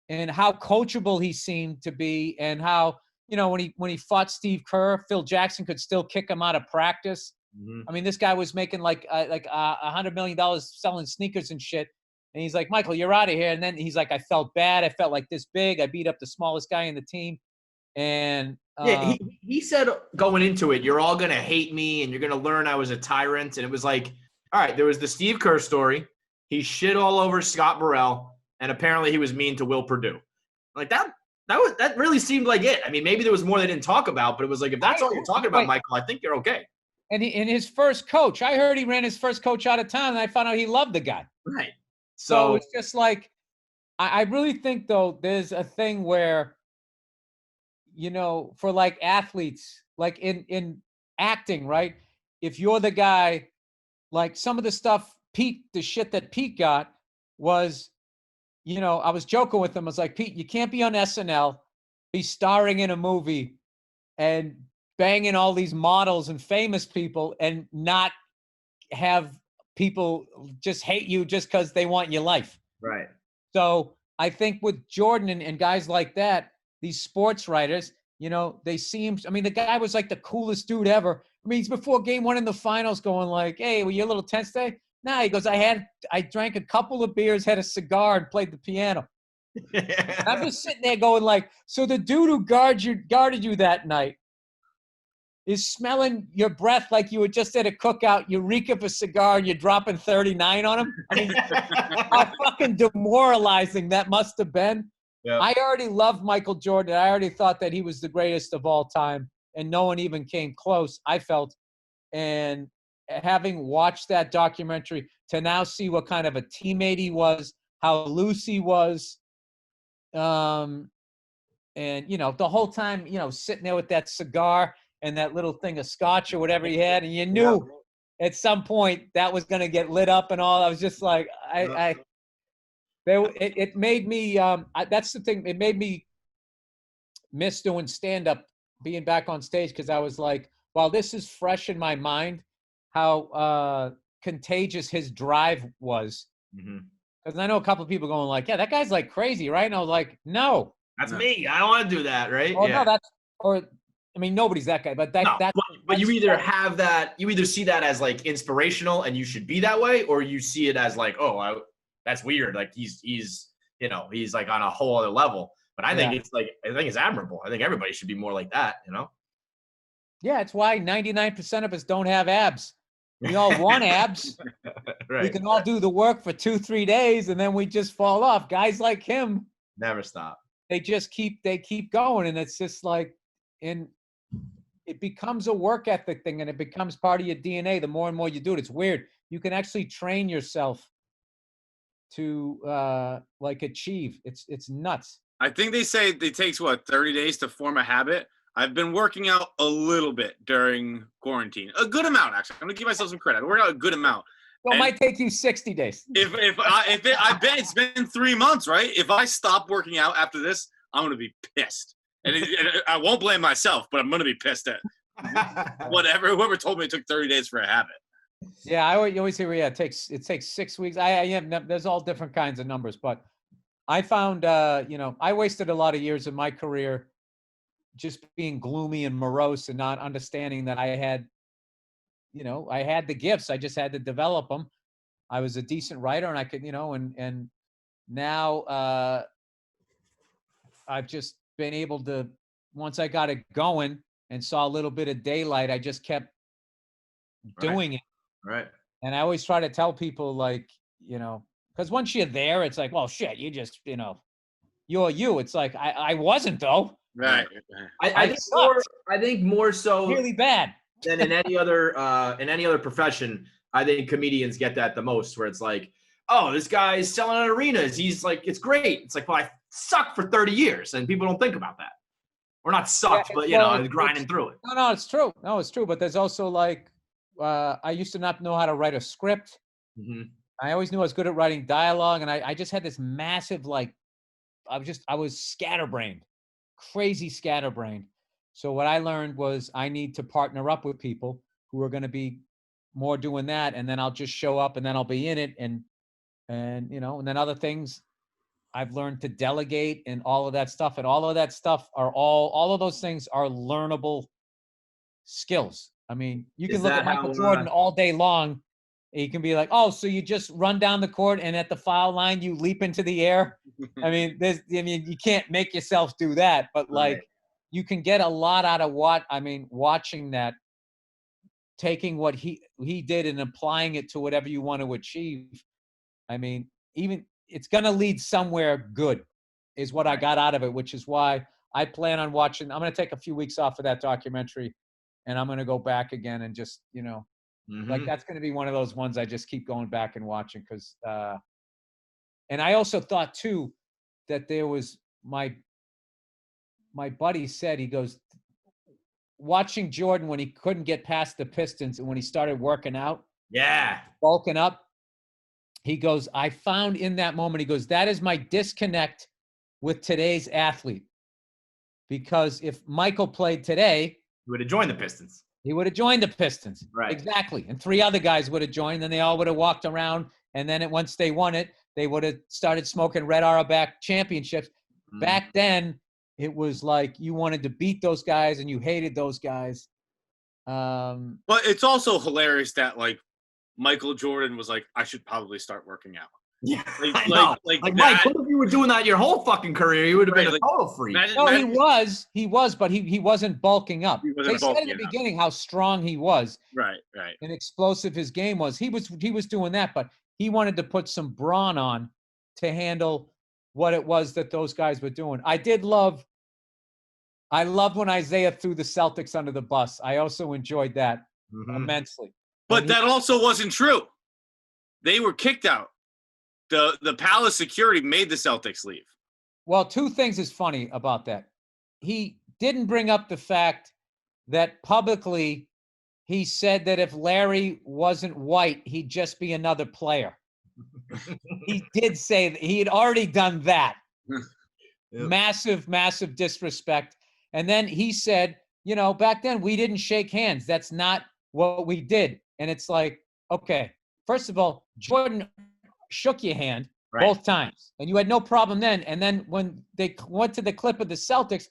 and how coachable he seemed to be, and how, when he fought Steve Kerr, Phil Jackson could still kick him out of practice. Mm-hmm. I mean, this guy was making like $100 million selling sneakers and shit. And he's like, Michael, you're out of here. And then he's like, I felt bad. I felt like this big. I beat up the smallest guy in the team. And yeah, he said going into it, you're all going to hate me and you're going to learn I was a tyrant. And it was like, all right, there was the Steve Kerr story. He shit all over Scott Burrell. And apparently he was mean to Will Perdue. Like that really seemed like it. I mean, maybe there was more they didn't talk about, but it was like, if that's all you're talking about, Michael, I think you're okay. And his first coach, I heard he ran his first coach out of town, and I found out he loved the guy. Right. So it's just like, I really think, though, there's a thing where, for like athletes, like in acting, right? If you're the guy, like some of the stuff, the shit that Pete got was, I was joking with him. I was like, Pete, you can't be on SNL, be starring in a movie and banging all these models and famous people and not have people just hate you just because they want your life. Right. So I think with Jordan and guys like that, these sports writers, they seem, the guy was like the coolest dude ever. I mean, he's before game one in the finals going like, hey, were you a little tense today? Nah, he goes, I drank a couple of beers, had a cigar, and played the piano. I'm just sitting there going like, so the dude who guarded you that night is smelling your breath like you were just at a cookout, you reek of a cigar, and you're dropping 39 on him? I mean, how fucking demoralizing that must have been. Yep. I already loved Michael Jordan. I already thought that he was the greatest of all time, and no one even came close, I felt. And having watched that documentary, to now see what kind of a teammate he was, how loose he was, and, the whole time, sitting there with that cigar and that little thing of scotch or whatever he had, and you knew at some point that was going to get lit up and all. I was just like, it made me, that's the thing, it made me miss doing stand-up, being back on stage, because I was like, while this is fresh in my mind, how contagious his drive was. Because I know a couple of people going like, yeah, that guy's like crazy, right? And I was like, no. That's me. I don't want to do that, right? Oh, yeah. No, nobody's that guy, but but you either have that, you either see that as like inspirational and you should be that way, or you see it as like, that's weird. Like he's like on a whole other level. But I think it's admirable. I think everybody should be more like that, Yeah, it's why 99% of us don't have abs. We all want abs. Right. We can all do the work for 2-3 days and then we just fall off. Guys like him never stop. They just keep going, and it's just like, it becomes a work ethic thing, and it becomes part of your DNA. The more and more you do it, it's weird. You can actually train yourself to achieve. It's nuts. I think they say it takes 30 days to form a habit. I've been working out a little bit during quarantine, a good amount actually. I'm gonna give myself some credit. I worked out a good amount. Well, it might take you 60 days. I bet it's been 3 months, right? If I stop working out after this, I'm gonna be pissed, and I won't blame myself, but I'm gonna be pissed at whoever told me it took 30 days for a habit. Yeah, I always hear it takes 6 weeks. There's all different kinds of numbers, but I found I wasted a lot of years of my career just being gloomy and morose and not understanding that I had I had the gifts. I just had to develop them. I was a decent writer, and I could, and now I've just been able to, once I got it going and saw a little bit of daylight, I just kept doing it. Right. And I always try to tell people, like, because once you're there, it's like, well, shit, you just, you're you. It's like, I wasn't, though. Right. I think more so Really bad. than in any other profession. I think comedians get that the most, where it's like, oh, this guy's selling out arenas. He's like, it's great. It's like, well, I sucked for 30 years, and people don't think about that. Or not sucked, but grinding through it. No, it's true. No, it's true. But there's also like, I used to not know how to write a script. Mm-hmm. I always knew I was good at writing dialogue, and I just had this massive, like, I was scatterbrained, crazy scatterbrained. So what I learned was I need to partner up with people who are going to be more doing that, and then I'll just show up, and then I'll be in it, and then other things I've learned to delegate and all of that stuff, and all of that stuff are all of those things are learnable skills. I mean, you can look at Michael Jordan all day long. And you can be like, oh, so you just run down the court and at the foul line you leap into the air. I mean, you can't make yourself do that, but like you can get a lot out of watching that, taking what he did and applying it to whatever you want to achieve. I mean, even it's going to lead somewhere good is what I got out of it, which is why I plan on watching. I'm going to take a few weeks off of that documentary, and I'm going to go back again and just, like that's going to be one of those ones I just keep going back and watching because, and I also thought too that there was my buddy said, he goes, watching Jordan when he couldn't get past the Pistons and when he started working out, bulking up, he goes, I found in that moment, he goes, that is my disconnect with today's athlete. Because if Michael played today, he would have joined the Pistons. He would have joined the Pistons. Right. Exactly. And 3 other guys would have joined, and they all would have walked around. And then once they won it, they would have started smoking Red Auerbach championships. Back then, it was like you wanted to beat those guys and you hated those guys. But it's also hilarious that, like, Michael Jordan was like, I should probably start working out. Yeah, like Mike, what if you were doing that your whole fucking career? You would have been a total freak. He was, but he wasn't bulking up. They said in the beginning how strong he was. Right. And explosive his game was. He was doing that, but he wanted to put some brawn on to handle what it was that those guys were doing. I loved when Isaiah threw the Celtics under the bus. I also enjoyed that immensely. But that also wasn't true. They were kicked out. The Palace security made the Celtics leave. Well, 2 things is funny about that. He didn't bring up the fact that publicly he said that if Larry wasn't white, he'd just be another player. He did say that he had already done that. Massive, massive disrespect. And then he said, back then we didn't shake hands. That's not what we did. And it's like, okay, first of all, Jordan shook your hand both times, and you had no problem then. And then when they went to the clip of the Celtics,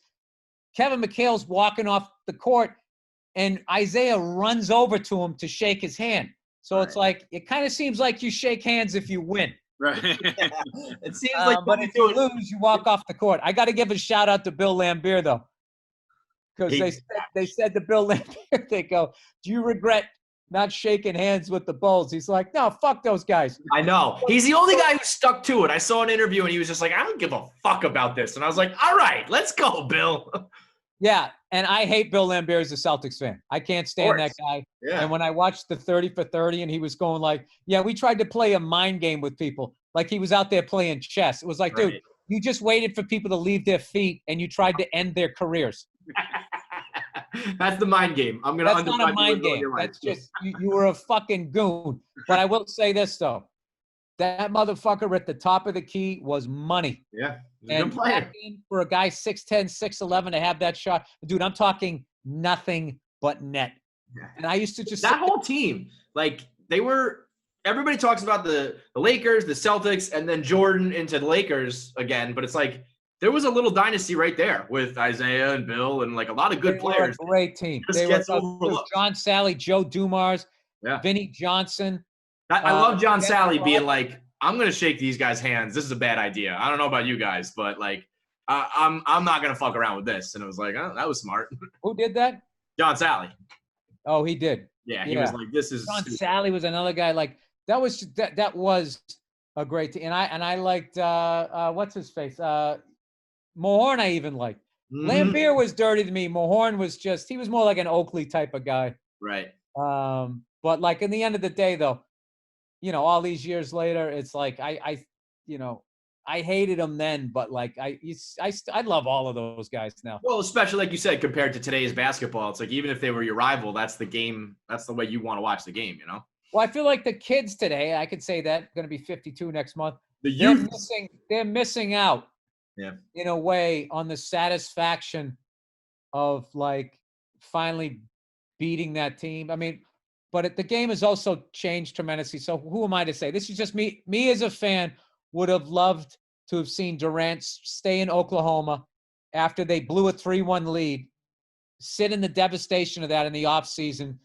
Kevin McHale's walking off the court, and Isaiah runs over to him to shake his hand. So it's like, it kind of seems like you shake hands if you win. Right. It seems like, but if you lose, you walk off the court. I got to give a shout out to Bill Laimbeer though, because they said to Bill Laimbeer, they go, "Do you regret not shaking hands with the Bulls?" He's like, "No, fuck those guys." I know. He's the only guy who stuck to it. I saw an interview and he was just like, I don't give a fuck about this. And I was like, all right, let's go, Bill. Yeah, and I hate Bill Laimbeer as a Celtics fan. I can't stand that guy. Yeah. And when I watched the 30 for 30 and he was going like, yeah, we tried to play a mind game with people. Like he was out there playing chess. It was like, dude, you just waited for people to leave their feet and you tried to end their careers. That's the mind game. That's not a mind game. That's just you were a fucking goon. But I will say this though, that motherfucker at the top of the key was money. Yeah, and for a guy 6'10", 6'11" to have that shot, dude, I'm talking nothing but net. Yeah. And I used to just that whole team, like they were. Everybody talks about the Lakers, the Celtics, and then Jordan into the Lakers again. But it's like there was a little dynasty right there with Isaiah and Bill and like a lot of good players. Were a great team. Just They gets were overlooked. John Sally, Joe Dumars, Yeah. Vinny Johnson. I love John Jeff Sally Clark. being like, I'm gonna shake these guys' hands. This is a bad idea. I don't know about you guys, but like, I'm not gonna fuck around with this. And it was like, oh, that was smart. Who did that? John Sally. Oh, he did. Yeah, he was like, this is John stupid. Sally was another guy. Like that was a great team. And I liked what's his face? Mohorn I even liked. Mhm. Lambeer was dirty to me. Mohorn was he was more like an Oakley type of guy. Right. But like in the end of the day though, all these years later, it's like I hated him then, but like I love all of those guys now. Well, especially like you said, compared to today's basketball, it's like even if they were your rival, that's the game. That's the way you want to watch the game, Well, I feel like the kids today, I could say that, going to be 52 next month. The youth. They're missing out. Yeah. In a way, on the satisfaction of like finally beating that team. I mean, but the game has also changed tremendously. So who am I to say? This is just me. Me as a fan would have loved to have seen Durant stay in Oklahoma after they blew a 3-1 lead, sit in the devastation of that in the offseason,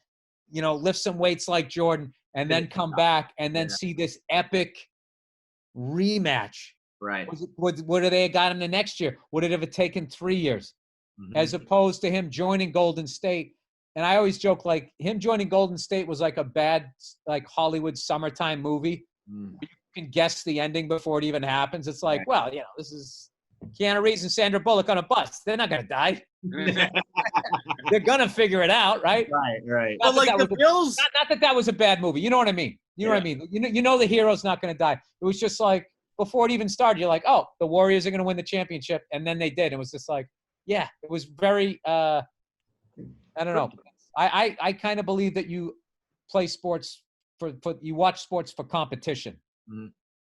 lift some weights like Jordan, and then come back and then see this epic rematch. Right. Would have they got him the next year? Would it have taken 3 years? Mhm. As opposed to him joining Golden State? And I always joke, like, him joining Golden State was like a bad, like, Hollywood summertime movie. Mm. You can guess the ending before it even happens. It's like, well, this is Keanu Reeves and Sandra Bullock on a bus. They're not going to die. They're going to figure it out, right? Right. But like the Bills, Not that was a bad movie. You know what I mean? You know what I mean? The hero's not going to die. It was just like, before it even started, you're like, oh, the Warriors are going to win the championship. And then they did. It was just like, yeah, it was very, I don't know. I kind of believe that you play sports you watch sports for competition.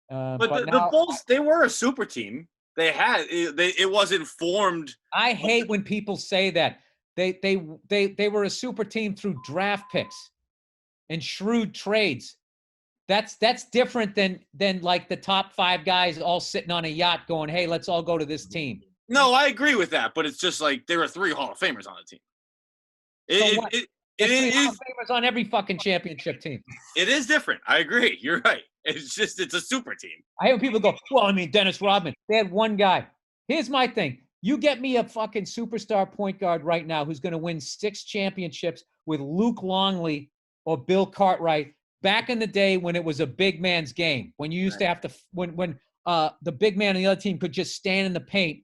but now, the Bulls, they were a super team. They had it wasn't formed. I hate when people say that they were a super team through draft picks and shrewd trades. That's different than like the top 5 guys all sitting on a yacht going, hey, let's all go to this team. No, I agree with that, but it's just like there were 3 Hall of Famers on the team. It Hall of Famers on every fucking championship team. It is different. I agree. You're right. It's a super team. I hear people go, well, I mean, Dennis Rodman. They had one guy. Here's my thing. You get me a fucking superstar point guard right now who's going to win 6 championships with Luke Longley or Bill Cartwright back in the day when it was a big man's game, when you used to have to when the big man on the other team could just stand in the paint.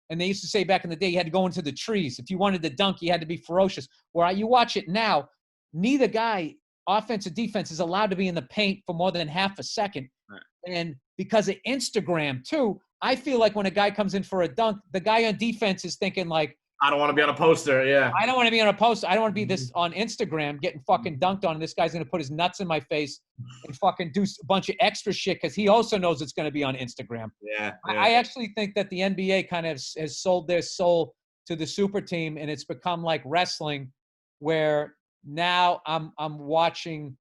And they used to say back in the day, you had to go into the trees. If you wanted to dunk, you had to be ferocious. Where you watch it now, neither guy, offense or defense, is allowed to be in the paint for more than half a second. Right. And because of Instagram, too, I feel like when a guy comes in for a dunk, the guy on defense is thinking like, I don't want to be on a poster. Yeah. I don't want to be on a poster. I don't want to be this on Instagram getting fucking dunked on. And this guy's going to put his nuts in my face and fucking do a bunch of extra shit because he also knows it's going to be on Instagram. Yeah. I actually think that the NBA kind of has sold their soul to the super team, and it's become like wrestling, where now I'm watching.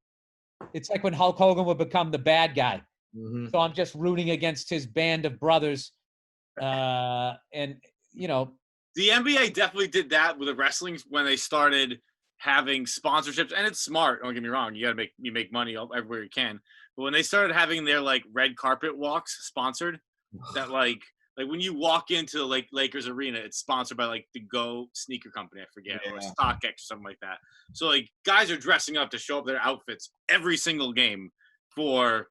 It's like when Hulk Hogan would become the bad guy. Mm-hmm. So I'm just rooting against his band of brothers, and The NBA definitely did that with the wrestling when they started having sponsorships, and it's smart. Don't get me wrong; you make money everywhere you can. But when they started having their like red carpet walks sponsored, that like when you walk into the Lakers arena, it's sponsored by like the Go sneaker company, I forget, or StockX or something like that. So like guys are dressing up to show up their outfits every single game for.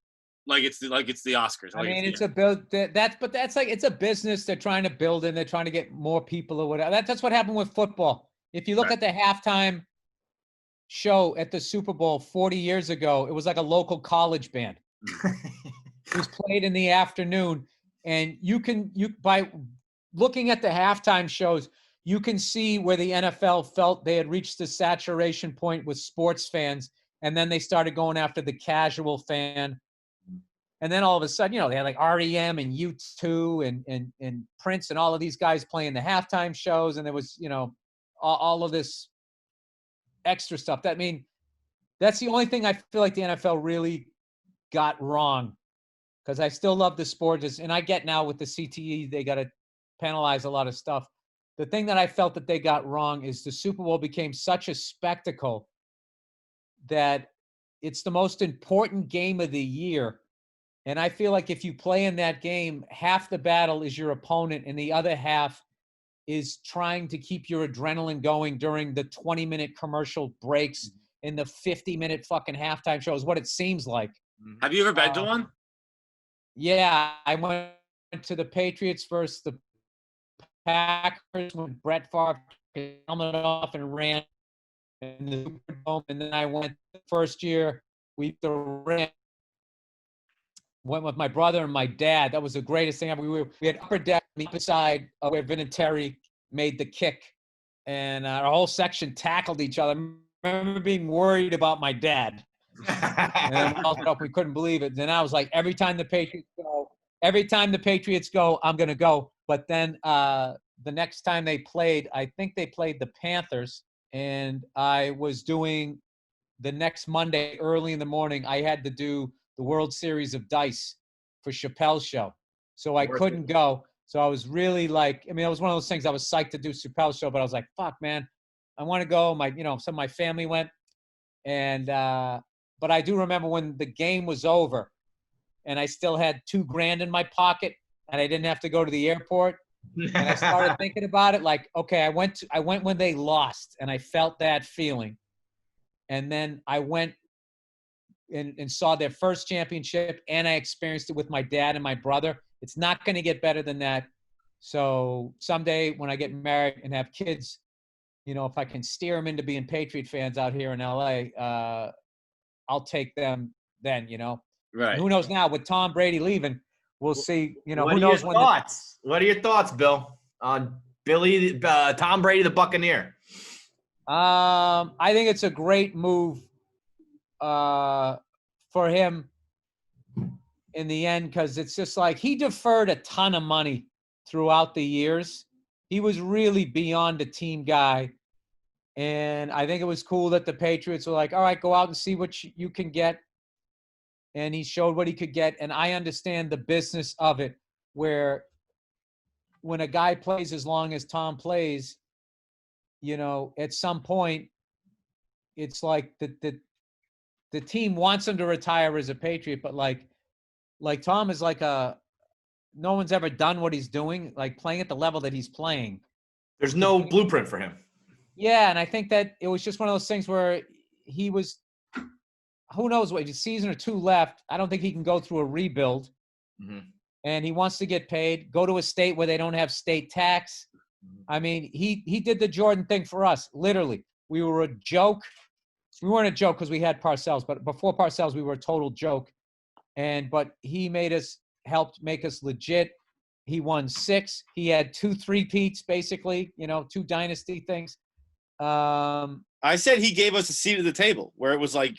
Like it's the Oscars. I mean, it's a build. That's like it's a business they're trying to build, and they're trying to get more people or whatever. That's what happened with football. If you look at the halftime show at the Super Bowl 40 years ago, it was like a local college band. It was played in the afternoon, and you by looking at the halftime shows, you can see where the NFL felt they had reached the saturation point with sports fans, and then they started going after the casual fan. And then all of a sudden, they had like REM and U2 and Prince and all of these guys playing the halftime shows. And there was, all of this extra stuff. That's the only thing I feel like the NFL really got wrong, because I still love the sport. And I get now with the CTE, they got to penalize a lot of stuff. The thing that I felt that they got wrong is the Super Bowl became such a spectacle that it's the most important game of the year. And I feel like if you play in that game, half the battle is your opponent and the other half is trying to keep your adrenaline going during the 20-minute commercial breaks and the 50-minute fucking halftime show is what it seems like. Have you ever been to one? Yeah, I went to the Patriots versus the Packers when Brett Favre took his helmet off and ran in the Superdome, and then I went the first year we went with my brother and my dad. That was the greatest thing ever. We had upper deck on the other side where Vinatieri made the kick, and our whole section tackled each other. I remember being worried about my dad. And then we couldn't believe it. Then I was like, every time the Patriots go, I'm gonna go. But then the next time they played, I think they played the Panthers, and I was doing the next Monday early in the morning. I had to do the World Series of Dice for Chappelle's show, so I couldn't go. So I was really like, I mean, it was one of those things. I was psyched to do Chappelle's show, but I was like, fuck, man, I want to go. Some of my family went, and but I do remember when the game was over, and I still had $2,000 in my pocket, and I didn't have to go to the airport. And I started thinking about it, like, okay, I went when they lost, and I felt that feeling, and then I went and saw their first championship, and I experienced it with my dad and my brother. It's not going to get better than that. So someday when I get married and have kids, if I can steer them into being Patriot fans out here in LA, I'll take them then, Right. And who knows now with Tom Brady leaving, we'll see, What who are knows your when thoughts? What are your thoughts, Bill, on Tom Brady, the Buccaneer? I think it's a great move for him in the end, because it's just like he deferred a ton of money throughout the years. He was really beyond a team guy. And I think it was cool that the Patriots were like, all right, go out and see what you can get. And he showed what he could get. And I understand the business of it, where when a guy plays as long as Tom plays, at some point, it's like the team wants him to retire as a Patriot, but like Tom is like no one's ever done what he's doing, like playing at the level that he's playing. There's no blueprint for him. Yeah, and I think that it was just one of those things where he was, who knows what, a season or two left. I don't think he can go through a rebuild. Mm-hmm. And he wants to get paid, go to a state where they don't have state tax. I mean, he did the Jordan thing for us, literally. We were a joke. We weren't a joke because we had Parcells, but before Parcells, we were a total joke. But he helped make us legit. He won 6. He had 2 3-peats, basically, 2 dynasty things. I said he gave us a seat at the table where it was like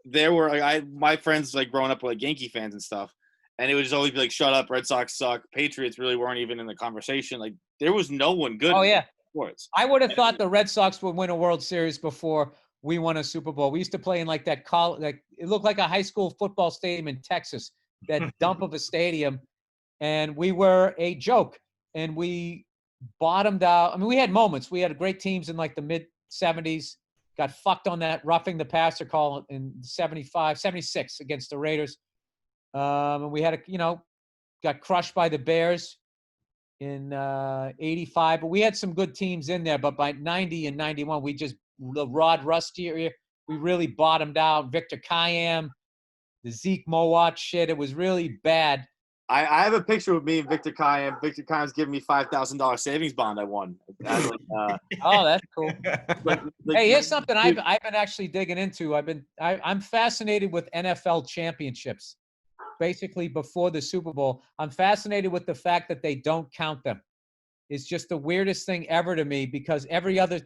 there were my friends like growing up with like Yankee fans and stuff, and it would just always be like, shut up, Red Sox suck. Patriots really weren't even in the conversation. Like there was no one good. Oh yeah. Sports. I would have thought the Red Sox would win a World Series before we won a Super Bowl. We used to play in like that like it looked like a high school football stadium in Texas, that dump of a stadium, and we were a joke. And we bottomed out. I mean, we had moments. We had great teams in like the mid 70s. Got fucked on that roughing the passer call in 76 against the Raiders. And we had got crushed by the Bears in 85. But we had some good teams in there. But by 90 and 91, the Rod Rust year, we really bottomed out. Victor Kayam, the Zeke Mowat shit. It was really bad. I have a picture with me and Victor Kayam. Victor Kayam's giving me $5,000 savings bond I won. Oh, that's cool. Hey, here's something I've been actually digging into. I'm fascinated with NFL championships. Basically, before the Super Bowl, I'm fascinated with the fact that they don't count them. It's just the weirdest thing ever to me, because every other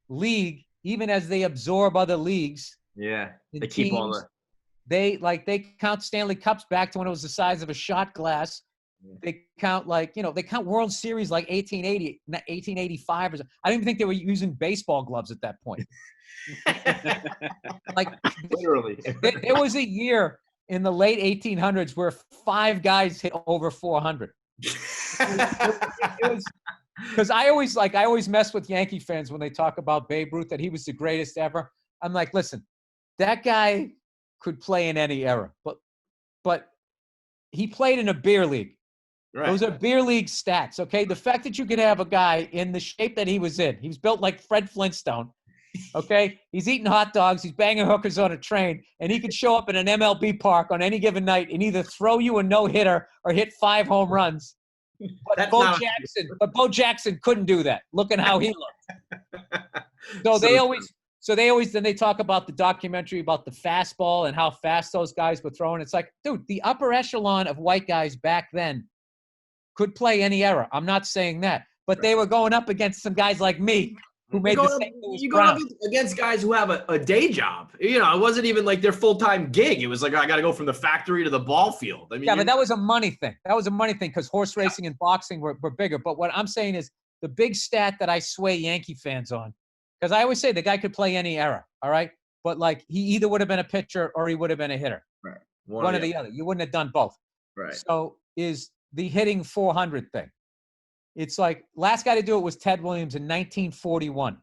league, even as they absorb other leagues, they teams, keep all the. They count Stanley Cups back to when it was the size of a shot glass. They count they count World Series like 1880, 1885 or something. I don't even think they were using baseball gloves at that point. Like Literally. There was a year in the late 1800s where 5 guys hit over 400. It was because I always mess with Yankee fans when they talk about Babe Ruth, that he was the greatest ever. I'm like, listen, that guy could play in any era, but he played in a beer league. Right. Those are beer league stats, okay? The fact that you could have a guy in the shape that he was in, he was built like Fred Flintstone, okay? He's eating hot dogs, he's banging hookers on a train, and he could show up in an MLB park on any given night and either throw you a no-hitter or hit 5 home runs. But Bo Jackson couldn't do that. Look at how he looked. So they always then they talk about the documentary about the fastball and how fast those guys were throwing. It's like, dude, the upper echelon of white guys back then could play any era. I'm not saying that, but they were going up against some guys like me who made the St. Louis Browns. Up against guys who have a day job. You know, it wasn't even like their full-time gig. It was like, I got to go from the factory to the ball field. I mean, yeah, but that was a money thing. That was a money thing because horse racing and boxing were bigger. But what I'm saying is the big stat that I sway Yankee fans on, because I always say the guy could play any era, all right? But, like, he either would have been a pitcher or he would have been a hitter. Right. One or the other. You wouldn't have done both. Right. So is the hitting 400 thing. It's like last guy to do it was Ted Williams in 1941.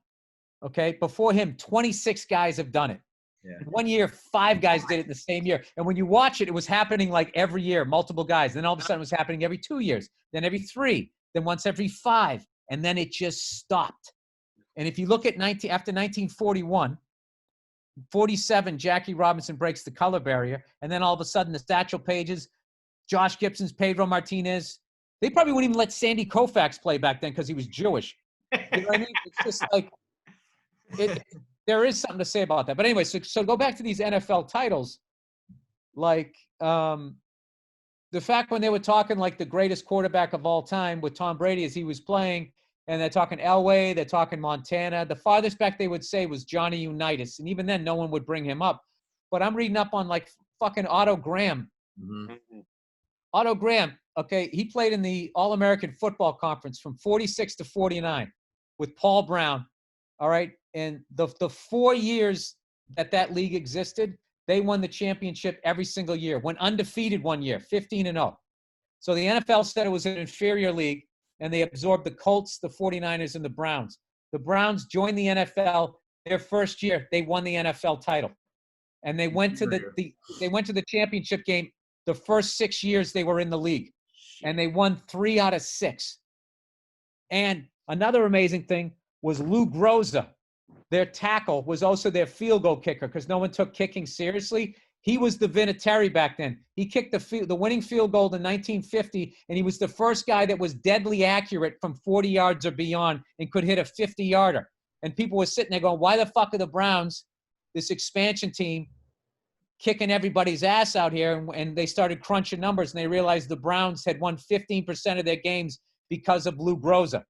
Okay? Before him, 26 guys have done it. Yeah. In 1 year, 5 guys did it in the same year. And when you watch it, it was happening like every year, multiple guys. Then all of a sudden it was happening every 2 years, then every 3, then once every 5. And then it just stopped. And if you look at after 1941, 47, Jackie Robinson breaks the color barrier. And then all of a sudden the Satchel Pages, Josh Gibson's, Pedro Martinez, they probably wouldn't even let Sandy Koufax play back then because he was Jewish. You know what I mean? It's just like, there is something to say about that. But anyway, so go back to these NFL titles. Like the fact when they were talking like the greatest quarterback of all time with Tom Brady as he was playing, and they're talking Elway, they're talking Montana. The farthest back they would say was Johnny Unitas. And even then, no one would bring him up. But I'm reading up on like fucking Otto Graham. Mm-hmm. Otto Graham, okay, he played in the All-American Football Conference from 46 to 49 with Paul Brown, all right? And the 4 years that league existed, they won the championship every single year, went undefeated 1 year, 15-0. So the NFL said it was an inferior league, and they absorbed the Colts, the 49ers, and the Browns. The Browns joined the NFL their first year. They won the NFL title. And they went to the championship game the first 6 years they were in the league. And they won 3 out of 6. And another amazing thing was Lou Groza. Their tackle was also their field goal kicker because no one took kicking seriously. He was the Vinatieri back then. He kicked the winning field goal in 1950, and he was the first guy that was deadly accurate from 40 yards or beyond and could hit a 50-yarder. And people were sitting there going, why the fuck are the Browns, this expansion team, kicking everybody's ass out here? And they started crunching numbers, and they realized the Browns had won 15% of their games because of Lou Groza.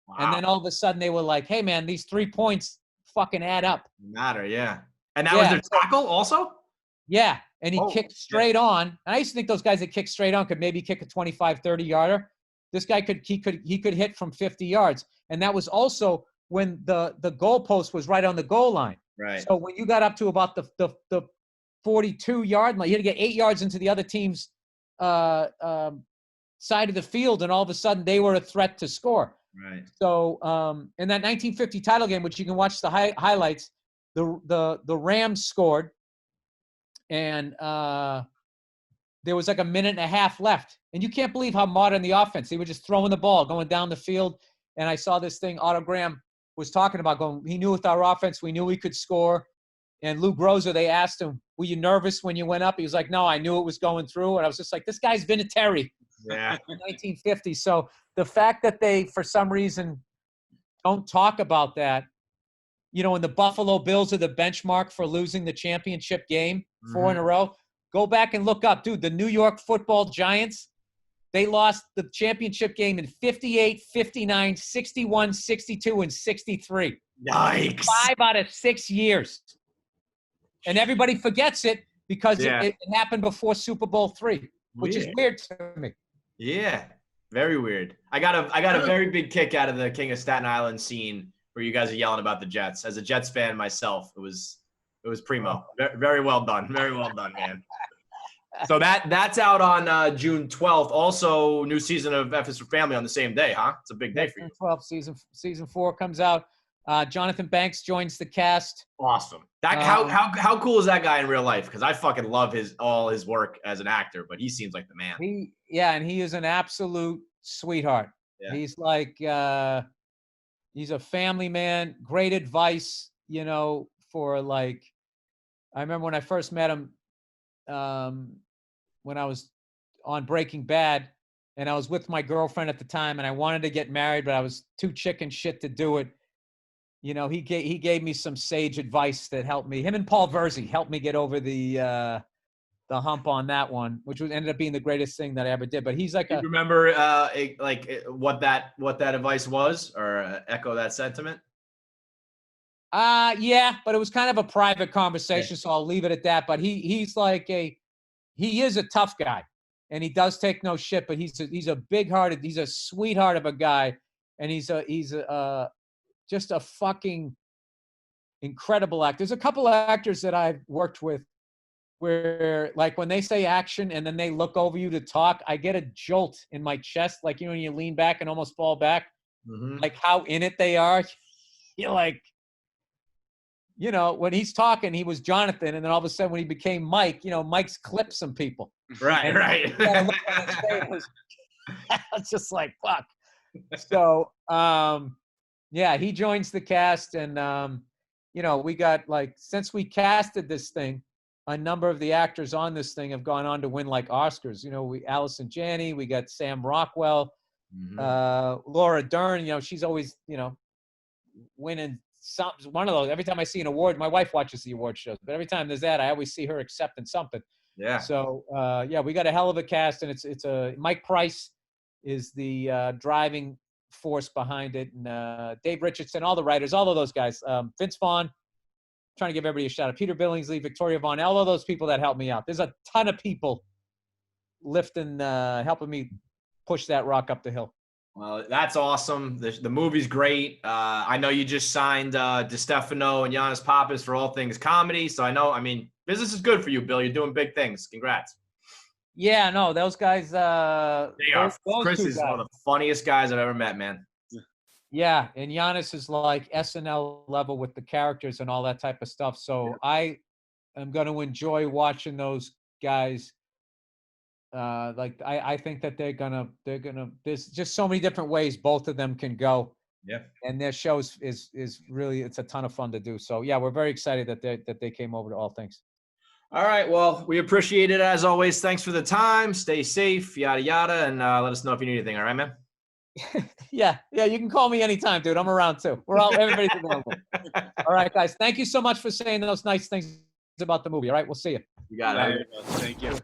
Wow. And then all of a sudden they were like, hey, man, these 3 points fucking add up. Matter, yeah. And that was their tackle also? Yeah, and he kicked straight on. And I used to think those guys that kick straight on could maybe kick a 25, 30-yarder. This guy could hit from 50 yards. And that was also when the goalpost was right on the goal line. Right. So when you got up to about the 42-yard line, you had to get 8 yards into the other team's side of the field, and all of a sudden they were a threat to score. Right. So in that 1950 title game, which you can watch the highlights, the Rams scored, and there was like a minute and a half left. And you can't believe how modern the offense. They were just throwing the ball, going down the field. And I saw this thing Otto Graham was talking about, going, he knew with our offense, we knew we could score. And Lou Groza, they asked him, were you nervous when you went up? He was like, no, I knew it was going through. And I was just like, this guy's Vinatieri. Yeah. In 1950. So the fact that they, for some reason, don't talk about that, you know, when the Buffalo Bills are the benchmark for losing the championship game 4 in a row, go back and look up, dude, the New York Football Giants, they lost the championship game in 58, 59, 61, 62, and 63. Yikes. 5 out of 6 years. And everybody forgets it because it happened before Super Bowl III, which is weird to me. Yeah, very weird. I got a very big kick out of the King of Staten Island scene where you guys are yelling about the Jets. As a Jets fan myself, it was primo. Very well done. Very well done, man. So that's out on June 12th. Also, new season of F is for Family on the same day, huh? It's a big day for you. 12 season 4 comes out. Jonathan Banks joins the cast. Awesome. How cool is that guy in real life? Because I fucking love all his work as an actor, but he seems like the man. And he is an absolute sweetheart. Yeah. He's like he's a family man. Great advice, for like. I remember when I first met him, when I was on Breaking Bad, and I was with my girlfriend at the time, and I wanted to get married, but I was too chicken shit to do it. He gave me some sage advice that helped me. Him and Paul Verzi helped me get over the hump on that one, which ended up being the greatest thing that I ever did. But he's like, do you remember what that advice was, or echo that sentiment? Yeah, but it was kind of a private conversation, so I'll leave it at that. But he's like he is a tough guy, and he does take no shit. But he's a big-hearted, he's a sweetheart of a guy, and he's just a fucking incredible actor. There's a couple of actors that I've worked with where, like, when they say action and then they look over you to talk, I get a jolt in my chest, like when you lean back and almost fall back, like how in it they are. You're like. When he's talking, he was Jonathan, and then all of a sudden when he became Mike, Mike's clipped some people. Right. It's just like, fuck. So, he joins the cast, and, we got, like, since we casted this thing, a number of the actors on this thing have gone on to win, like, Oscars. Allison Janney, we got Sam Rockwell, Laura Dern, she's always, winning one of those. Every time I see an award, my wife watches the award shows, but every time there's that, I always see her accepting something. Yeah. So we got a hell of a cast, and it's Mike Price is the driving force behind it, and Dave Richardson, all the writers, all of those guys, Vince Vaughn, trying to give everybody a shout out, Peter Billingsley, Victoria Vaughn, all of those people that helped me out. There's a ton of people lifting, helping me push that rock up the hill. Well, that's awesome. The movie's great. I know you just signed DeStefano and Giannis Papas for all things comedy. So business is good for you, Bill. You're doing big things. Congrats. Yeah, no, those guys. They are. Chris is one of the funniest guys I've ever met, man. Yeah, and Giannis is like SNL level with the characters and all that type of stuff. So I am going to enjoy watching those guys. I think that they're gonna. There's just so many different ways both of them can go. Yeah. And their shows is really, it's a ton of fun to do. So yeah, we're very excited that they came over to All Things. All right. Well, we appreciate it as always. Thanks for the time. Stay safe, yada yada, and let us know if you need anything. All right, man. Yeah. You can call me anytime, dude. I'm around too. Everybody's available. All right, guys. Thank you so much for saying those nice things about the movie. All right, we'll see you. You got it. Thank you.